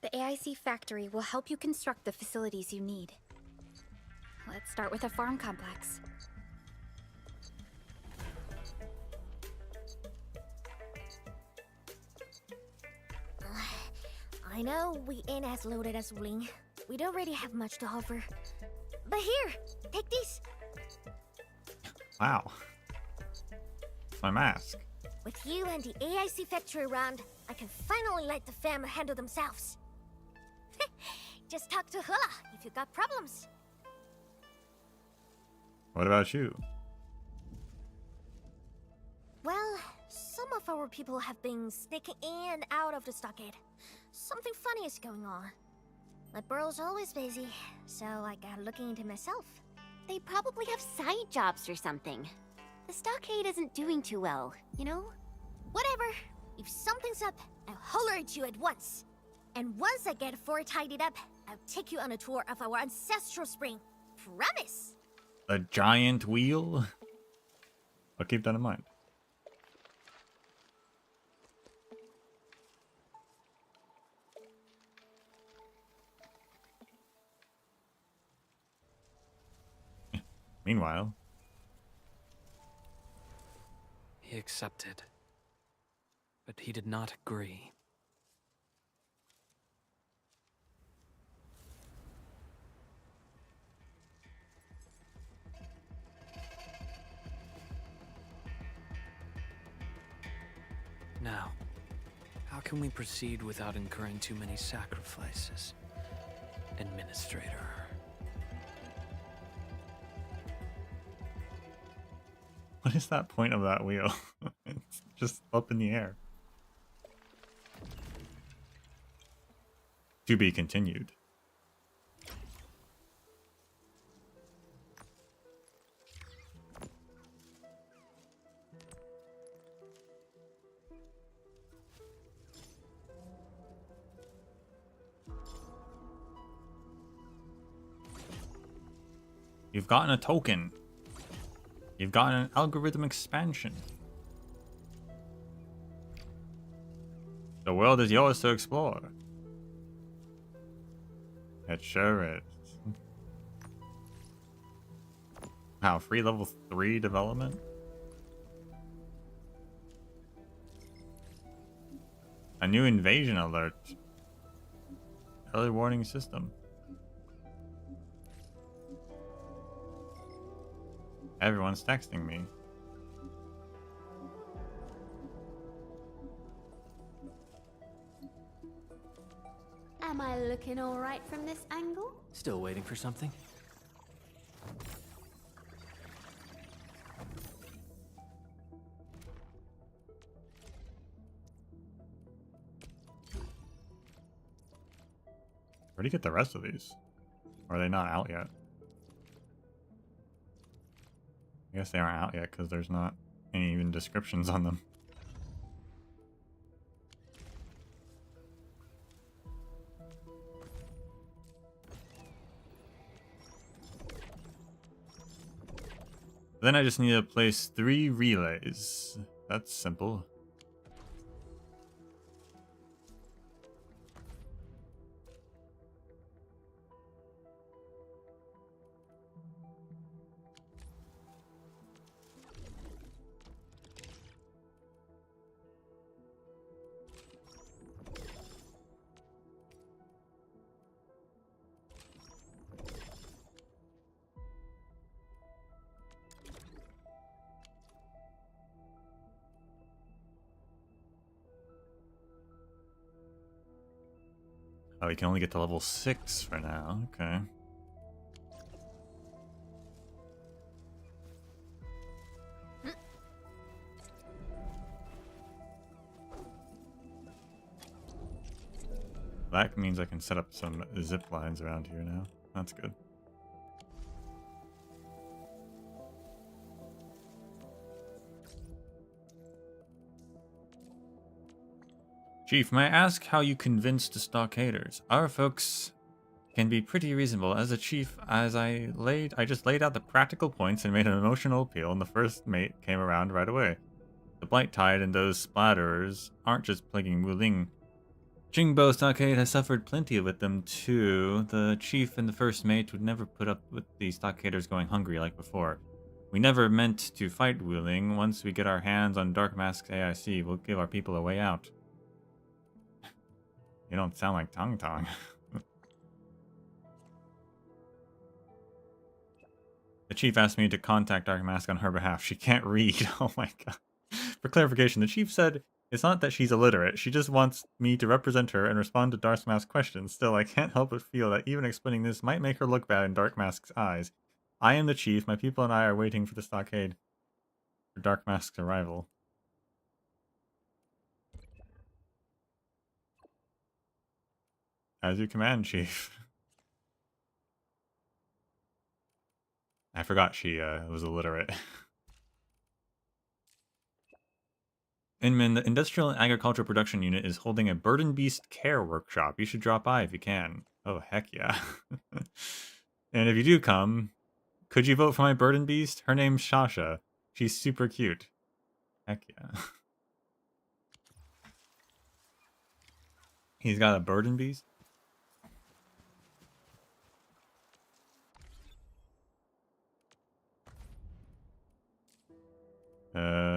The AIC factory will help you construct the facilities you need. Let's start with a farm complex. I know we ain't as loaded as Wling. We don't really have much to offer. But here, take this. Wow. It's my mask. With you and the AIC factory around, I can finally let the fam handle themselves. Just talk to Hula if you got problems. What about you? Well, some of our people have been sneaking in and out of the stockade. Something funny is going on. My burrow's always busy, so I got looking into myself. They probably have side jobs or something. The stockade isn't doing too well, you know? Whatever. If something's up, I'll holler at you at once. And once I get fort tidied up, I'll take you on a tour of our ancestral spring. Promise! A giant wheel? I'll keep that in mind. Meanwhile, He accepted. But he did not agree. Now, how can we proceed without incurring too many sacrifices? Administrator. what is that point of that wheel? It's just up in the air. To be continued. You've gotten a token. You've gotten an algorithm expansion. The world is yours to explore. It sure is. Wow, free level 3 development? A new invasion alert. Early warning system. Everyone's texting me. Am I looking all right from this angle? Still waiting for something? Where do you get the rest of these? Or are they not out yet? I guess they aren't out yet because there's not any even descriptions on them. Then I just need to place 3 relays. That's simple. Oh, we can only get to level 6 for now. Okay. That means I can set up some zip lines around here now. That's good. Chief, may I ask how you convinced the stockaders? Our folks can be pretty reasonable. As a chief, I just laid out the practical points and made an emotional appeal, and the first mate came around right away. The Blight Tide and those splatterers aren't just plaguing Wuling. Jingbo Stockade has suffered plenty with them too. The chief and the first mate would never put up with the stockaders going hungry like before. We never meant to fight Wuling. Once we get our hands on Dark Mask's AIC, we'll give our people a way out. You don't sound like Tong Tong. The chief asked me to contact Dark Mask on her behalf. She can't read. Oh my god. For clarification, the chief said it's not that she's illiterate. She just wants me to represent her and respond to Dark Mask's questions. Still, I can't help but feel that even explaining this might make her look bad in Dark Mask's eyes. I am the chief. My people and I are waiting for the stockade for Dark Mask's arrival. As you command, chief. I forgot she was illiterate. Inman, the Industrial and Agricultural Production Unit is holding a Burden Beast care workshop. You should drop by if you can. Oh, heck yeah. And if you do come, could you vote for my Burden Beast? Her name's Shasha. She's super cute. Heck yeah. He's got a Burden Beast?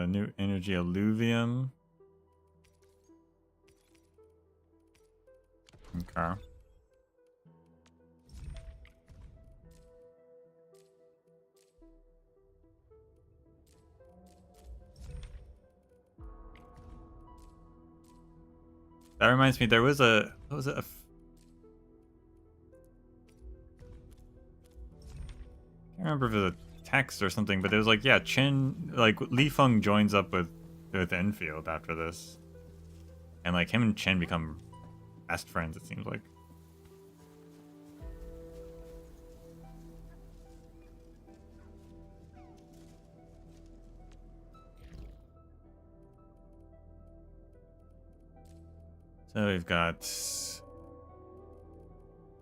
New energy alluvium. Okay. That reminds me, there was a, what was it? I can't remember if it was a text or something, but it was like, yeah, Chen, like, Li Feng joins up with Enfield after this. And, like, him and Chen become best friends, it seems like. So we've got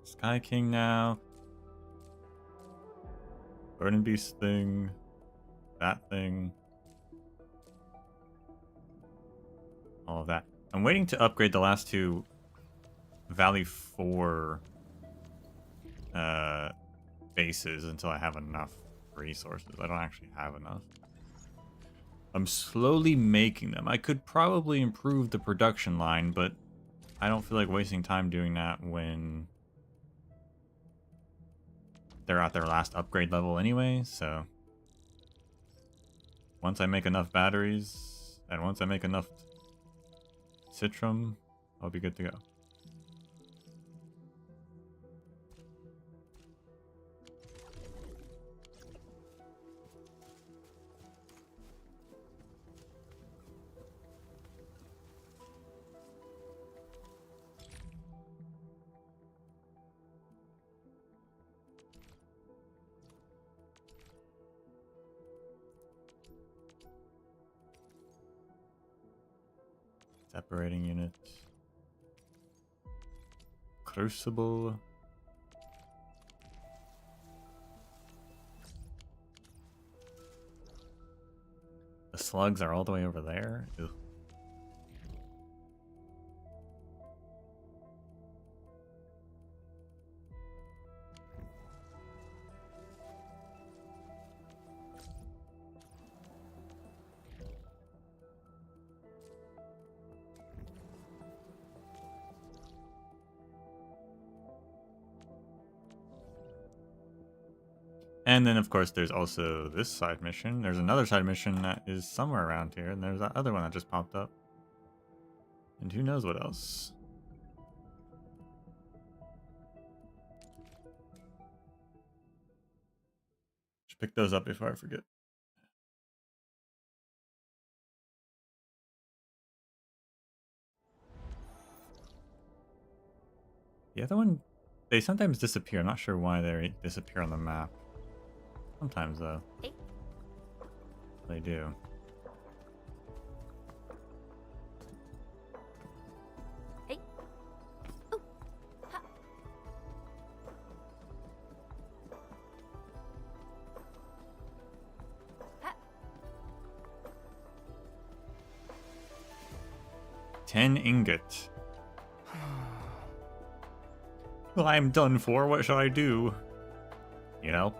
Sky King now. Burning Beast thing. That thing. All of that. I'm waiting to upgrade the last two Valley 4 bases until I have enough resources. I don't actually have enough. I'm slowly making them. I could probably improve the production line, but I don't feel like wasting time doing that when they're at their last upgrade level anyway, so once I make enough batteries and once I make enough Citrum, I'll be good to go. Separating unit. Crucible. The slugs are all the way over there. Ew. And then, of course, there's also this side mission. There's another side mission that is somewhere around here, and there's that other one that just popped up. And who knows what else. Should pick those up before I forget. The other one, they sometimes disappear. I'm not sure why they disappear on the map. Sometimes, though. They do. Hey. Oh. Ha. 10 ingot. Well, I'm done for. What shall I do? You know?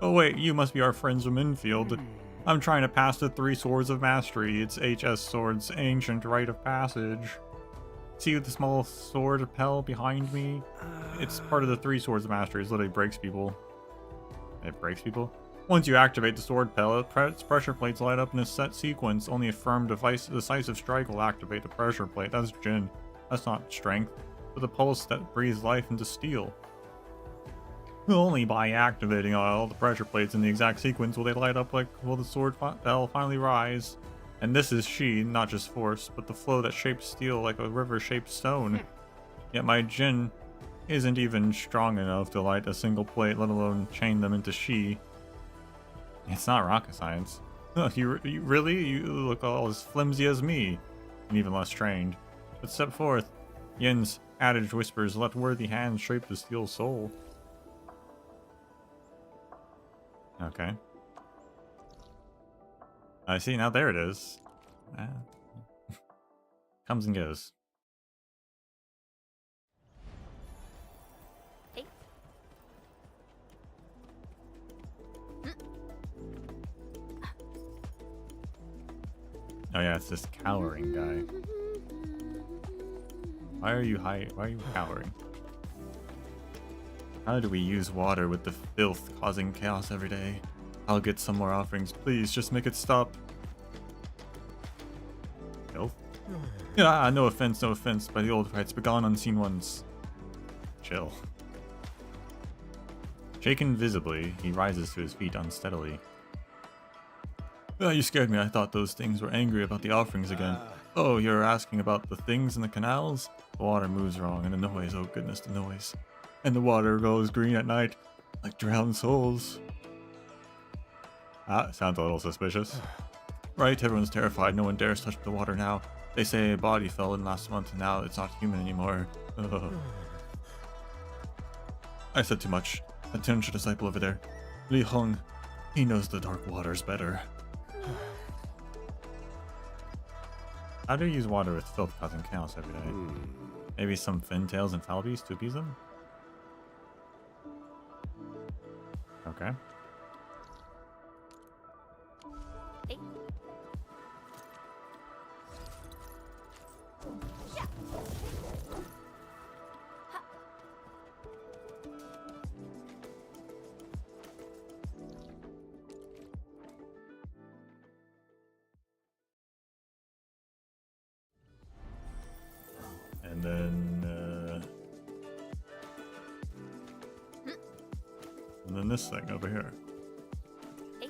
Oh wait, you must be our friends from Enfield. I'm trying to pass the 3 Swords of Mastery. It's HS Sword's ancient rite of passage. See the small sword pell behind me? It's part of the 3 Swords of Mastery. It literally breaks people. It breaks people? Once you activate the sword pell, its pressure plates light up in a set sequence. Only a firm decisive strike will activate the pressure plate. That's Jin. That's not strength. But the pulse that breathes life into steel. Only by activating all the pressure plates in the exact sequence will they light up like will the sword pell finally rise. And this is Shi, not just force, but the flow that shapes steel like a river-shaped stone. Yet my Jin isn't even strong enough to light a single plate, let alone chain them into Shi. It's not rocket science. You really? You look all as flimsy as me, and even less trained. But step forth. Yin's adage whispers, let worthy hands shape the steel soul. Okay. I see, now there it is. Comes and goes. Hey. Oh yeah, it's this cowering guy. Why are you cowering? How do we use water with the filth causing chaos every day? I'll get some more offerings. Please, just make it stop. Filth? Yeah, no offense, by the old rights, begone unseen ones. Chill. Shaken visibly, he rises to his feet unsteadily. You scared me. I thought those things were angry about the offerings again. Oh, you're asking about the things in the canals? The water moves wrong, and the noise, oh goodness, the noise. And the water goes green at night, like drowned souls. Sounds a little suspicious. Right, everyone's terrified. No one dares touch the water now. They say a body fell in last month, and now it's not human anymore. I said too much. Attention, disciple over there. Li Hong, he knows the dark waters better. How do you use water with filth causing chaos every day? Maybe some fintails and falbies to appease them? Okay. Hey. Yeah. And then, and then this thing over here. Hey.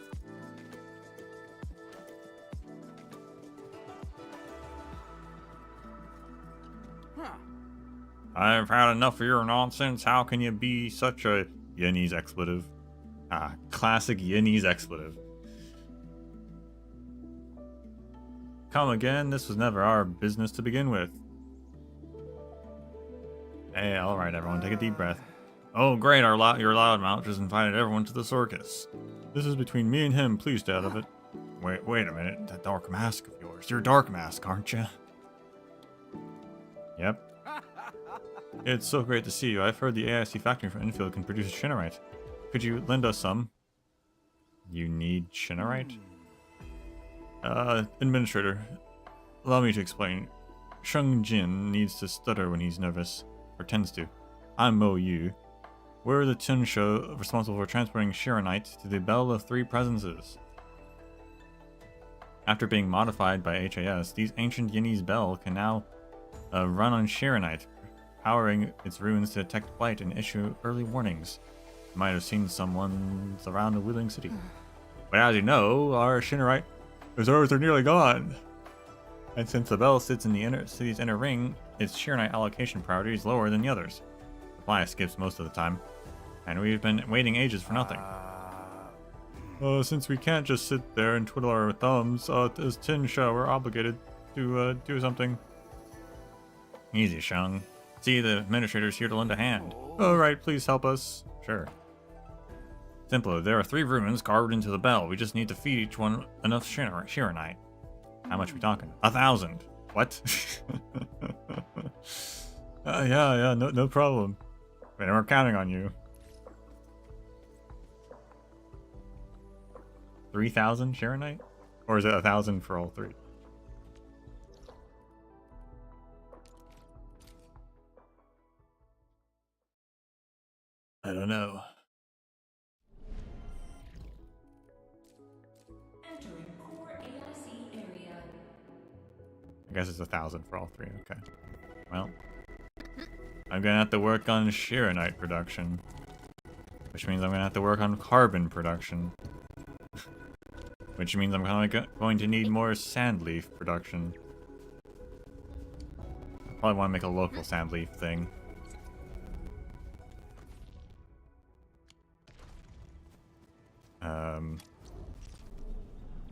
I've had enough of your nonsense. How can you be such a Yenny's expletive? Classic Yenny's expletive. Come again? This was never our business to begin with. Hey, alright everyone, take a deep breath. Oh great, your loudmouth just invited everyone to the circus. This is between me and him, please stay out of it. Wait a minute, that dark mask of yours. You're Dark Mask, aren't you? Yep. It's so great to see you. I've heard the AIC factory from Enfield can produce Shinarite. Could you lend us some? You need Shinarite? Administrator, allow me to explain. Sheng Jin needs to stutter when he's nervous. Or tends to. I'm Mo Yu. We're the Tunsho responsible for transporting Shiranite to the Bell of Three Presences. After being modified by HAS, these ancient Yinny's bell can now run on Shiranite, powering its runes to detect light and issue early warnings. Might have seen someone around the Wheeling City. But as you know, our Shinarite reserves are nearly gone. And since the bell sits in the city's inner ring, its Shiranite allocation priority is lower than the others. Supply skips most of the time, and we've been waiting ages for nothing. Since we can't just sit there and twiddle our thumbs, as Tin Show, we're obligated to do something. Easy, Shang. See, the administrator's here to lend a hand. Alright, please help us. Sure. Simple, there are 3 runes carved into the bell. We just need to feed each one enough Shiranite. How much are we talking? 1,000. What? Yeah, no problem. Man, we're counting on you. 3,000 Shiranite? Or is it 1,000 for all 3? I don't know. Entering core AIC area. I guess it's 1,000 for all 3. Okay. Well, I'm gonna have to work on Shiranite production, which means I'm gonna have to work on carbon production, which means I'm going to need more sandleaf production. I probably want to make a local sandleaf thing.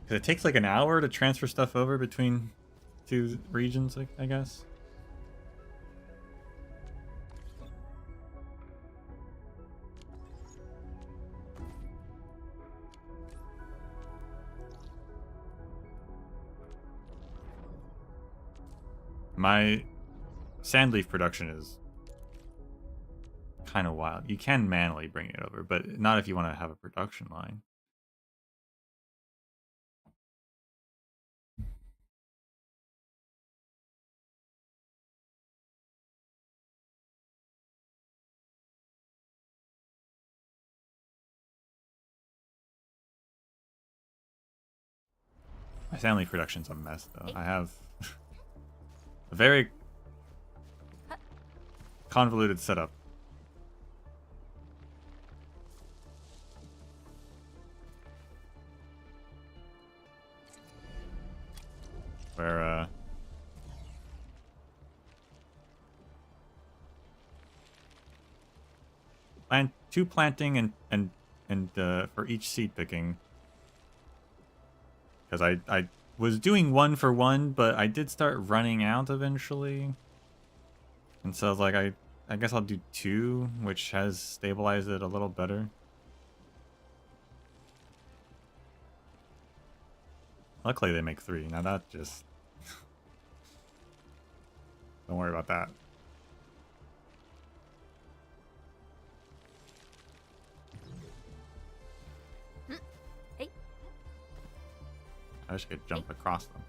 Cause it takes like an hour to transfer stuff over between 2 regions, I guess. My sandleaf production is kind of wild. You can manually bring it over, but not if you want to have a production line. My sandleaf production's a mess, though. I have a very convoluted setup. Where, two planting and for each seed picking. Because I was doing 1 for 1, but I did start running out eventually. And so I was like, I guess I'll do 2, which has stabilized it a little better. Luckily they make 3. Now that just... Don't worry about that. Hey. I wish I could jump across them.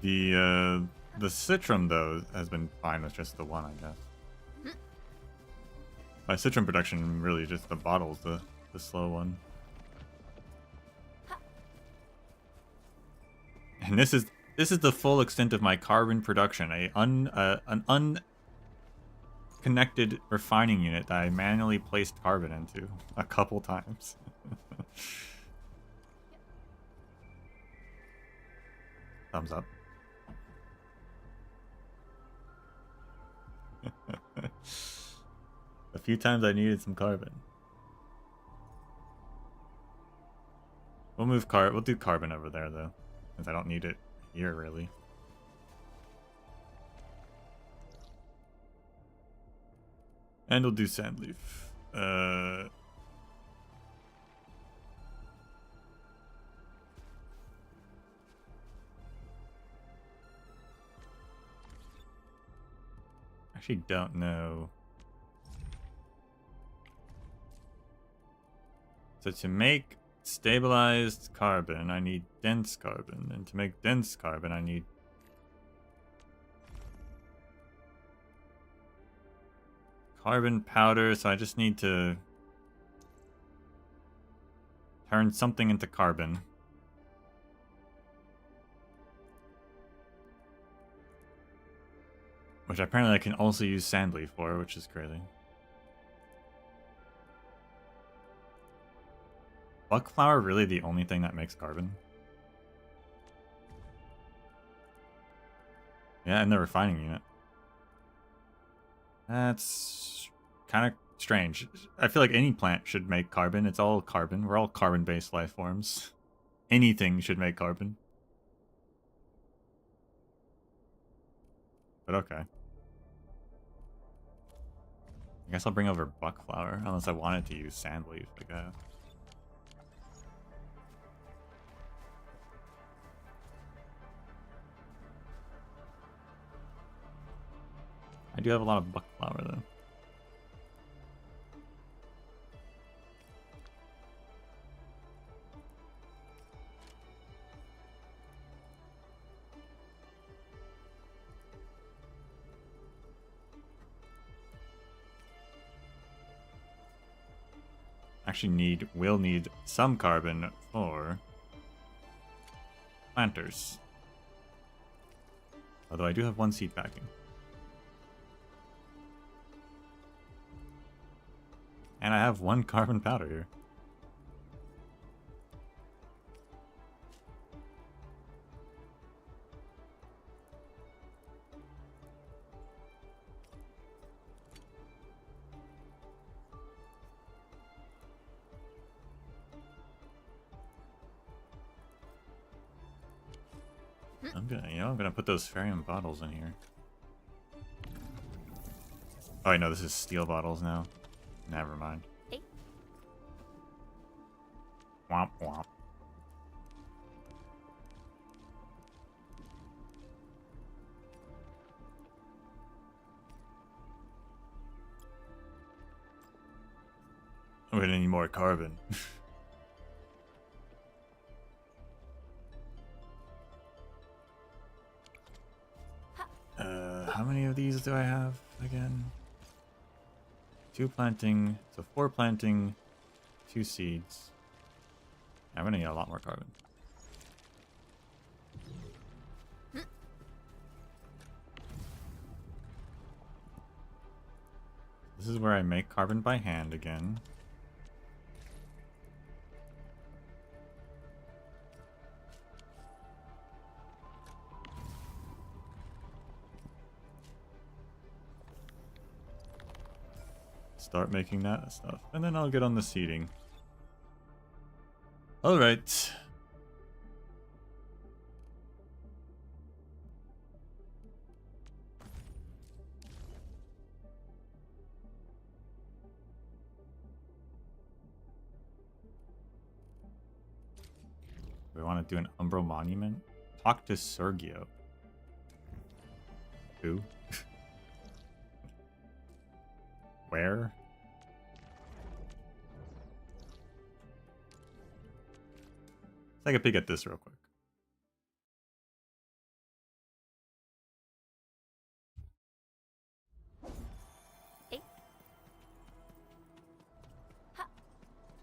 The Citrum, though, has been fine with just the 1, I guess. My Citrum production, really just the bottle's the slow one. And this is the full extent of my carbon production, an unconnected refining unit that I manually placed carbon into a couple times. Thumbs up. A few times I needed some carbon. We'll do carbon over there though, since I don't need it here really. And we'll do sandleaf. Actually don't know. So to make stabilized carbon, I need dense carbon. And to make dense carbon, I need carbon powder. So I just need to turn something into carbon. Which apparently I can also use sandleaf for, which is crazy. Buckflower really the only thing that makes carbon? Yeah, in the refining unit. That's kind of strange. I feel like any plant should make carbon. It's all carbon. We're all carbon-based life forms. Anything should make carbon. But okay. I guess I'll bring over buckflower, unless I wanted to use sandleaf, I guess. I do have a lot of buckflower, though. Actually will need some carbon for planters. Although I do have one seed packing. And I have one carbon powder here. I'm gonna put those Farium bottles in here. Oh, I know this is steel bottles now. Never mind. Hey. Womp womp. We're gonna need more carbon. How many of these do I have again? 2 planting, so 4 planting, 2 seeds. I'm gonna need a lot more carbon. This is where I make carbon by hand again. Start making that stuff, and then I'll get on the seeding. All right. We want to do an Umbral Monument? Talk to Sergio. Who? Where? Let's take a peek at this real quick. Hey.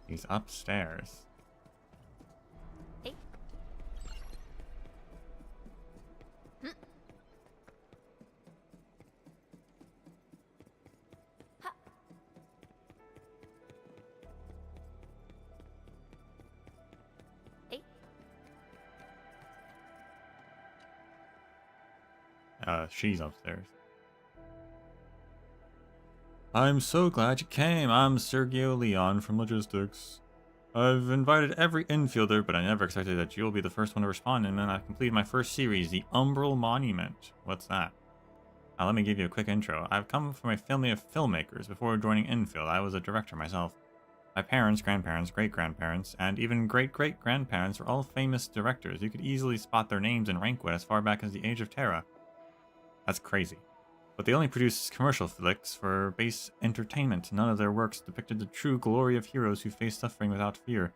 He's upstairs. Hey. She's upstairs. I'm so glad you came. I'm Sergio Leon from Logistics. I've invited every infielder, but I never expected that you'll be the first one to respond, and then I've completed my first series, the Umbral Monument. What's that? Now let me give you a quick intro. I've come from a family of filmmakers. Before joining Infield, I was a director myself. My parents, grandparents, great-grandparents, and even great-great-grandparents were all famous directors. You could easily spot their names in Rankwood as far back as the Age of Terra. That's crazy. But they only produced commercial flicks for base entertainment. None of their works depicted the true glory of heroes who face suffering without fear.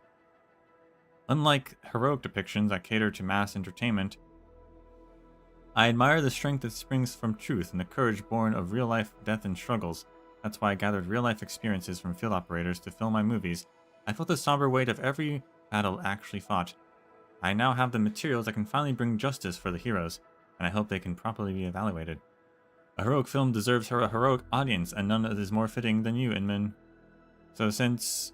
Unlike heroic depictions that cater to mass entertainment, I admire the strength that springs from truth and the courage born of real-life death and struggles. That's why I gathered real-life experiences from field operators to film my movies. I felt the somber weight of every battle actually fought. I now have the materials that can finally bring justice for the heroes, and I hope they can properly be evaluated. A heroic film deserves a heroic audience, and none is more fitting than you, Inman. So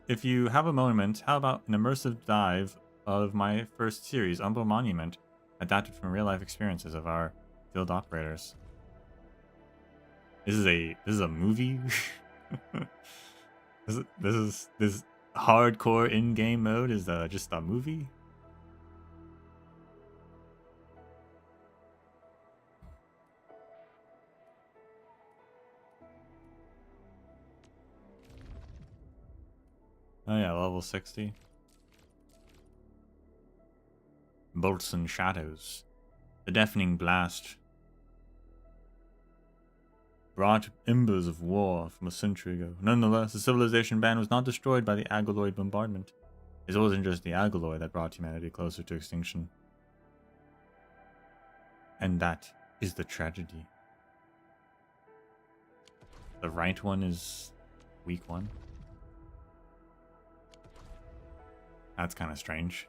if you have a moment, how about an immersive dive of my first series, Umbo Monument, adapted from real-life experiences of our field operators. This is a movie? this hardcore in-game mode is just a movie? Oh yeah, level 60. Bolts and shadows. The deafening blast brought embers of war from a century ago. Nonetheless, the civilization band was not destroyed by the Agaloid bombardment. It wasn't just the Agaloid that brought humanity closer to extinction. And that is the tragedy. The right one is weak one. That's kind of strange.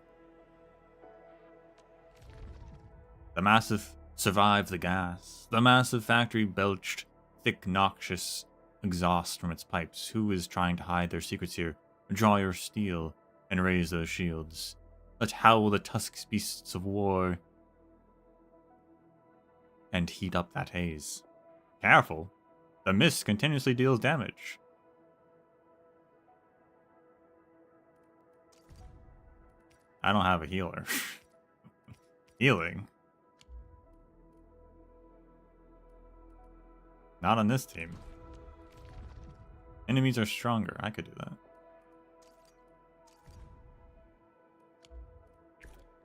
The massive survived the gas. The massive factory belched thick, noxious exhaust from its pipes. Who is trying to hide their secrets here? Draw your steel and raise those shields. Let's howl the tusked beasts of war and heat up that haze. Careful! The Misc continuously deals damage. I don't have a healer. Healing? Not on this team. Enemies are stronger. I could do that.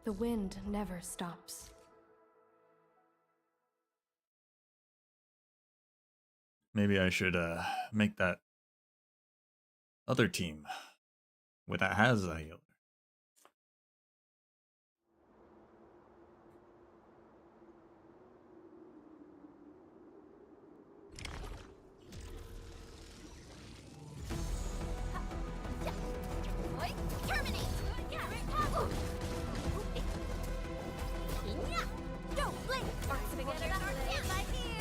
The wind never stops. Maybe I should make that other team that has a healer.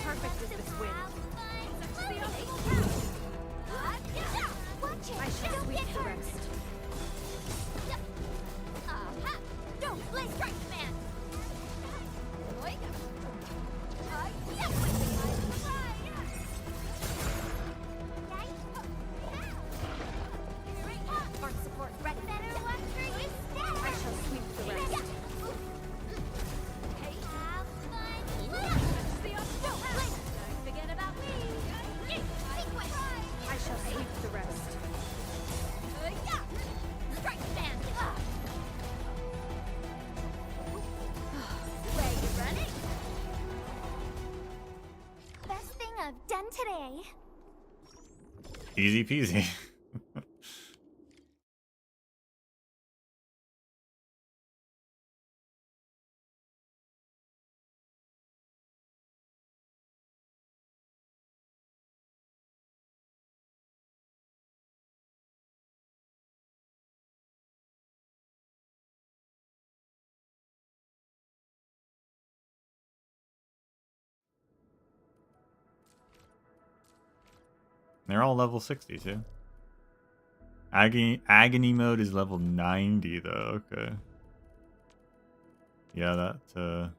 Perfect as this wind. I shall sweep the rest. Don't play strike man. Art support ready. I shall sweep the rest. I shall sweep the rest. Strike man. Where you running? Best thing I've done today. Easy peasy. They're all level 60 too. Agony mode is level 90 though, okay. Yeah, that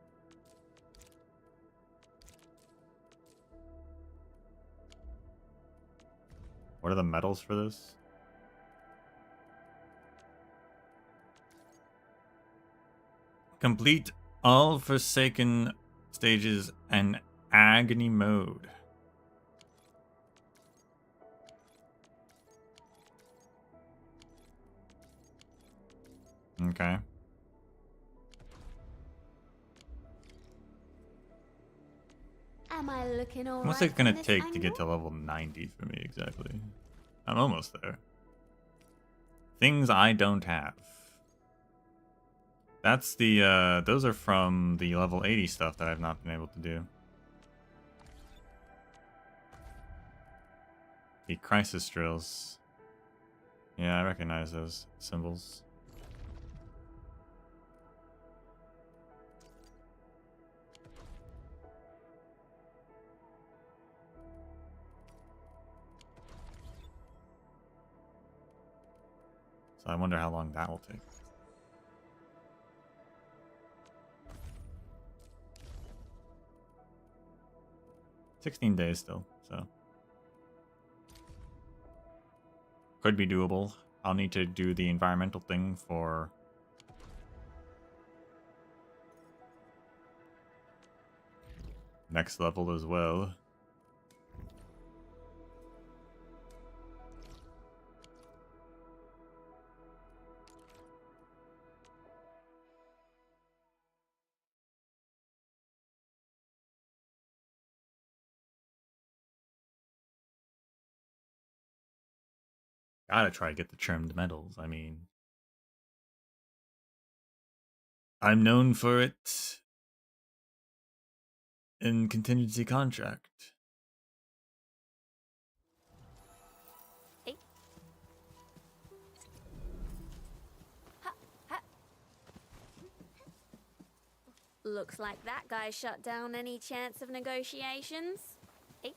what are the medals for this? Complete all Forsaken stages and agony mode. Okay. Am I looking alright? What's it gonna take to get to level 90 for me exactly? I'm almost there. Things I don't have. That's the, those are from the level 80 stuff that I've not been able to do. The crisis drills. Yeah, I recognize those symbols. So I wonder how long that will take. 16 days still, so could be doable. I'll need to do the environmental thing for next level as well. Gotta try to get the trimmed metals. I mean, I'm known for it in contingency contract. Looks like that guy shut down any chance of negotiations. Eek.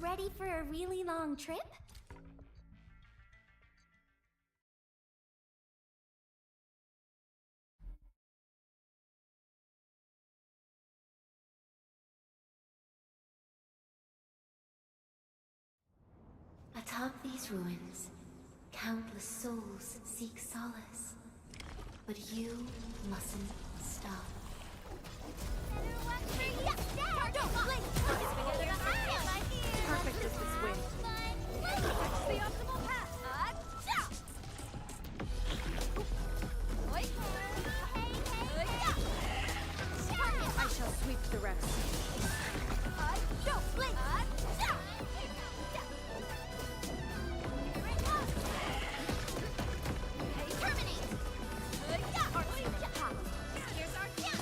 Ready for a really long trip? Atop these ruins, countless souls seek solace. But you mustn't stop. Perfect as this wind. That's the optimal path. I shall sweep the rest.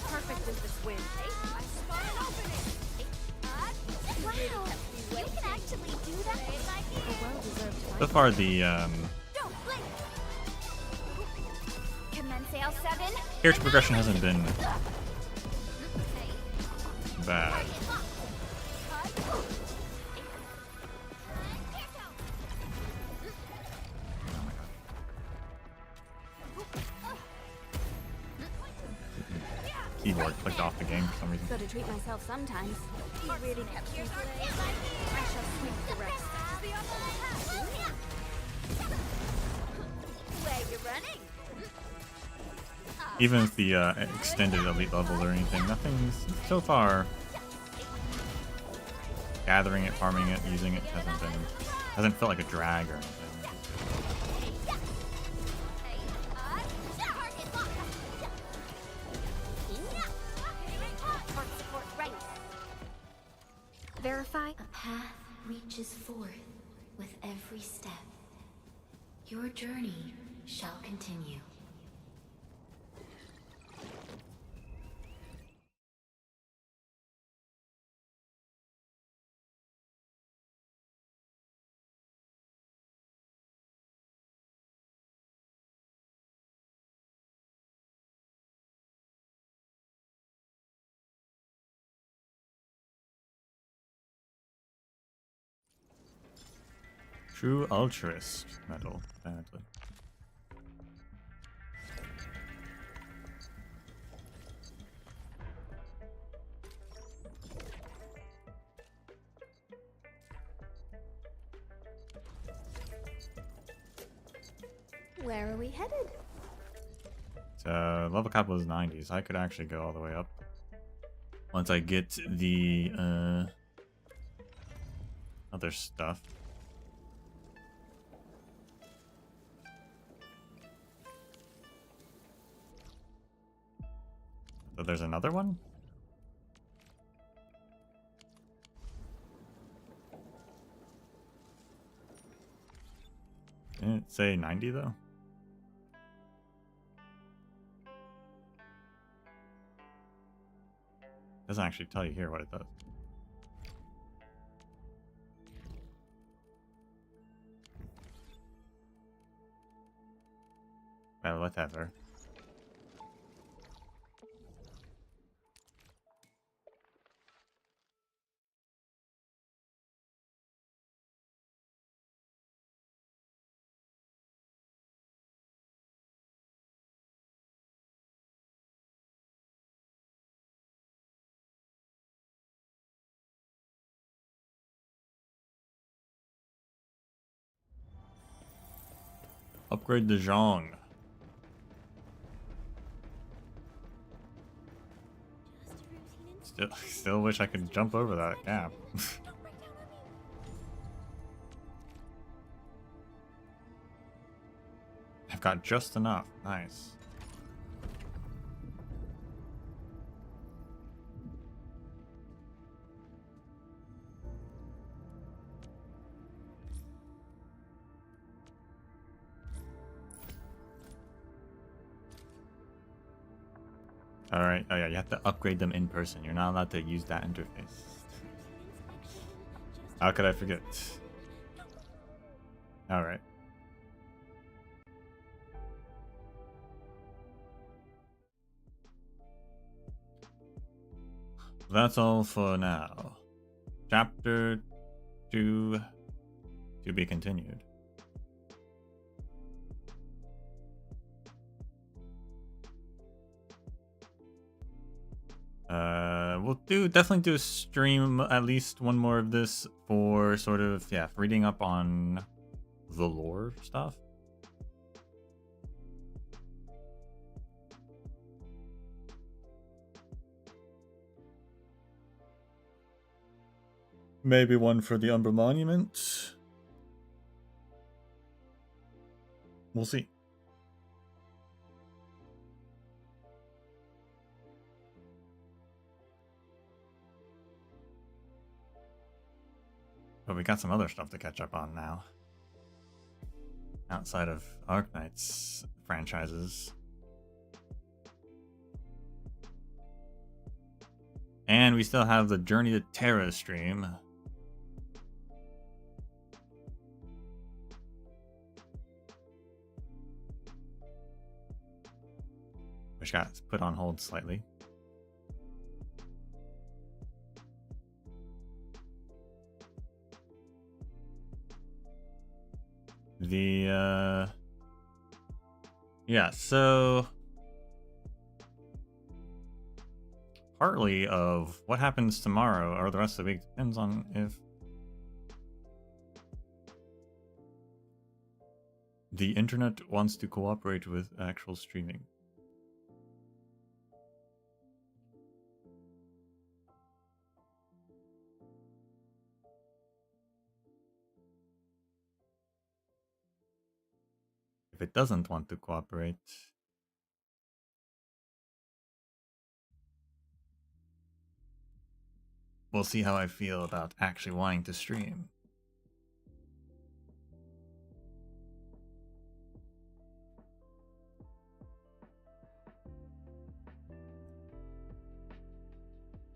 Perfect as this wind. I spot an opening. Wow, you can actually do that? A well-deserved So far, the Commence L7. character progression hasn't been bad. Keyboard clicked off the game for some reason. Gotta treat myself sometimes. He really kept me today. I shall sweep the rest. Where you running? Even with the extended elite levels or anything, nothing's so far. Gathering it, farming it, using it hasn't felt like a drag or anything. Verify. A path reaches forth with every step. Your journey shall continue. True altruist medal, apparently. Where are we headed? So level cap was 90, so I could actually go all the way up once I get the other stuff. So there's another one? Didn't it say 90 though? Doesn't actually tell you here what it does. Well, whatever. Upgrade the Zhong. Still wish I could jump over that gap. I've got just enough. Nice. Alright, oh yeah, you have to upgrade them in person. You're not allowed to use that interface. How could I forget? Alright. That's all for now. Chapter 2 to be continued. We'll definitely do a stream, at least one more of this for sort of, yeah, reading up on the lore stuff. Maybe one for the Umber Monument. We'll see. But we got some other stuff to catch up on now. Outside of Arknights franchises. And we still have the Journey to Terra stream. Which got put on hold slightly. Yeah, so partly of what happens tomorrow or the rest of the week depends on if the internet wants to cooperate with actual streaming. If it doesn't want to cooperate, we'll see how I feel about actually wanting to stream.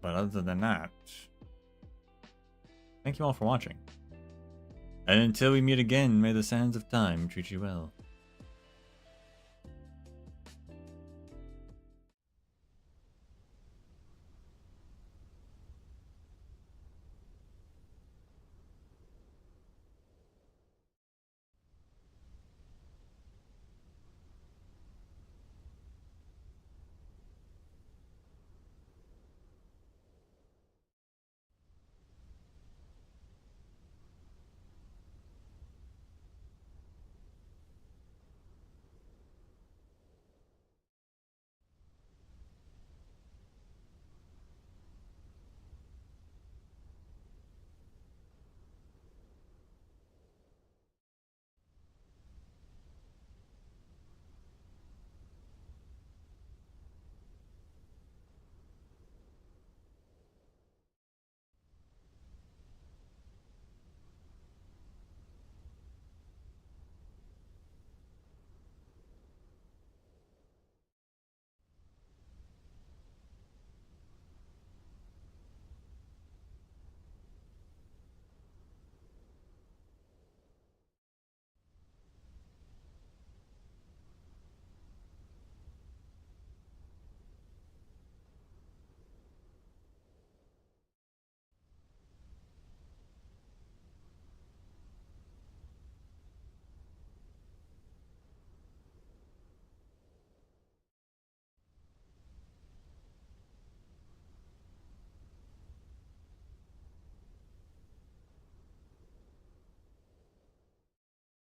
But other than that, thank you all for watching. And until we meet again, may the sands of time treat you well.